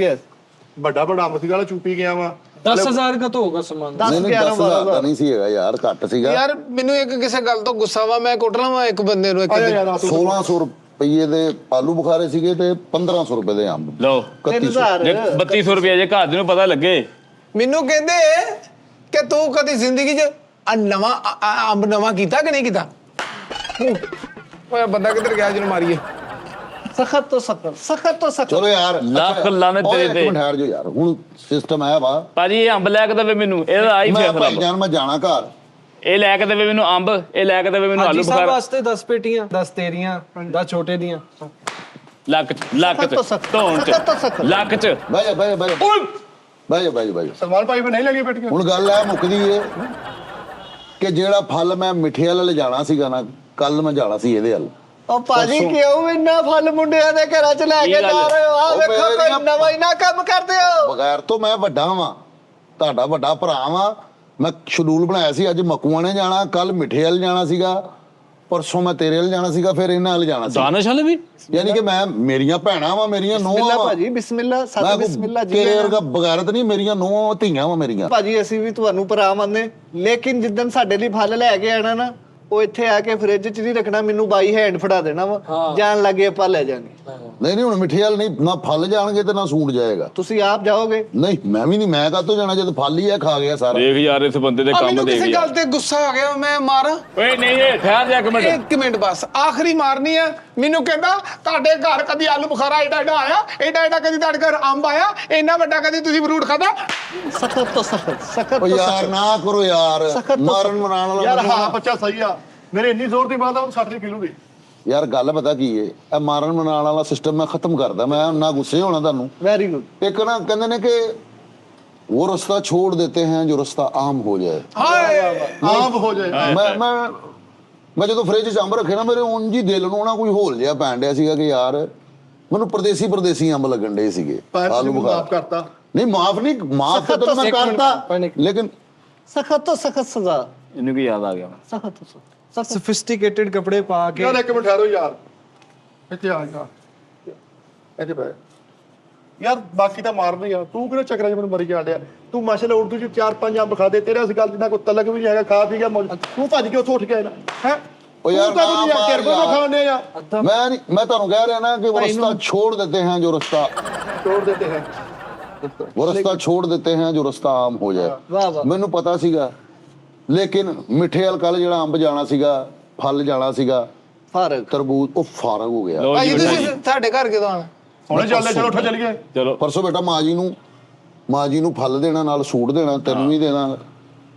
ਵੱਡਾ ਅੰਬ ਸੀਗਾ ਵਾਲਾ ਚੂਪੀ ਗਿਆ ਵਾ। 10,000 का तो होगा सामान। 10 ਨਹੀਂ 11 10,000 ਤਾਂ ਨਹੀਂ ਸੀ ਹੈਗਾ ਯਾਰ, ਘੱਟ ਸੀਗਾ। ਯਾਰ ਮੈਨੂੰ ਇੱਕ ਕਿਸੇ ਗੱਲ ਤੋਂ ਗੁੱਸਾ ਵਾ, ਮੈਂ ਕੁੱਟ ਲਵਾਂ ਇੱਕ ਬੰਦੇ ਨੂੰ ਇੱਕ ਦਿਨ। 1600 ਰੁਪਏ ਦੇ ਆਲੂ ਬੁਖਾਰੇ ਸੀਗੇ ਤੇ 1500 ਰੁਪਏ ਦੇ ਅੰਬ। ਲਓ 3000 ਜੇ 3200 ਰੁਪਏ ਜੇ ਘਰ ਦੇ ਨੂੰ ਪਤਾ ਲੱਗੇ ਮੈਨੂੰ ਕਹਿੰਦੇ ਕਿ ਤੂੰ ਕਦੀ ਜ਼ਿੰਦਗੀ 'ਚ ਨਵਾਂ ਅੰਬ ਨਵਾਂ ਕੀਤਾ ਕਿ ਨਹੀਂ ਕੀਤਾ? ਓਏ ਬੰਦਾ ਕਿੱਧਰ ਗਿਆ ਜਿਹਨੂੰ ਮਾਰੀਏ? ਸਖਤ ਤੋਂ ਸਖਤ। ਚਲੋ ਯਾਰ, ਲੱਖ ਲਾਹਨਤ ਓਏ ਤੇਰੇ ਇੱਕ ਤੇ। ਮਿੰਟ ਠਹਿਰ ਜਾਓ ਯਾਰ, ਹੁਣ ਸਿਸਟਮ ਆਇਆ ਵਾ। ਭਾਜੀ ਇਹ ਅੰਬ ਲੈ ਕੇ ਦੇਵੇ ਮੈਨੂੰ ਇਹਦਾ ਆਈ ਮੈਂ ਫੈਸਲਾ ਭਾਈ ਜਾਨ ਮੈਂ ਜਾਣਾ ਘਰ। ਇਹ ਲੈ ਕੇ ਦੇਵੇ ਮੈਨੂੰ ਅੰਬ ਇਹ ਲੈ ਕੇ ਦੇਵੇ ਮੈਨੂੰ ਆਲੂ हाजी साहब ਬੁਖਾਰਾ वास्ते 10 पेटियां, 10 तेरियां, 10 छोटे दियां। ਲੱਕ ਸਖਤ ਤੋਂ ਚ ਸਖਤ। ਧੌਣ ਸਖਤ ਤੋਂ ਚ ਸਖਤ। ਲੱਕ ਚ ਬਹਿ ਜਾ ਬਹਿ ਜਾ ਬਹਿ ਜਾ ਓਏ ਬਹਿ ਜਾ ਬਹਿ ਜਾ। ਸਲਮਾਨ ਭਾਈ ਵੀ ਨਹੀਂ ਲੱਗੀ ਬੇਟੀਆਂ। ਹੁਣ ਗੱਲ ਐ ਮੁੱਕਦੀ ਏ ਕਿ ਜਿਹੜਾ ਫਲ ਮੈਂ ਮਿੱਠੇ ਵਾਲਾ ਲਿਜਾਣਾ ਸੀਗਾ ਨਾ, ਕੱਲ ਮੈਂ ਜਾਣਾ ਸੀ ਇਹਦੇ ਵੱਲ। ਉਹ ਭਾਜੀ ਕਿਉਂ ਇੰਨਾ ਫਲ ਮੁੰਡਿਆਂ ਦੇ ਘਰਾਂ 'ਚ ਲੈ ਕੇ ਕੀ ਗੱਲ? ਜਾ ਰਹੇ ਹੋ? ਆ ਉਹ ਵੇਖੋ ਮੇਰੀਆਂ- ਕੋਈ ਨਵਾਂ ਹੀ ਨਾ ਕੰਮ ਕਰਦੇ ਹੋ। ਬਗੈਰ ਤੋਂ ਮੈਂ ਵੱਡਾ ਵਾਂ, ਤੁਹਾਡਾ ਵੱਡਾ ਭਰਾ ਵਾਂ। ਮੈਂ ਸ਼ਡਿਊਲ ਬਣਾਇਆ ਸੀ, ਅੱਜ ਮਕੂਆਂ ਨੇ ਜਾਣਾ, ਕੱਲ ਮਿੱਠੇ ਵੱਲ ਜਾਣਾ ਸੀਗਾ, ਪਰਸੋਂ ਮੈਂ ਤੇਰੇ ਵੱਲ ਜਾਣਾ ਸੀਗਾ, ਫਿਰ ਇਹਨਾਂ ਵੱਲ ਜਾਣਾ ਸੀ। ਦਾਨਸ਼ ਵਾਲੇ ਵੀ ਯਾਨੀ ਕਿ ਮੈਂ, ਮੇਰੀਆਂ ਭੈਣਾਂ ਵਾਂ, ਮੇਰੀਆਂ ਬਿਸਮਿਲ੍ਲਾ ਨੂੰਹਾਂ ਵਾਂ। ਭਾਜੀ, ਬਿਸਮਿਲ੍ਲਾ, ਸਤ ਮੈਂ ਬਿਸਮਿਲ੍ਲਾ ਜੀ। ਤੇਰੇ ਵਰਗਾ ਬਗੈਰਤ ਨਹੀਂ, ਮੇਰੀਆਂ ਨੂੰਹਾਂ ਧੀਆਂ ਵਾਂ ਮੇਰੀਆਂ। ਭਾਜੀ ਅਸੀਂ ਵੀ ਤੁਹਾਨੂੰ ਭਰਾ ਮੰਨਦੇ, ਲੇਕਿਨ ਜਿੱਦਣ ਸਾਡੇ ਲਈ ਫਲ ਲੈ ਕੇ ਆਣਾ ਨਾ, ਉਹ ਇੱਥੇ ਆ ਕੇ ਫ੍ਰਿਜ 'ਚ ਨਹੀਂ ਰੱਖਣਾ, ਮੈਨੂੰ ਬਾਈ ਹੈਂਡ ਫੜਾ ਦੇਣਾ ਵਾ, ਜਾਣ ਲੱਗੇ ਆਪਾਂ ਲੈ ਜਾਾਂਗੇ। ਨਹੀਂ ਹੁਣ ਮਿੱਠੇ ਵਾਲ ਨਹੀਂ, ਨਾ ਫਲ ਜਾਣਗੇ ਤੇ ਨਾ ਸੂਟ ਜਾਏਗਾ। ਤੁਸੀਂ ਆਪ ਜਾਓਗੇ? ਨਹੀਂ ਮੈਂ ਵੀ ਨਹੀਂ, ਮੈਂ ਕਾਹਤੋਂ ਜਾਣਾ ਜਦ ਫਲ ਹੀ ਆ, ਖਾ ਗਿਆ ਸਾਰਾ। ਦੇਖ ਯਾਰ ਇਸ ਬੰਦੇ ਦੇ ਆ ਕੰਮ ਮੈਨੂੰ ਦੇਖ ਕਿਸੇ ਯਾਰ ਗੱਲ ਤੇ ਗੁੱਸਾ ਆ ਗਿਆ, ਮੈਂ ਮਾਰਾਂ? ਓਏ ਨਹੀਂ ਇਹ ਠਹਿਰ ਜਾ ਇੱਕ ਮਿੰਟ ਇੱਕ ਮਿੰਟ ਬਸ, ਆਖਰੀ ਮਾਰਨੀ ਆ। ਮੈਨੂੰ ਕਹਿੰਦਾ ਤੁਹਾਡੇ ਘਰ ਕਦੀ ਆਲੂ ਬੁਖਾਰਾ ਏਡਾ ਏਡਾ ਆਇਆ, ਏਡਾ ਕਦੀ ਤੁਹਾਡੇ ਘਰ ਅੰਬ ਆਇਆ, ਇੰਨਾ ਵੱਡਾ ਕਦੀ ਤੁਸੀਂ ਫਰੂਟ ਖਾਦਾ? ਸਖਤ ਤੋਂ ਸਖਤ, ਸਖਤ ਉਹ ਤੋਂ ਯਾਰ ਸਖਤ। ਨਾ ਕਰੋ ਯਾਰ, ਸਖਤ ਤੋਂ ਮਾਰਨ ਸਖਤ। ਮਨਾਉਣ ਵਾਲਾ ਯਾਰ ਬੰਦਾ- ਹਾਂ ਬੱਚਾ ਸਹੀ ਆ, ਮੇਰੇ ਇੰਨੀ ਜ਼ੋਰ ਦੀ ਬਾਤ ਆ ਉਹ 60 ਦੀ ਕਿਲੋ ਦੀ। ਯਾਰ ਗੱਲ ਪਤਾ ਕੀ ਏ, ਇਹ ਮਾਰਨ ਮਨਾਉਣ ਵਾਲਾ ਸਿਸਟਮ ਮੈਂ ਖਤਮ ਕਰਦਾ। ਮੈਂ ਨਾ ਗੁੱਸੇ ਹੋਣਾ ਤੁਹਾਨੂੰ। Very good. ਇੱਕ ਨਾ ਕਹਿੰਦੇ ਨੇ ਕਿ वो रास्ता छोड़ देते हैं जो रास्ता आम हो जाए। ਆਪ ਹੋ ਜਾਏ। ਮੈਂ ਜਦੋਂ ਫ੍ਰਿਜ 'ਚ ਅੰਬ ਰੱਖੇ ਨਾ, ਮੇਰੇ ਉਂਝ ਹੀ ਦਿਲ ਨੂੰ ਨਾ ਕੋਈ ਹੋਲ ਜਿਹਾ ਪੈਣ ਡਿਆ ਸੀਗਾ ਕਿ ਯਾਰ ਮੈਨੂੰ ਪਰਦੇਸੀ ਅੰਬ ਲੱਗਣ ਡੇ ਸੀਗੇ। ਆਲੂ ਬੁਖਾਰਾ ਮਾਫ ਕਰਤਾ। ਨਹੀਂ ਮਾਫ ਨਹੀਂ, ਮਾਫ ਸਖਤ ਤਾਂ ਤੋਂ ਮੈਂ ਸਖਤ ਕਰਤਾ, ਲੇਕਿਨ ਸਖਤ ਤੋਂ ਸਖਤ ਸਜ਼ਾ। ਇਹਨੂੰ ਕੀ ਯਾਦ ਆ ਗਿਆ ਸਖਤ ਤੋਂ ਸਖਤ। सोफिस्टिकेटेड कपड़े पा के। ਯਾਰ ਇੱਕ ਮਿੰਟ ਠਹਿਰੋ ਯਾਰ, ਇੱਥੇ ਆ ਜਾ, ਇੱਥੇ ਬੈ ਯਾਰ। ਬਾਕੀ ਤਾਂ ਮਾਰਦੇ ਆ, ਤੂੰ ਕਿਹੜਾ ਚੱਕਰਾਂ 'ਚ ਮੈਨੂੰ ਮਰੀ ਜਾਣ ਡਿਆ? ਤੂੰ ਮਾਸ਼ਾਅੱਲਾ ਉਰਦੂ 'ਚ 4-5 ਅੰਬ ਖਾ ਦੇ, ਤੇਰੇ ਇਸ ਗੱਲ ਜਿੰਨਾ ਕੋਈ ਤਲਕ ਵੀ ਨਹੀਂ ਹੈਗਾ, ਖਾ ਪੀ ਗਿਆ ਮੌਜ। ਤੂੰ ਭੱਜ ਕੇ ਉੱਥੋਂ ਉੱਠ ਕੇ ਆਇਆ ਨਾ ਹੈ? ਉਹ ਯਾਰ ਤੂੰ ਤਾਂ ਨਾ ਤੇਰੇ ਕੋਲ ਮਾਰ ਖਾਣੇ ਆ, मैं ਤੁਹਾਨੂੰ ਕਹਿ ਰਿਹਾ ਨਾ कि वो रास्ता छोड़ देते हैं जो रास्ता ਤੋੜ ਦਿੱਤੇ ਹੈ। वो रास्ता छोड़ देते हैं जो रास्ता आम हो जाए। ਵਾਹ ਵਾਹ। ਮੈਨੂੰ ਪਤਾ ਸੀਗਾ, ਲੇਕਿਨ ਮਿੱਠੇ ਵਾਲ ਕੱਲ ਜਿਹੜਾ ਅੰਬ ਜਾਣਾ ਸੀਗਾ, ਫਲ ਜਾਣਾ ਸੀਗਾ, ਫਾਰਗ। ਤਰਬੂਜ, ਉਹ ਫਾਰਗ ਹੋ ਗਿਆ। ਲਓ ਭਾਈ ਜੀ ਤੁਸੀਂ ਤੁਹਾਡੇ ਘਰ ਕਿਦੋਂ ਆਣਾ? ਹੁਣੇ ਚੱਲਦੇ, ਚਲੋ ਉੱਠੋ ਚੱਲੀਏ। ਚਲੋ ਪਰਸੋਂ ਬੇਟਾ ਮਾਂ ਜੀ ਨੂੰ ਫਲ ਦੇਣਾ, ਨਾਲ ਸੂਟ ਦੇਣਾ, ਤੈਨੂੰ ਵੀ ਦੇਣਾ,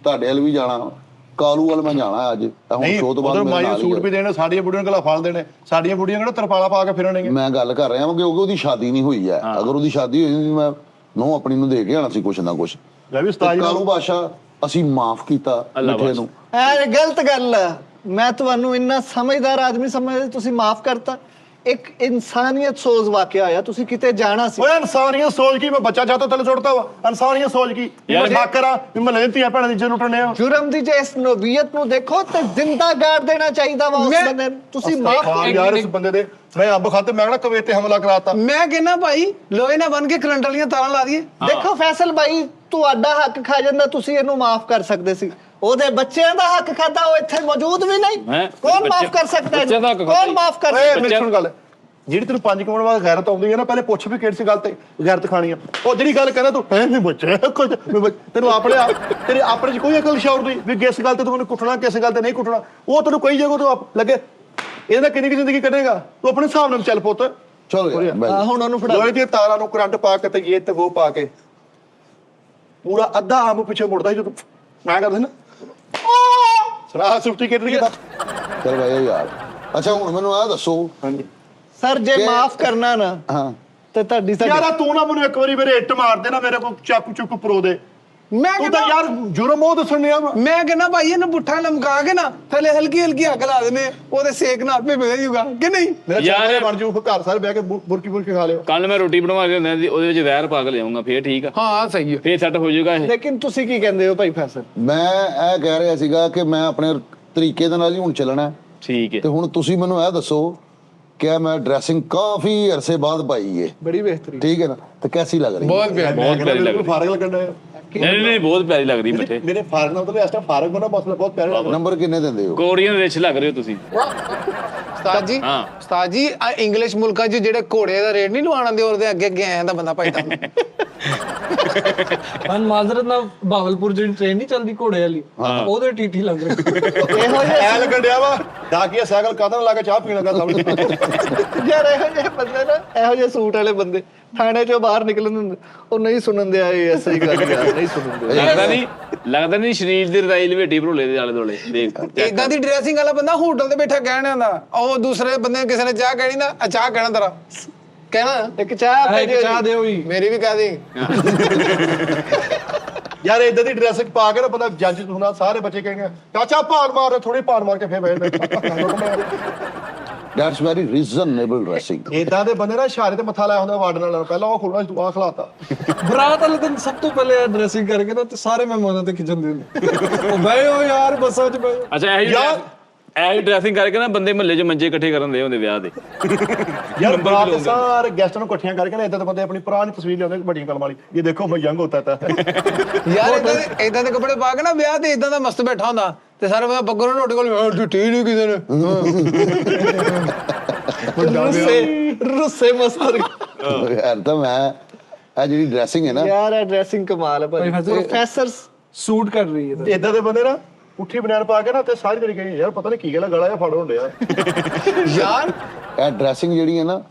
ਤੁਹਾਡੇ ਵੱਲ ਵੀ ਜਾਣਾ, ਕਾਲੂ ਵੱਲ ਮੈਂ ਜਾਣਾ ਅੱਜ। ਇਹ ਹੁਣ ਨਹੀਂ ਸ਼ੋਅ ਤੋਂ ਬਾਅਦ ਉਧਰ ਮੇਰੇ ਮਾਈ ਨਾਲ ਸੂਟ ਹੀ ਵੀ ਦੇਣੇ, ਸਾਡੀਆਂ ਬੁੜੀਆਂ ਕੋਲ ਫਲ ਦੇਣੇ, ਸਾਡੀਆਂ ਬੁੜੀਆਂ ਕਿਹੜਾ ਤਰਪਾਲਾ ਪਾ ਕੇ ਫਿਰਨਗੇ। ਮੈਂ ਗੱਲ ਕਰ ਰਿਹਾ ਹਾਂ ਕਿ ਉਹਦੀ ਸ਼ਾਦੀ ਨਹੀਂ ਹੋਈ ਹੈ। ਅਗਰ ਉਹਦੀ ਸ਼ਾਦੀ ਹੋਈ ਹੁੰਦੀ, ਮੈਂ ਨੋ ਆਪਣੀ ਨੂੰ ਦੇ ਕੇ ਆਣਾ ਸੀ ਕੁਛ ਨਾ ਕੁਛ। ਲੈ ਵੀ ਉਸਤਾਦ ਜੀ ਕਾਲੂ ਬਾਦਸ਼ਾਹ ਅਸੀਂ ਮਾਫ ਕੀਤਾ ਮਿੱਠੇ ਨੂੰ। ਇਹ ਗਲਤ ਗੱਲ ਹੈ। ਮੈਂ ਤੁਹਾਨੂੰ ਇੰਨਾ ਸਮਝਦਾਰ ਆਦਮੀ ਸਮਝਦਾ, ਤੁਸੀਂ ਮਾਫ ਕਰਤਾ। ਇੱਕ ਇਨਸਾਨੀਅਤ ਸੋਚ ਵਾਕਿਆ ਹੋਇਆ, ਤੁਸੀਂ ਕਿਤੇ ਜਾਣਾ ਸੀ। ਓਏ ਇਨਸਾਨੀਅਤ ਸੋਚ ਕੀ, ਮੈਂ ਬੱਚਾ ਜਾਤੋਂ ਥੱਲੇ ਸੁੱਟਦਾ ਵਾ? ਇਨਸਾਨੀਅਤ ਸੋਚ ਕੀ ਯਾਰ ਮੈਂ ਬਾਕਰ ਆ, ਵੀ ਮੈਂ ਲੈਂਤੀਆਂ ਭੈਣਾਂ ਦੀ ਇੱਜ਼ਤ ਲੁੱਟਣੇ ਆ। ਜੁਰਮ ਦੀ ਜੇ ਇਸ ਨੋਬੀਅਤ ਨੂੰ ਦੇਖੋ ਤੇ ਜ਼ਿੰਦਾ ਗਾੜ ਦੇਣਾ ਚਾਹੀਦਾ ਵਾ ਉਸ ਮੈਂ- ਬੰਦੇ ਨੂੰ। ਤੁਸੀਂ ਮਾਫ ਹਾਂ ਯਾਰ ਇਸ ਬੰਦੇ ਦੇ, ਮੈਂ ਅੰਬ ਖਾਤੇ ਮੈਂ ਕਿਹੜਾ ਕਵੇਤ ਤੇ ਹਮਲਾ ਕਰਾਤਾ। ਮੈਂ ਕਹਿੰਦਾ ਭਾਈ ਲੋਹੇ ਨਾਲ ਬੰਨ ਕੇ ਕਰੰਟ ਵਾਲੀਆਂ ਤਾਰਾਂ ਲਾ ਦਈਏ। ਦੇਖੋ ਫੈਸਲ ਭਾਈ, ਤੁਹਾਡਾ ਹੱਕ ਖਾ ਜਾਂਦਾ ਤੁਸੀਂ ਇਹਨੂੰ ਮਾਫ ਕਰ ਸਕਦੇ ਸੀ। ਉਹਦੇ ਬੱਚਿਆਂ ਦਾ ਹੱਕ ਖਾਦਾ, ਉਹ ਇੱਥੇ ਮੌਜੂਦ ਵੀ ਨਹੀਂ। ਹੈਂ? ਕੌਣ ਮਾਫ ਕਰ ਸਕਦਾ ਬੱਚਿਆਂ ਦਾ ਇਹਨੂੰ? ਹੱਕ ਖਾਧਾ ਕੌਣ ਮਾਫ ਕਰ ਓਏ ਸਕਦਾ? ਮੇਰੀ ਸੁਣ ਗੱਲ, ਜਿਹੜੀ ਤੈਨੂੰ 5 ਕਮਾਉਣ ਬਾਅਦ ਗੈਰਤ ਆਉਂਦੀ ਹੈ ਨਾ, ਪਹਿਲੇ ਪੁੱਛ ਵੀ ਕਿਹੜੀ ਸੀ ਗੱਲ ਤੇ ਗੈਰਤ ਖਾਣੀ ਆ। ਉਹ ਜਿਹੜੀ ਗੱਲ ਕਹਿੰਦਾ ਤੂੰ ਹੈ ਨਹੀਂ ਬੱਚੇ ਕੁਝ ਤੈਨੂੰ ਆਪਣੇ ਤੇਰੇ ਆਪਣੇ ਚ ਕੋਈ ਅਕਲ ਸ਼ੌਰ ਨਹੀਂ ਵੀ ਕਿਸ ਗੱਲ ਤੇ ਤੂੰ ਮੈਨੂੰ ਕੁੱਟਣਾ, ਕਿਸ ਗੱਲ ਤੇ ਨਹੀਂ ਕੁੱਟਣਾ। ਉਹ ਤੈਨੂੰ ਕਈ ਜਗ੍ਹਾ ਤੋਂ ਲੱਗੇ ਇਹਦਾ ਕਿੰਨੀ ਕੁ ਜ਼ਿੰਦਗੀ ਕੱਢੇਗਾ ਤੂੰ, ਆਪਣੇ ਹਿਸਾਬ ਨਾਲ ਚੱਲ ਪੁੱਤ। ਚਲੋ ਯਾਰ, ਬਹਿ ਜਾਓ। ਹੁਣ ਉਹਨੂੰ ਫੜਾ ਲੋਹੇ ਦੀਆਂ ਤਾਰਾਂ ਨੂੰ ਕਰੰਟ ਪਾ ਕੇ ਤੇ ਇਹ ਤੇ ਉਹ ਪਾ ਕੇ ਪੂਰਾ ਅੱਧਾ ਆਮ ਪਿੱਛੇ ਮੁੜਦਾ ਸੀ ਜਦੋਂ ਮੈਂ ਕਰਦਾ ਸੀ ਨਾ ਸਰਾ ਸੁਫਟੀ ਕਿੱਥੇ ਗਿਆ। ਚੱਲ ਬਹਿ ਜਾਓ ਯਾਰ। ਅੱਛਾ ਹੁਣ ਮੈਨੂੰ ਇਹ ਦੱਸੋ, ਹਾਂਜੀ ਸਰ ਜੇ ਮਾਫ ਕਰਨਾ ਨਾ ਹਾਂ ਤੇ ਤੁਹਾਡੀ ਯਾਰ ਤੂੰ ਨਾ ਮੈਨੂੰ ਇੱਕ ਵਾਰੀ ਮੇਰੇ ਇੱਟ ਮਾਰ ਦੇ ਨਾ, ਮੇਰੇ ਕੋਲ ਚਾਕੂ ਚੁੱਕ ਪਰੋ ਦੇ। ਮੈਂ ਤੂੰ ਤਾਂ ਕਹਿੰਦਾ ਯਾਰ ਜੁਰਮ ਉਹ ਦੱਸਣ ਡਿਆ ਵਾ। ਮੈਂ ਕਹਿੰਦਾ ਭਾਈ ਇਹਨੂੰ ਪੁੱਠਾ ਲਮਕਾ ਕੇ ਨਾ ਥੱਲੇ ਹਲਕੀ ਹਲਕੀ ਅੱਗ ਲਾ ਦੇਣੇ, ਉਹਦੇ ਸੇਕ ਨਾਲ ਆਪੇ ਮਿਲ ਜੂਗਾ ਕਿ ਨਹੀਂ। ਮੇਰਾ ਯਾਰ- ਚਾਹ ਬਣ ਜੂ ਘਰ ਸਾਰੇ ਬਹਿ ਕੇ ਬੁਰਕੀ ਖਾ ਲਿਓ। ਕੱਲ ਮੈਂ ਰੋਟੀ ਬਣਵਾ ਕੇ ਦਿੰਦਾ ਸੀ, ਉਹਦੇ ਵਿੱਚ ਜ਼ਹਿਰ ਪਾ ਕੇ ਲਿਆਉਂਗਾ, ਫੇਰ ਠੀਕ ਆ, ਹਾਂ ਸਹੀ ਹੈ। ਫੇਰ ਸੈੱਟ ਹੋ ਜਾਊਗਾ ਇਹ। ਲੇਕਿਨ ਤੁਸੀਂ ਕੀ ਕਹਿੰਦੇ ਹੋ ਭਾਈ ਫੈਸਲ? ਮੈਂ ਇਹ ਕਹਿ ਰਿਹਾ ਸੀਗਾ ਕਿ ਮੈਂ ਆਪਣੇ ਤਰੀਕੇ ਦੇ ਨਾਲ ਹੀ ਹੁਣ ਚੱਲਣਾ ਹੈ। ਠੀਕ ਹੈ। ਤੇ ਹੁਣ ਤੁਸੀਂ ਮੈਨੂੰ ਇਹ ਦੱਸੋ ਕਿ ਮੈਂ ਡਰੈਸਿੰਗ ਕਾਫੀ ਅਰਸੇ ਬਾਅਦ ਪਾਈ ਹੈ, ਬੜੀ ਬਿਹਤਰੀਨ। ਠੀਕ ਹੈ ਨਾ, ਤੇ ਕੈਸੀ ਲੱਗ ਰਹੀ ਹੈ? ਬਹੁਤ ਪਿਆਰ। ਬਹੁਤ ਪਿਆਰੀ ਲੱਗਦੀ। ਫਾਰਗ ਲੱਗਣ ਡਿਆ। ਨਹੀਂ ਬਹੁਤ ਪਿਆਰੀ ਲੱਗਦੀ ਮਿੱਠੇ। ਮੇਰੇ ਫਾਰਗ ਨਾਲ ਤਾਂ ਇਸ ਟਾਈਮ ਫਾਰਗ ਬਣਾ ਮਸਲਾ ਬਹੁਤ ਪਿਆਰਾ ਲੱਗਦਾ। ਨੰਬਰ ਕਿੰਨੇ ਦਿੰਦੇ ਹੋ? ਕੋਰੀਅਨ ਰਿਚ ਲੱਗ ਰਹੇ ਹੋ ਤੁਸੀਂ। ਉਸਤਾਦ ਜੀ, ਹਾਂ। ਉਸਤਾਦ ਜੀ ਆ ਇੰਗਲਿਸ਼ ਮੁਲਕਾਂ 'ਚ ਜਿਹੜੇ ਘੋੜੇ ਦਾ ਰੇਟ ਨਹੀਂ ਲਵਾਉਣ ਦੇ, ਉਹਦੇ ਅੱਗੇ ਅੱਗੇ ਆਇਆ ਦਾ ਬੰਦਾ ਭਾਈ ਦਾ। ਮਨ ਮਾਜ਼ਰਤ ਨਾਲ ਬਾਵਲਪੁਰ ਜਿਹੜੀ ਟ੍ਰੇਨ ਨਹੀਂ ਚੱਲਦੀ ਘੋੜੇ ਵਾਲੀ, ਉਹਦੇ ਟੀਟੀ ਲੱਗ ਰਹੀ। ਇਹੋ ਜਿਹੇ ਐ ਲੱਗਣ ਡਿਆ ਵਾ ਡਾਕੀਆ ਸਾਈਕਲ ਕਾਹਦਾ ਲਾ ਕੇ ਚਾਹ ਪੀਣ ਲੱਗਾ ਸਾਹਮਣੇ। ਯਾਰ ਇਹੋ ਜਿਹੇ ਬੰਦੇ ਨਾ, ਇਹੋ ਜਿਹੇ ਸੂਟ ਵਾਲੇ ਬੰਦੇ ਥਾਣੇ ਚੋਂ ਬਾਹਰ ਨਿਕਲਣ ਹੁੰਦੇ, ਉਹ ਨਹੀਂ ਸੁਣਨ ਦੇ ਆਏ। ਐਸੀ ਗੱਲ ਯਾਰ, ਨਹੀਂ ਸੁਣਨ ਦੇ। ਲੱਗਦਾ ਨਹੀਂ ਸਰੀਰ ਦੀ ਰਜ਼ਾਈ ਲਵੇਟੀ ਭਰੋਲੇ ਦੇ ਆਲੇ ਦੁਆਲੇ ਦੇਖ। ਇਦਾਂ ਦੀ ਡਰੈਸਿੰਗ ਵਾਲਾ ਬੰਦਾ ਹੋਟਲ ਤੇ ਬੈਠਾ ਕਹਿਣ ਆਂਦਾ, ਉਹ ਦੂਸਰੇ ਬੰਦੇ ਨੂੰ ਕਿਸੇ ਨੇ ਚਾਹ ਕਹਿਣੀ ਨਾ, ਆ ਚਾਹ ਕਹਿਣਾ ਤੇਰਾ ਕਹਿਣਾ ਇੱਕ ਚਾਹ ਇੱਕ ਚਾਹ ਦਿਓ ਜੀ। ਮੇਰੀ ਵੀ ਕਹਿ ਦੇ। ਯਾਰ ਇਦਾਂ ਦੀ ਡਰੈਸਿੰਗ ਪਾ ਕੇ ਨਾ ਬੰਦਾ ਜੱਜ ਹੁੰਦਾ, ਸਾਰੇ ਬੱਚੇ ਕਹਿੰਗੇ ਚਾਚਾ ਭਾਨ ਮਾਰ, ਥੋੜੀ ਭਾਨ ਮਾਰ ਕੇ ਫੇਰ ਬੈਠ। That's very reasonable dressing. ਇਦਾਂ ਦੇ ਬੰਦੇ ਨਾ ਇਸ਼ਾਰੇ ਤੇ ਮੱਥਾ ਲਾਇਆ ਹੁੰਦਾ ਵਾਰਡ ਨਾਲ, ਪਹਿਲਾਂ ਉਹ ਖੋਲਣਾ ਤੂੰ ਆ ਖਲਾਤਾ। ਬਰਾਤ ਵਾਲੇ ਦਿਨ ਸਭ ਤੋਂ ਪਹਿਲੇ ਡਰੈਸਿੰਗ ਕਰਕੇ ਨਾ ਤੇ ਸਾਰੇ ਮਹਿਮਾਨਾਂ ਤੇ ਖਿੱਚਣ ਦੇ ਉਹ ਬਹਿ ਹੋ ਯਾਰ ਬੱਸਾਂ 'ਚ ਬਹਿ। ਅੱਛਾ ਇਹ ਡਰੈਸਿੰਗ ਕਰਕੇ ਨਾ ਬੰਦੇ ਮਹੱਲੇ 'ਚ ਮੰਜੇ ਇਕੱਠੇ ਕਰਨ ਦੇ ਹੁੰਦੇ ਵਿਆਹ ਦੇ। ਯਾਰ ਬਰਾਤ ਦੇ ਸਾਰੇ ਗੈਸਟਾਂ ਨੂੰ ਇਕੱਠੀਆਂ ਕਰਕੇ ਨਾ ਇਦਾਂ ਦੇ ਬੰਦੇ ਆਪਣੀ ਪੁਰਾਣੀ ਤਸਵੀਰ ਲਿਆਉਂਦੇ ਵੱਡੀਆਂ ਕਲਮ ਵਾਲੀ, ਇਹ ਦੇਖੋ ਮੈਂ ਯੰਗ ਹੋਤਾ ਤਾ। ਯਾਰ ਇਦਾਂ ਦੇ ਕੱਪੜੇ ਪਾ ਕੇ ਨਾ ਵਿਆਹ ਤੇ ਇਦਾਂ ਦਾ ਮਸਤ ਬੈਠਾ ਹੁੰਦਾ, ਤੇ ਸਾਰੇ ਬੰਦਾ ਬੱਗਰ ਨੂੰ ਰੋਟੀ ਕੋਲ ਢੁੱਟੀ ਨਹੀਂ ਕਿਸੇ ਨੇ। ਰੁੱਸੇ ਮਸਤਰ। ਯਾਰ ਤਾਂ ਮੈਂ ਇਹ ਜਿਹੜੀ ਡਰੈਸਿੰਗ ਹੈ ਨਾ, ਯਾਰ ਇਹ ਡਰੈਸਿੰਗ ਕਮਾਲ ਹੈ ਭਾਈ। ਪ੍ਰੋਫੈਸਰ ਸੂਟ ਕਰ ਰਹੀ ਹੈ। ਇਦਾਂ ਦੇ ਬੰਦੇ ਨਾ ਪੁੱਠੀ ਬਨੈਣ ਪਾ ਕੇ ਨਾ ਤੇ ਸਾਰੀ ਤਰੀਕੇ ਯਾਰ ਪਤਾ ਨਹੀਂ ਕੀ ਗੱਲ ਗਲਾ ਜਾਂ ਫੜ ਹੁੰਦੇ ਆ। ਯਾਰ ਇਹ ਡਰੈਸਿੰਗ ਜਿਹੜੀ ਹੈ ਨਾ,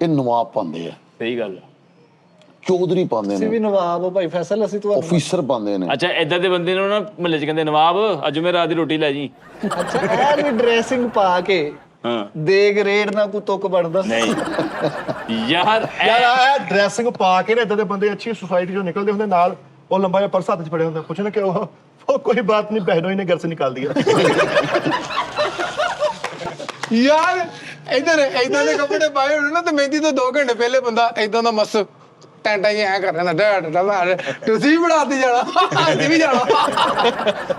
ਇਹ ਨਵਾਬ ਪਾਉਂਦੇ ਆ, ਸਹੀ ਗੱਲ ਆ। ਚੌਧਰੀ ਪਾਉਂਦੇ ਤੁਸੀਂ ਵੀ ਨੇ, ਨਵਾਬ ਹੋ ਭਾਈ ਫੈਸਲ, ਅਸੀਂ ਤੁਹਾਨੂੰ। ਆਫੀਸਰ ਪਾਉਂਦੇ ਨੇ। ਅੱਛਾ ਏਦਾਂ ਦੇ ਬੰਦੇ ਨੂੰ ਨਾ ਮਹੱਲੇ 'ਚ ਕਹਿੰਦੇ ਨਵਾਬ ਅੱਜ ਮੈਂ ਰਾਤ ਦੀ ਰੋਟੀ ਲੈ ਜੀ। ਅੱਛਾ ਇਹ ਵੀ ਡਰੈਸਿੰਗ ਪਾ ਕੇ ਹਾਂ ਦੇਗ ਰੇੜ ਨਾ ਕੋ ਤੁੱਕ ਬਣਦਾ। ਨਹੀਂ ਯਾਰ ਯਾਰ ਇਹ ਡਰੈਸਿੰਗ ਪਾ ਕੇ ਨਾ ਇਦਾਂ ਦੇ ਬੰਦੇ ਅੱਛੀ ਸੁਸਾਇਟੀ ਚੋਂ ਨਿਕਲਦੇ ਹੁੰਦੇ, ਨਾਲ ਉਹ ਲੰਬਾ ਜਿਹਾ ਪਰਸ ਹੱਥ 'ਚ ਫੜਿਆ ਹੁੰਦਾ, ਕੁਛ ਨਾ ਕਿ ਉਹ ਕੋਈ ਬਾਤ ਨਹੀਂ, ਬਹਿਨੋਂ ਹੀ ਨੇ ਘਰ ਸੇ ਨਿਕਾਲ ਦਿਆ। ਯਾਰ ਇਦਾਂ ਦੇ ਕੱਪੜੇ ਪਾਏ ਹੋਣ ਨਾ, ਤੇ ਮਹਿੰਦੀ ਤੋਂ 2 ਘੰਟੇ ਪਹਿਲੇ ਬੰਦਾ ਇਦਾਂ ਦਾ ਮਸਤ ਟੈਂਟਾਂ ਹੀ ਐ ਕਰ ਰਿਹਾ ਨਾ, ਤੁਸੀਂ ਬਣਾਤੇ ਜਾਣਾ, ਅਸੀਂ ਵੀ ਜਾਣਾ।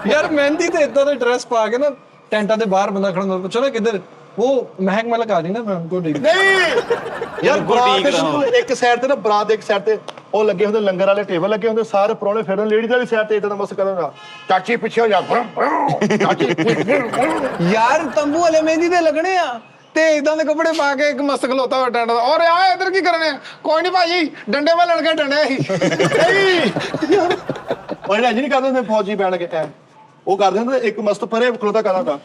ਯਾਰ ਮਹਿੰਦੀ ਤੇ ਇਦਾਂ ਦਾ ਡਰੈਸ ਪਾ ਕੇ ਨਾ ਟੈਂਟਾਂ ਦੇ ਬਾਹਰ ਬੰਦਾ ਖੜਾ ਹੁੰਦਾ, ਪੁੱਛੋ ਨਾ ਕਿੱਧਰ ਉਹ ਮਹਿਕ ਮਲਕ ਆ ਰਹੀ ਨਾ, ਮੈਂ ਉनको ਠੀਕ। ਨਹੀਂ ਯਾਰ ਬਰਾਤ ਦੇ ਬਿਲਕੁਲ ਇੱਕ ਸਾਈਡ ਤੇ ਨਾ, ਬਰਾਤ ਦੇ ਇੱਕ ਸਾਈਡ ਤੇ ਉਹ ਲੱਗੇ ਹੁੰਦੇ ਲੰਗਰ ਵਾਲੇ ਟੇਬਲ ਲੱਗੇ ਹੁੰਦੇ, ਸਾਰੇ ਪ੍ਰਾਹੁਣੇ ਫਿਰ ਲੇਡੀਜ਼ ਵਾਲੀ ਸਾਈਡ ਤੇ ਇਦਾਂ ਦਾ ਮਸਤ ਕਰਨਾ, ਚਾਚੀ ਪਿੱਛੇ ਹੋ ਜਾ, ਚਾਚੀ। ਯਾਰ ਤੰਬੂ ਵਾਲੇ ਮਹਿੰਦੀ ਤੇ ਲੱਗਣੇ ਆ, ਤੇ ਇਦਾਂ ਦੇ ਕੱਪੜੇ ਪਾ ਕੇ ਇੱਕ ਮਸਤ ਖਲੋਤਾ ਹੋਇਆ ਟੈਂਟ ਦਾ, ਔਰ ਆ ਇੱਧਰ ਕੀ ਕਰਨੇ ਆ? ਕੋਈ ਨਹੀਂ ਭਾਜੀ, ਡੰਡੇ ਵਾਲ ਲੜ ਕੇ ਡੰਡੇ ਹੀ। ਉਹ ਜਿਹੜਾ ਨਹੀਂ ਕਰਦੇ ਹੁੰਦੇ ਫੌਜੀ ਬੈਣ ਕੇ ਉਹ ਕਰਦੇ ਹੁੰਦੇ, ਇੱਕ ਮਸਤ ਪਰੇ ਖਲੋਤਾ ਕਰਦਾ ਹੁੰਦਾ,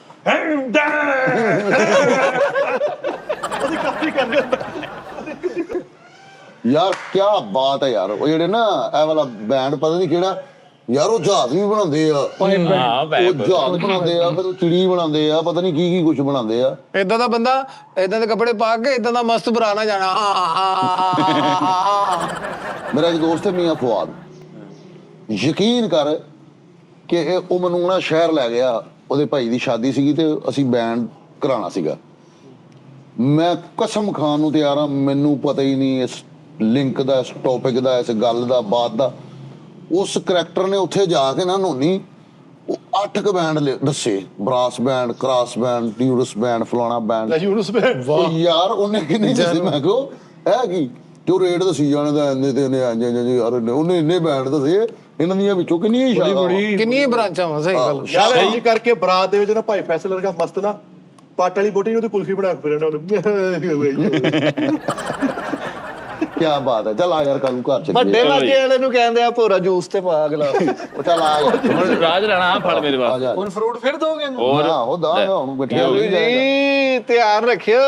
ਉਹਦੀ ਕਾਪੀ ਕਰਦੇ ਹੁੰਦਾ। ਯਾਰ ਕੀ ਬਾਤ ਹੈ ਯਾਰ। ਉਹ ਜਿਹੜੇ ਨਾ ਇਹ ਵਾਲਾ ਬੈਂਡ ਪਤਾ ਨਹੀਂ ਕਿਹੜਾ ਯਾਰ, ਉਹ ਜਹਾਜ਼ ਵੀ ਬਣਾਉਂਦੇ ਆ, ਉਹ ਜਹਾਜ਼ ਬਣਾਉਂਦੇ ਆ, ਫਿਰ ਉਹ ਚਿੜੀ ਬਣਾਉਂਦੇ ਆ, ਪਤਾ ਨਹੀਂ ਕੀ ਕੁਝ ਬਣਾਉਂਦੇ ਆ। ਇਦਾਂ ਦਾ ਬੰਦਾ ਇਦਾਂ ਦੇ ਕੱਪੜੇ ਪਾ ਕੇ ਇਦਾਂ ਦਾ ਮਸਤ ਬਰਾਨਾ ਜਾਣਾ। ਮੇਰਾ ਇੱਕ ਦੋਸਤ ਹੈ ਮੀਆਂ ਫੁਆਦ, ਯਕੀਨ ਕਰ ਕਿ ਉਹ ਮੈਨੂੰ ਨਾ ਸ਼ਹਿਰ ਲੈ ਗਿਆ, ਉਹਦੇ ਭਾਈ ਦੀ ਸ਼ਾਦੀ ਸੀਗੀ ਤੇ ਅਸੀਂ ਬੈਂਡ ਕਰਾਉਣਾ ਸੀਗਾ। ਮੈਂ ਕਸਮ ਖਾਣ ਨੂੰ ਤਿਆਰ ਹਾਂ, ਮੈਨੂੰ ਪਤਾ ਹੀ ਨਹੀਂ ਇਸ ਲਿੰਕ ਦਾ, ਇਸ ਟੌਪਿਕ ਦਾ, ਇਸ ਗੱਲ ਦਾ, ਬਾਤ ਦਾ। ਉਸ ਕਰੈਕਟਰ ਨੇ ਉੱਥੇ ਜਾ ਕੇ ਨਾ ਨੋਨੀ ਉਹ 8 ਬੈਂਡ ਦੱਸੇ, ਬਰਾਸ ਬੈਂਡ, ਕ੍ਰਾਸ ਬੈਂਡ, ਟਿਊਰਸ ਬੈਂਡ, ਫਲਾਣਾ ਬੈਂਡ। ਯਾਰ ਉਹਨੇ ਕਿੰਨੇ ਦੱਸੇ, ਮੈਂ ਕਿਹਾ ਇਹ ਕੀ ਜੋ ਰੇਟ ਦੱਸੀ ਜਾਣੇ ਦਾ ਇੰਨੇ ਤੇ ਇੰਨੇ ਯਾਰ ਉਹਨੇ ਇੰਨੇ ਬੈਂਡ ਦੱਸੇ, ਇਹਨਾਂ ਦੀਆਂ ਵਿੱਚੋਂ ਕਿੰਨੀਆਂ ਹੀ ਸ਼ਾਖਾਵਾਂ। ਕਿੰਨੀਆਂ ਬ੍ਰਾਂਚਾਂ ਵਾ ਸਹੀ ਗੱਲ ਯਾਰ ਇੰਜ ਕਰਕੇ ਬਰਾਤ ਦੇ ਵਿੱਚ ਨਾ ਭਾਈ ਫੈਸਲ ਵਰਗਾ ਮਸਤ ਨਾ ਪੱਟ ਵਾਲੀ ਬੋਟੀ ਨੂੰ ਉਹਦੀ ਕੁਲਫੀ ਬਣਾ ਕੇ ਫਿਰਨਾ ਉਹਨੂੰ ਕਿਆ ਬਾਤ ਹੈ। ਚੱਲ ਆ ਯਾਰ ਕੱਲ ਨੂੰ ਘਰ ਚੱਲੀਏ। ਵੱਡੇ ਵਾਕੇ ਵਾਲੇ ਨੂੰ ਕਹਿੰਦੇ ਆ ਭੋਰਾ ਜੂਸ ਤੇ ਪਾ ਅਗਲਾ ਉਹ ਚੱਲ ਆ ਯਾਰ। ਹੁਣ ਰਾਜ ਲੈਣਾ ਆ ਫੜ ਮੇਰੇ ਆ ਵਾਸਤੇ ਜਾ ਹੁਣ ਫਰੂਟ ਫਿਰ ਦੋਗੇ ਇਹਨੂੰ? ਹੋਰ ਹਾਂ ਉਹ ਦਾ ਹੁਣ ਬੈਠਿਆ ਹੋ ਜੀ ਧਿਆਨ ਰੱਖਿਓ